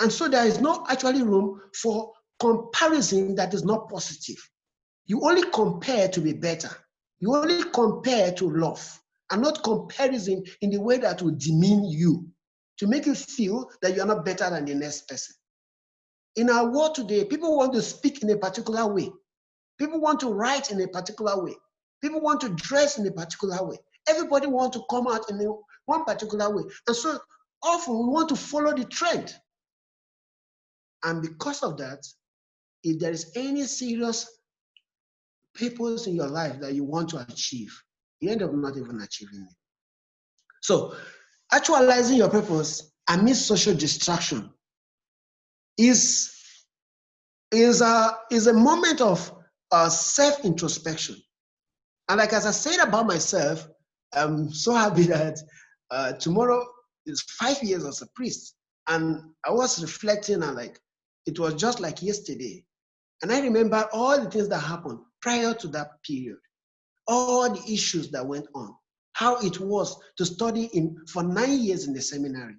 And so there is no actually room for comparison that is not positive. You only compare to be better. You only compare to love, and not comparison in the way that will demean you, to make you feel that you are not better than the next person. In our world today, people want to speak in a particular way. People want to write in a particular way. People want to dress in a particular way. Everybody wants to come out in one particular way. And so often we want to follow the trend. And because of that, if there is any serious purpose in your life that you want to achieve, you end up not even achieving it. So actualizing your purpose amidst social distraction is a moment of self-introspection. And like as I said about myself, I'm so happy that tomorrow is 5 years as a priest. And I was reflecting and it was just like yesterday. And I remember all the things that happened prior to that period, all the issues that went on, how it was to study for 9 years in the seminary.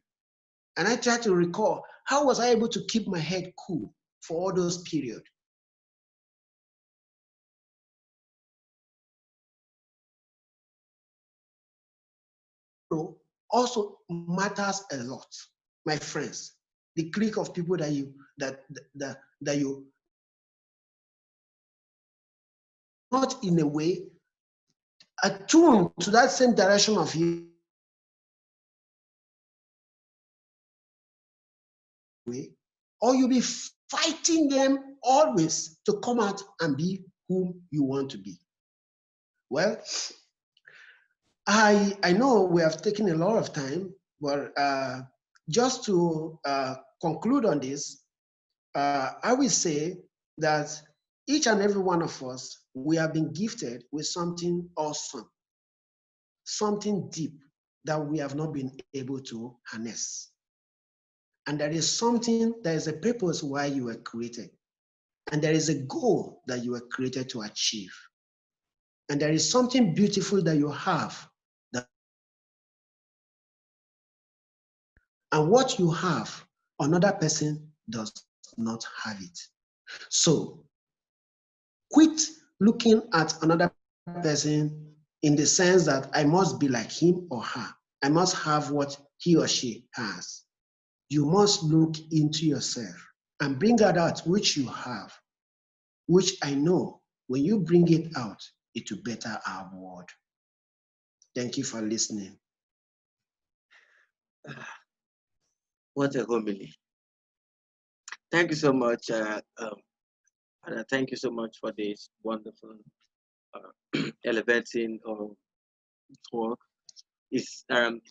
And I tried to recall, how was I able to keep my head cool for all those periods? Also matters a lot, my friends. The clique of people that you not in a way attuned to that same direction of you, or you'll be fighting them always to come out and be whom you want to be. Well, I know we have taken a lot of time, but just to conclude on this, I will say that each and every one of us, we have been gifted with something awesome, something deep that we have not been able to harness. And there is something, there is a purpose why you were created. And there is a goal that you were created to achieve. And there is something beautiful that you have. And what you have, another person does not have it. So quit looking at another person in the sense that I must be like him or her. I must have what he or she has. You must look into yourself and bring out which you have, which I know when you bring it out, it will better our world. Thank you for listening. What a homily. Thank you so much. Thank you so much for this wonderful elevating talk. Is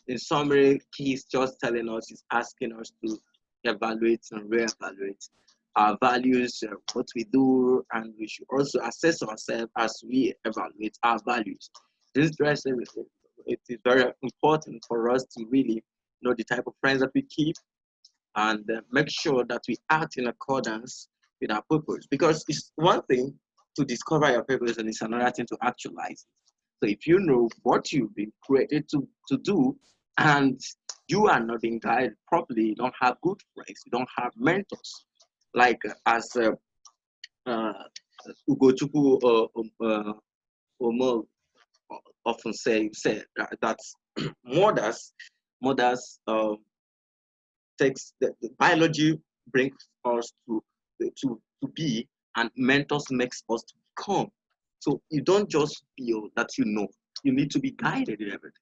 in summary, he's just telling us, he's asking us to evaluate and reevaluate our values, what we do, and we should also assess ourselves as we evaluate our values. This dressing, it is very important for us to really know the type of friends that we keep and make sure that we act in accordance with our purpose. Because it's one thing to discover your purpose and it's another thing to actualize it. So if you know what you've been created to do and you are not being guided properly, you don't have good friends, you don't have mentors. Like as UGOCHUKWU often say that mothers takes the biology brings us to to be, and mentors makes us to become. So you don't just feel that you know. You need to be guided in everything.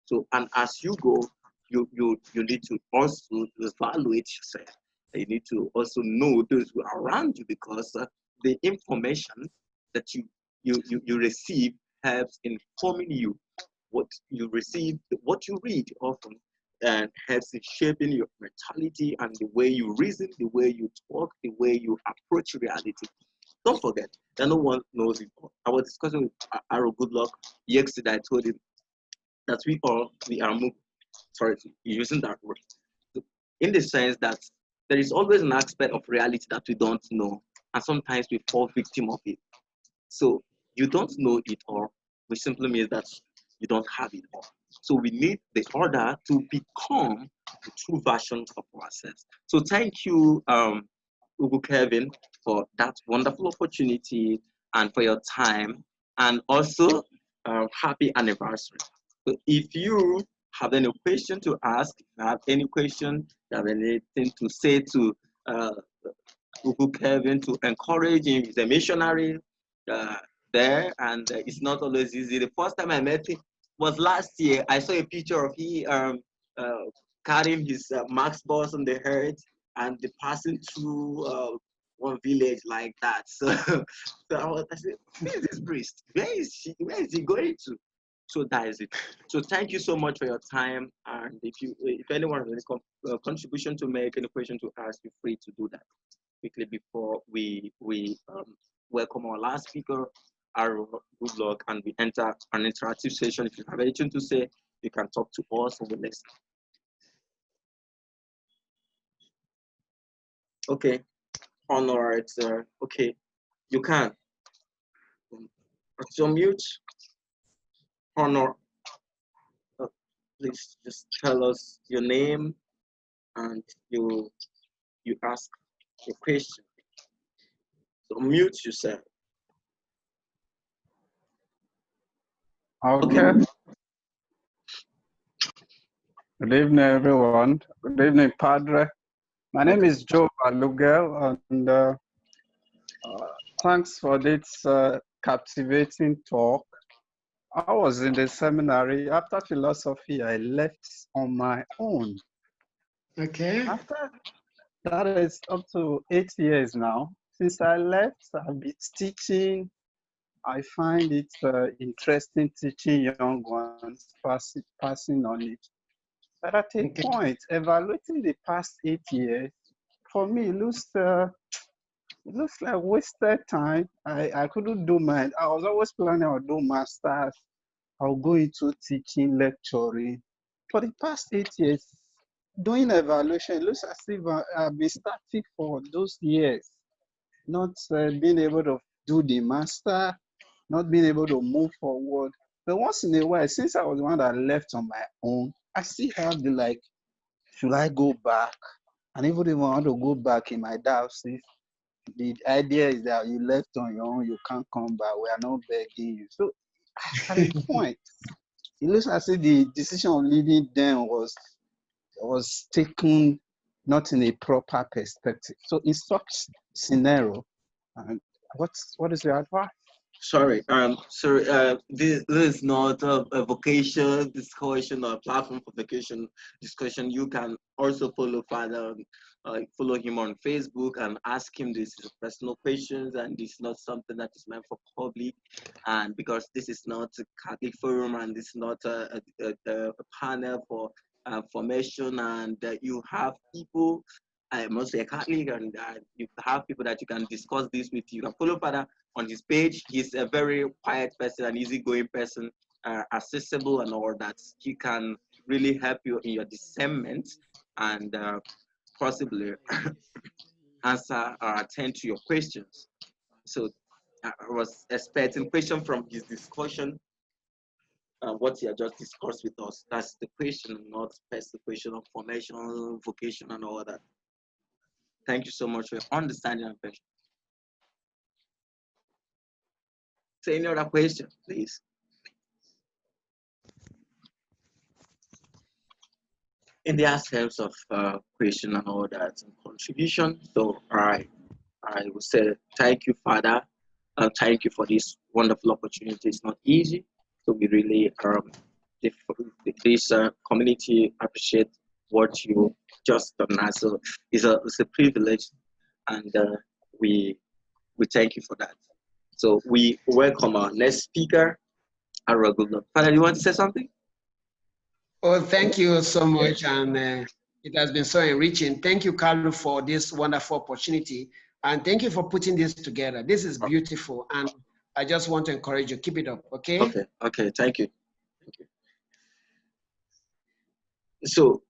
So, and as you go, you need to also evaluate yourself. You need to also know those who are around you, because the information that you receive helps informing you. What you receive, what you read often, and helps in shaping your mentality and the way you reason, the way you talk, the way you approach reality. Don't forget that no one knows it all. I was discussing with Arrow Goodluck yesterday. I told him that we are sorry, using that word, in the sense that there is always an aspect of reality that we don't know, and sometimes we fall victim of it. So you don't know it all, which simply means that you don't have it all. So we need the order to become the true version of ourselves. So thank you, Ugu Kevin, for that wonderful opportunity and for your time, and also happy anniversary. So if you have any question to ask, if you have any question, you have anything to say to Ugu Kevin to encourage him, he's a missionary there, and it's not always easy. The first time I met him was last year. I saw a picture of he carrying his Max boss on the head and the passing through one village like that. So, I said, who is this priest? Where is he going to? So that is it. So thank you so much for your time. And if anyone has any contribution to make, any question to ask, feel free to do that quickly before we welcome our last speaker, Aaron. Good luck, and we enter an interactive session. If you have anything to say, you can talk to us and we'll listen. Okay, Honor, it's okay. You can. So mute. Honor, please just tell us your name and you ask a question. So mute yourself. Okay. Good evening, everyone. Good evening, Padre. My name is Joe Balugel, and thanks for this captivating talk. I was in the seminary. After philosophy, I left on my own. Okay. After that is up to 8 years now. Since I left, I've been teaching. I find it interesting teaching young ones, passing knowledge. But at a point, evaluating the past 8 years, for me, it looks like wasted time. I couldn't do mine. I was always planning I would do masters. I'll go into teaching, lecturing. For the past 8 years, doing evaluation, it looks as if I've been static for those years, not being able to do the master, not being able to move forward. But once in a while, since I was the one that left on my own, I still have the like, should I go back? And even if I want to go back in my diocese, the idea is that you left on your own, you can't come back. We are not begging you. So at a point, it looks as if the decision of leaving them was taken not in a proper perspective. So in such scenario, what is your advice? Sorry, this is not a vocation discussion or a platform for vocation discussion. You can also follow Father, follow him on Facebook and ask him this personal questions, and it's not something that is meant for public. And because this is not a Catholic forum and it's not a panel for formation, and you have people, mostly a Catholic, and you have people that you can discuss this with. You can follow Father on his page. He's a very quiet person, an easygoing person, accessible and all that. He can really help you in your discernment and possibly answer or attend to your questions. So I was expecting question from his discussion, what he had just discussed with us. That's the question, not the question of formation, vocation, and all that. Thank you so much for your understanding and patience. Say any other question, please. In the absence of question and all that and contribution, so I I would say thank you, Father. Thank you for this wonderful opportunity. It's not easy, so we really this community appreciate what you just done. So it's a privilege, and we thank you for that. So we welcome our next speaker, Ara Goodluck. Father, you want to say something? Oh, thank you so much, and it has been so enriching. Thank you, Carlo, for this wonderful opportunity, and thank you for putting this together. This is beautiful, and I just want to encourage you. Keep it up, okay? Okay, okay, thank you. Thank you. So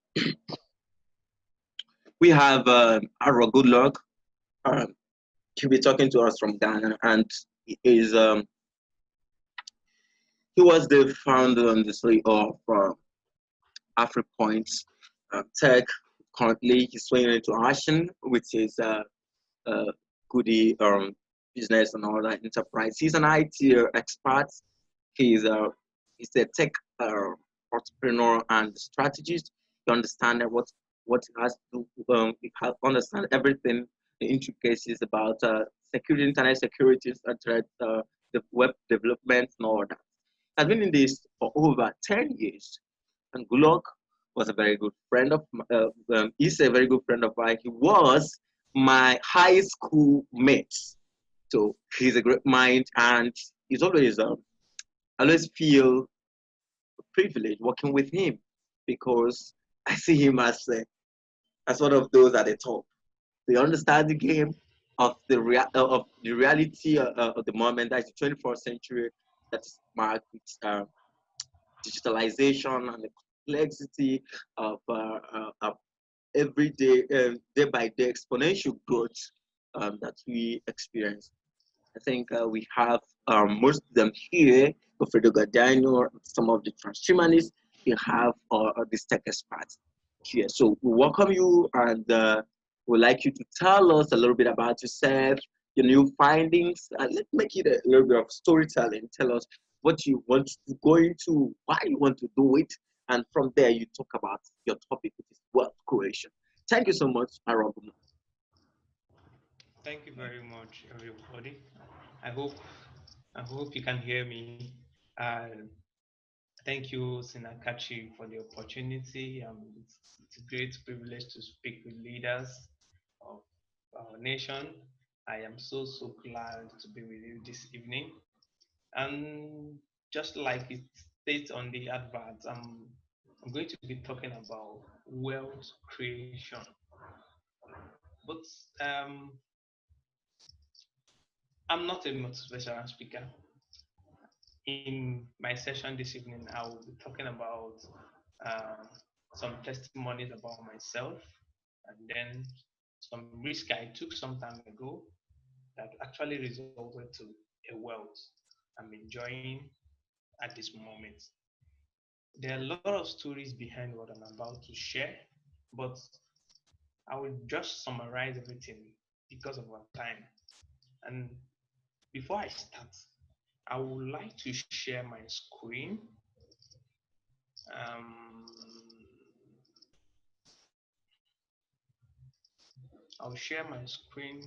we have Ara Goodluck. He'll be talking to us from Ghana, and he is he was the founder and the CEO of AfriPoints Tech. Currently, he's swinging into action, which is goodie business and all that enterprise. He's an IT expert. He's a tech entrepreneur and strategist. He understands what he has to do. He understand everything, the intricacies about security, internet security, threat, the web development, and all that. I've been in this for over 10 years, and Goodluck was a very good friend of he's a very good friend of mine. He was my high school mate. So he's a great mind, and he's always always feel privileged working with him because I see him as one of those at the top. They understand the game of the reality of the moment. That's the 21st century. That's marked with digitalization and the complexity of everyday, day by day exponential growth that we experience. I think we have most of them here, Alfredo Gardano, some of the transhumanists. We have these tech experts here. So we welcome you, and we'd like you to tell us a little bit about yourself, your new findings. Let's make it a little bit of storytelling. Tell us what you want to go into, why you want to do it, and from there you talk about your topic, which is wealth creation. Thank you so much, Aaron. Thank you very much, everybody. I hope I hope you can hear me. Thank you, Sinakachi, for the opportunity. It's a great privilege to speak with leaders of our nation. I am so glad to be with you this evening. And just like it states on the advert, I'm going to be talking about wealth creation. But I'm not a motivational speaker. In my session this evening, I will be talking about some testimonies about myself and then some risk I took some time ago that actually resulted to a wealth I'm enjoying at this moment. There are a lot of stories behind what I'm about to share, but I will just summarize everything because of our time. And before I start, I would like to share my screen. Um, I'll share my screen.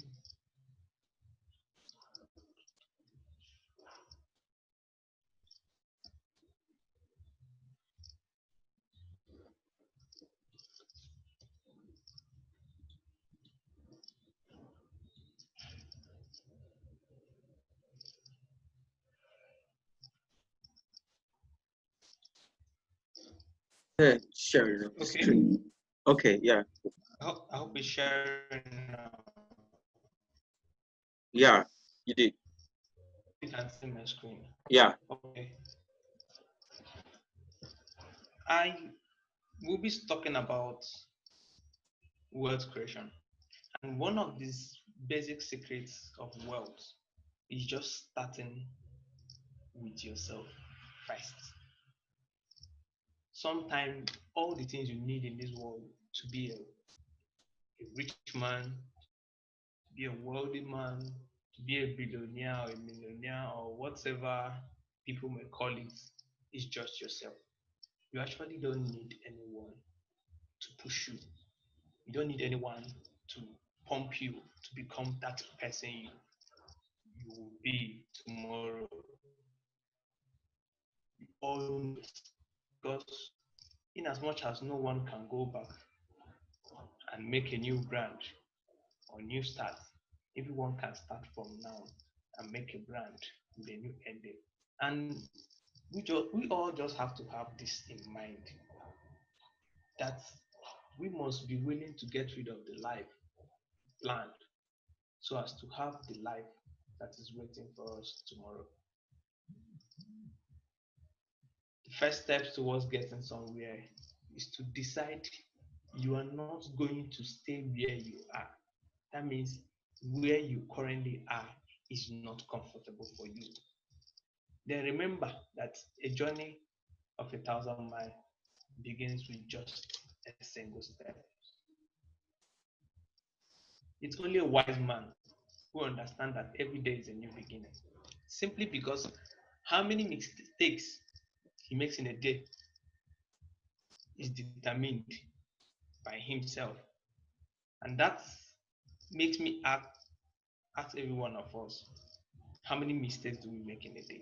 Sharing of the Okay. screen. Okay, yeah. I hope it's sharing now. Yeah, you did. You can see my screen. Yeah. Okay. I will be talking about wealth creation. And one of these basic secrets of wealth is just starting with yourself first. Sometimes all the things you need in this world to be a rich man, to be a wealthy man, to be a billionaire or a millionaire or whatever people may call it, is just yourself. You actually don't need anyone to push you. You don't need anyone to pump you to become that person you will be tomorrow. You all know this, because in as much as no one can go back and make a new brand or new start, everyone can start from now and make a brand with a new ending. And we all just have to have this in mind, that we must be willing to get rid of the life planned so as to have the life that is waiting for us tomorrow. The first steps towards getting somewhere is to decide you are not going to stay where you are. That means where you currently are is not comfortable for you. Then remember that a journey of 1,000 miles begins with just a single step. It's only a wise man who understands that every day is a new beginning. Simply because how many mistakes he makes in a day is determined by himself. And that makes me ask every one of us, how many mistakes do we make in a day?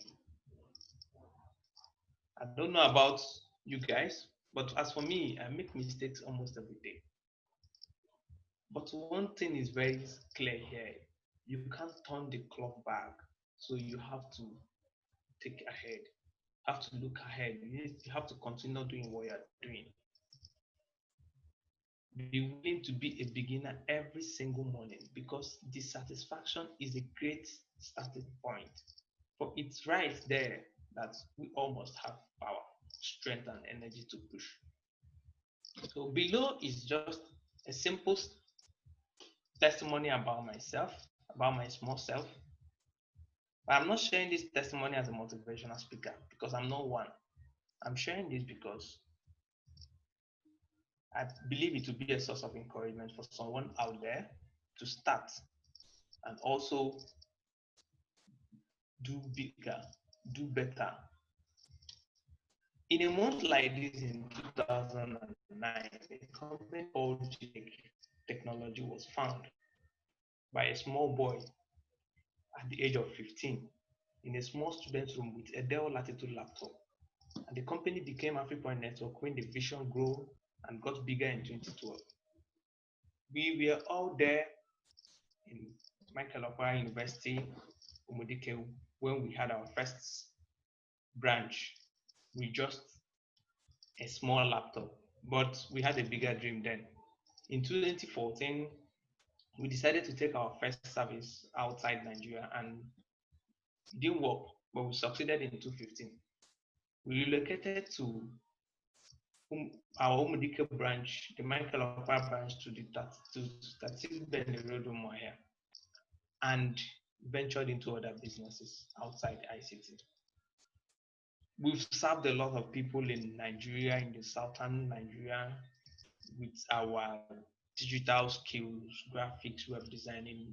I don't know about you guys, but as for me, I make mistakes almost every day. But one thing is very clear here. You can't turn the clock back. So you have to take ahead, have to look ahead. You have to continue doing what you're doing. Be willing to be a beginner every single morning, because dissatisfaction is a great starting point. For it's right there that we all must have power, strength, and energy to push. So below is just a simple testimony about myself, about my small self. But I'm not sharing this testimony as a motivational speaker because I'm not one. I'm sharing this because I believe it to be a source of encouragement for someone out there to start and also do bigger, do better. In a month like this in 2009, a company called Technology was found by a small boy at the age of 15 in a small student room with a Dell Latitude laptop. And the company became AfriPoint Network when the vision grew and got bigger in 2012. We were all there in Michael Okpara University, Umudike, when we had our first branch with just a small laptop, but we had a bigger dream then. In 2014, we decided to take our first service outside Nigeria, and it didn't work, but we succeeded in 2015. We relocated to our Umudike branch, the Michael Okpara branch, to 36 Benny Road, Umuahia, and ventured into other businesses outside ICT. We've served a lot of people in Nigeria, in the southern Nigeria, with our digital skills, graphics, web designing,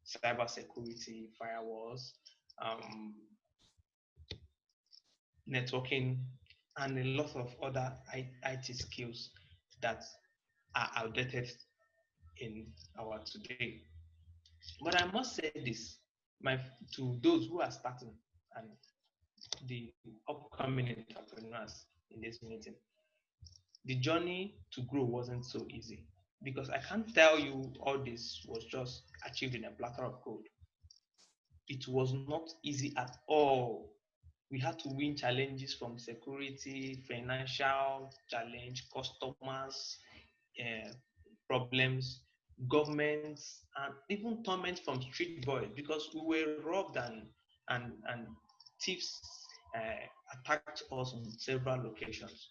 cybersecurity, firewalls, networking, and a lot of other IT skills that are outdated in our today. But I must say this, to those who are starting and the upcoming entrepreneurs in this meeting, the journey to grow wasn't so easy, because I can't tell you all this was just achieved in a platter of gold. It was not easy at all. We had to win challenges from security, financial challenge, customers, problems, governments, and even torment from street boys, because we were robbed and thieves attacked us on several locations.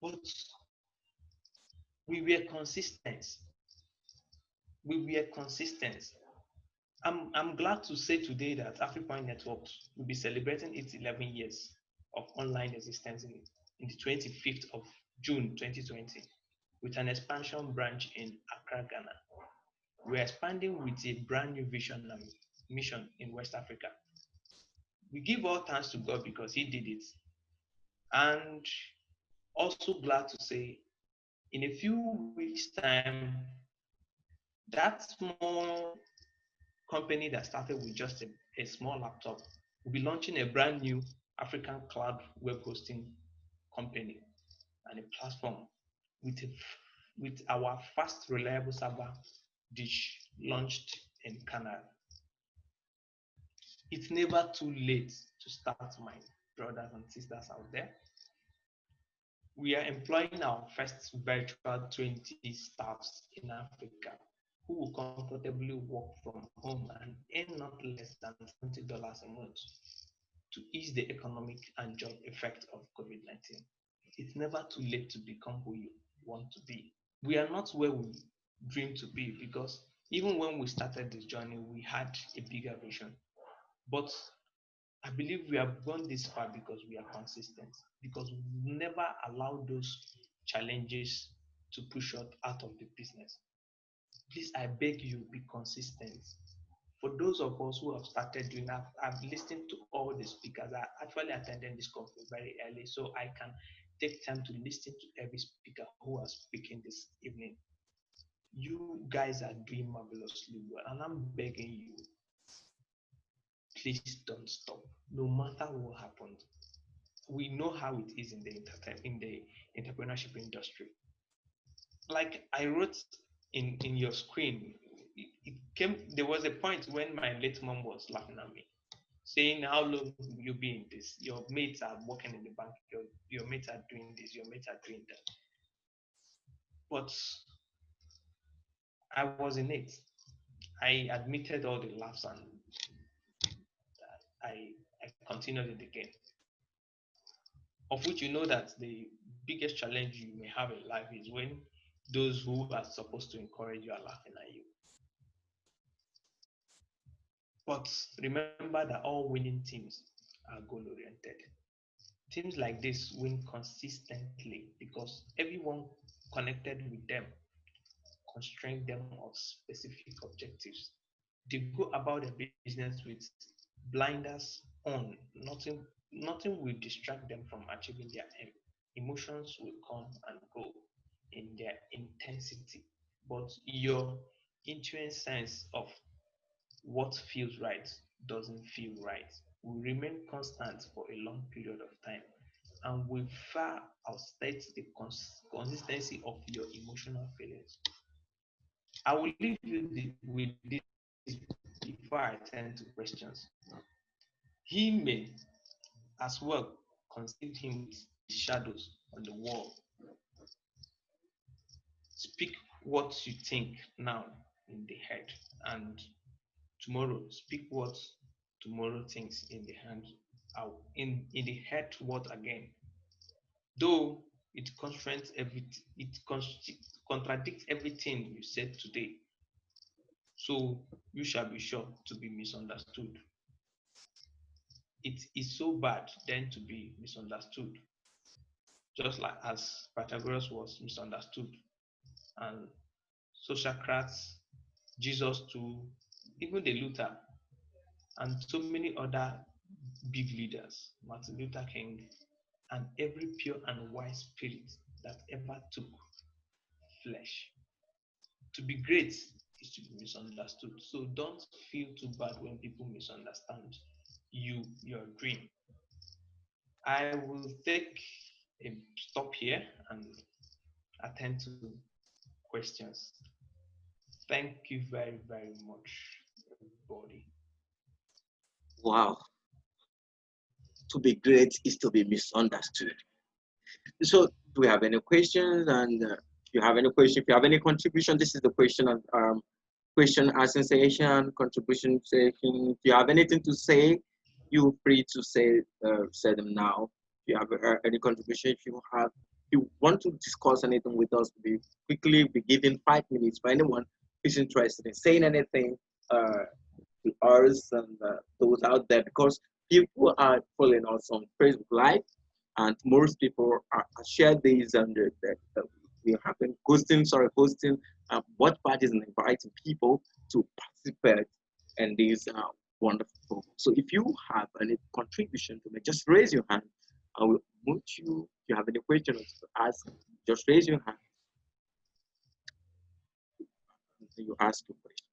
But we were consistent. We were consistent. I'm glad to say today that AfriPoint Network will be celebrating its 11 years of online existence in the 25th of June 2020 with an expansion branch in Accra, Ghana. We're expanding with a brand new vision and mission in West Africa. We give all thanks to God because He did it. And also glad to say, in a few weeks' time, That small company that started with just a small laptop will be launching a brand new African cloud web hosting company and a platform with our fast, reliable server dish launched in Canada. It's never too late to start, my brothers and sisters out there. We are employing our first virtual 20 staffs in Africa who will comfortably work from home and earn not less than $70 a month to ease the economic and job effect of COVID-19. It's never too late to become who you want to be. We are not where we dream to be, because even when we started this journey, we had a bigger vision. But I believe we have gone this far because we are consistent, because we never allow those challenges to push us out of the business. Please, I beg you, be consistent. For those of us who have started doing that, I've listened to all the speakers. I actually attended this conference very early, so I can take time to listen to every speaker who is speaking this evening. You guys are doing marvelously well, and I'm begging you, please don't stop, no matter what happens. We know how it is in the entrepreneurship industry. Like I wrote in your screen, there was a point when my late mom was laughing at me, saying, how long will you be in this? Your mates are working in the bank, your mates are doing this, your mates are doing that. But I was in it. I admitted all the laughs, and I continued it again. Of which you know that the biggest challenge you may have in life is when those who are supposed to encourage you are laughing at you. But remember that all winning teams are goal-oriented. Teams like this win consistently because everyone connected with them constrain them of specific objectives. They go about their business with blinders on. Nothing will distract them from achieving their aim. Emotions will come and go in their intensity, but your intuitive sense of what feels right doesn't feel right will remain constant for a long period of time and will far outstate the consistency of your emotional feelings. I will leave you with this before I turn to questions. He may as well conceive him with shadows on the wall. Speak what you think now in the head, and tomorrow speak what tomorrow thinks in the hand, in the head what again. Though it contradicts everything you said today, so you shall be sure to be misunderstood. It is so bad then to be misunderstood, just like as Pythagoras was misunderstood, and Socrates, Jesus too, even the Luther, and so many other big leaders, Martin Luther King, and every pure and wise spirit that ever took flesh. To be great is to be misunderstood. So don't feel too bad when people misunderstand your dream. I will take a stop here and attend to questions. Thank you very, very much, everybody. Wow. To be great is to be misunderstood. So, do we have any questions? And if you have any question, if you have any contribution, this is the question asking session, contribution session. If you have anything to say, you're free to say them now. If you have any contribution, if you want to discuss anything with us, we quickly be given 5 minutes for anyone who's interested in saying anything to us and those out there, because people are following us on Facebook Live, and most people are share these and we have been hosting what parties and inviting people to participate in these wonderful programs. So if you have any contribution to make, just raise your hand. I will mute you. If you have any questions to ask, just raise your hand. and you ask your question.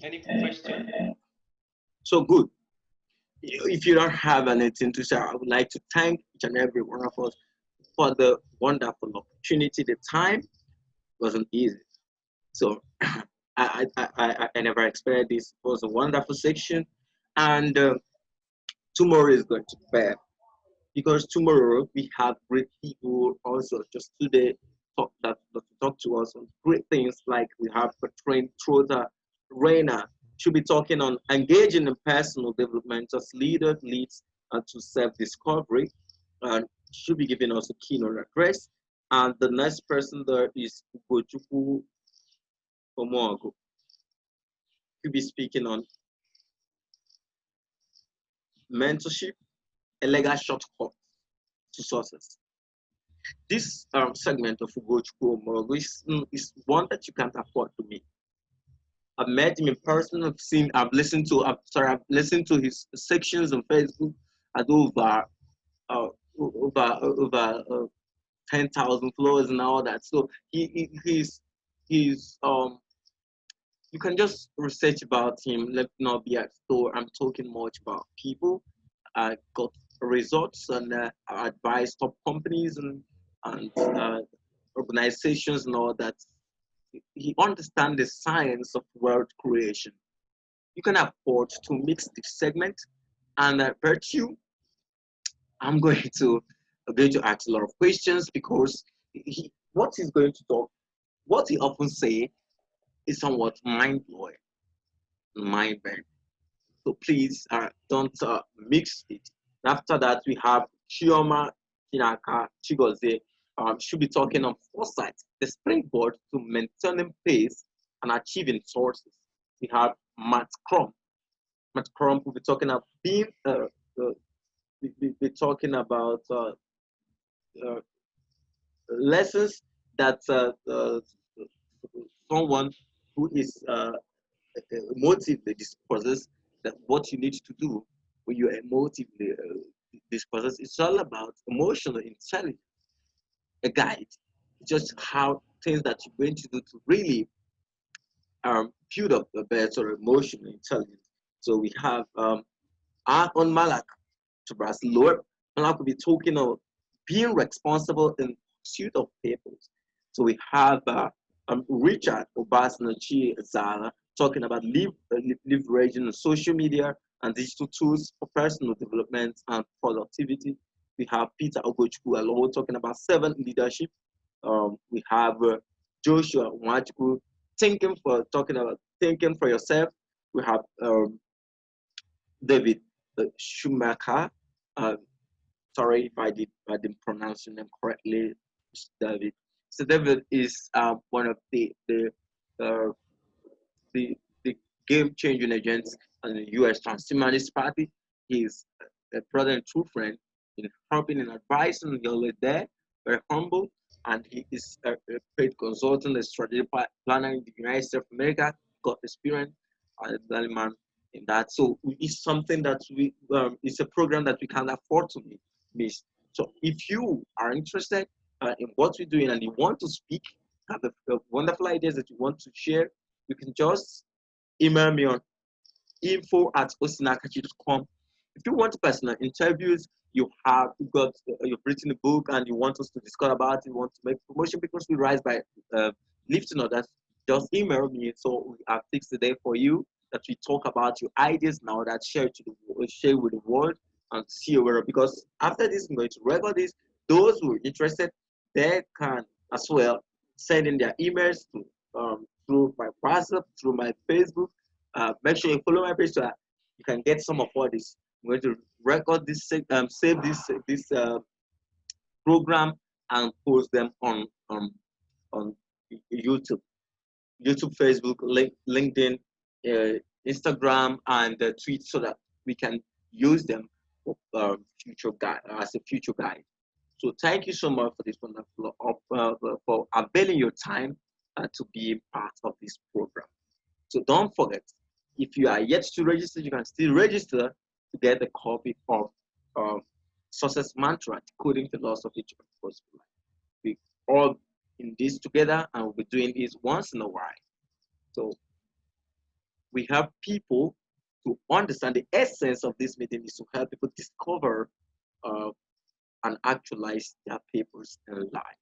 Any question? So good. If you don't have anything to say, I would like to thank each and every one of us for the wonderful opportunity. The time wasn't easy. So I never expected this. It was a wonderful section. And tomorrow is going to be better because tomorrow we have great people also just today that talk to us on great things like we have Katrin Trota Reina. She'll be talking on engaging in personal development as leader leads to self-discovery. And she'll be giving us a keynote address. And the next person there is UGOCHUKWU. He'll be speaking on mentorship, a legal shortcut to success. This segment of UGOCHUKWU is one that you can't afford to miss. I've met him in person. I've listened to his sections on Facebook at over 10,000 followers and all that. So he's you can just research about him. Let not be a store. I'm talking much about people. I got results and advise top companies and organizations and all that. He understands the science of wealth creation. You can afford to mix this segment, and virtue. I'm going to ask a lot of questions because what he's going to talk, what he often say, is somewhat mind blowing, mind bending. So please don't mix it. After that, we have Chioma Chinaka Chigozie. She'll be talking on foresight, the springboard to maintaining pace and achieving sources. We have Matt Crum. Matt Crum will be talking about being, be talking about lessons that someone who is emotively dispossessed, that what you need to do when you're emotively dispossessed. It's all about emotional intelligence, a guide, just how things that you're going to do to really build up a better emotional intelligence. So we have on Malak to Lord. Malak will be talking of being responsible in pursuit of papers. So we have Richard Obasnachi Zala talking about leveraging social media and digital tools for personal development and productivity. We have Peter Ogochukwu alone talking about servant leadership. We have Joshua Nwachukwu talking about thinking for yourself. We have David Schumacher. Sorry if I didn't pronounce your name correctly, David. So David is one of the game-changing agents in the U.S. Transhumanist Party. He's a brother and true friend in helping and advising. He's always there, very humble, and he is a paid consultant, a strategic planner in the United States of America. Got experience as a man in that. So it's something that it's a program that we can't afford to miss. So if you are interested in what we're doing and you want to speak, have a wonderful ideas that you want to share, you can just email me on info@osinakachi.com. If you want personal interviews, you've written a book and you want us to discuss about it, you want to make promotion because we rise by lifting others, just email me. So we have fixed the day for you that we talk about your ideas now that share with the world and see where, because after this I'm going to record this. Those who are interested, they can as well send in their emails to through my WhatsApp, through my Facebook. Make sure you follow my page so that you can get some of all this. I'm going to record this, save this program and post them on YouTube, Facebook, LinkedIn, Instagram, and tweet so that we can use them for future guide as a future guide. So thank you so much for this wonderful for availing your time to be part of this program. So don't forget, if you are yet to register, you can still register to get a copy of Success Mantra, Decoding Philosophy to Purposeful Life. We all in this together, and we'll be doing this once in a while. So we help people to understand the essence of this meeting is to help people discover and actualize their papers in life.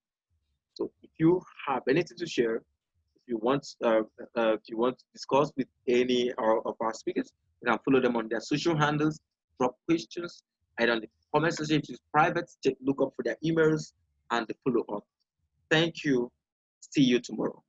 So if you have anything to share, if you want to discuss with any of our speakers, you can follow them on their social handles, drop questions, either on the comment section, if it's private, look up for their emails and the follow up. Thank you. See you tomorrow.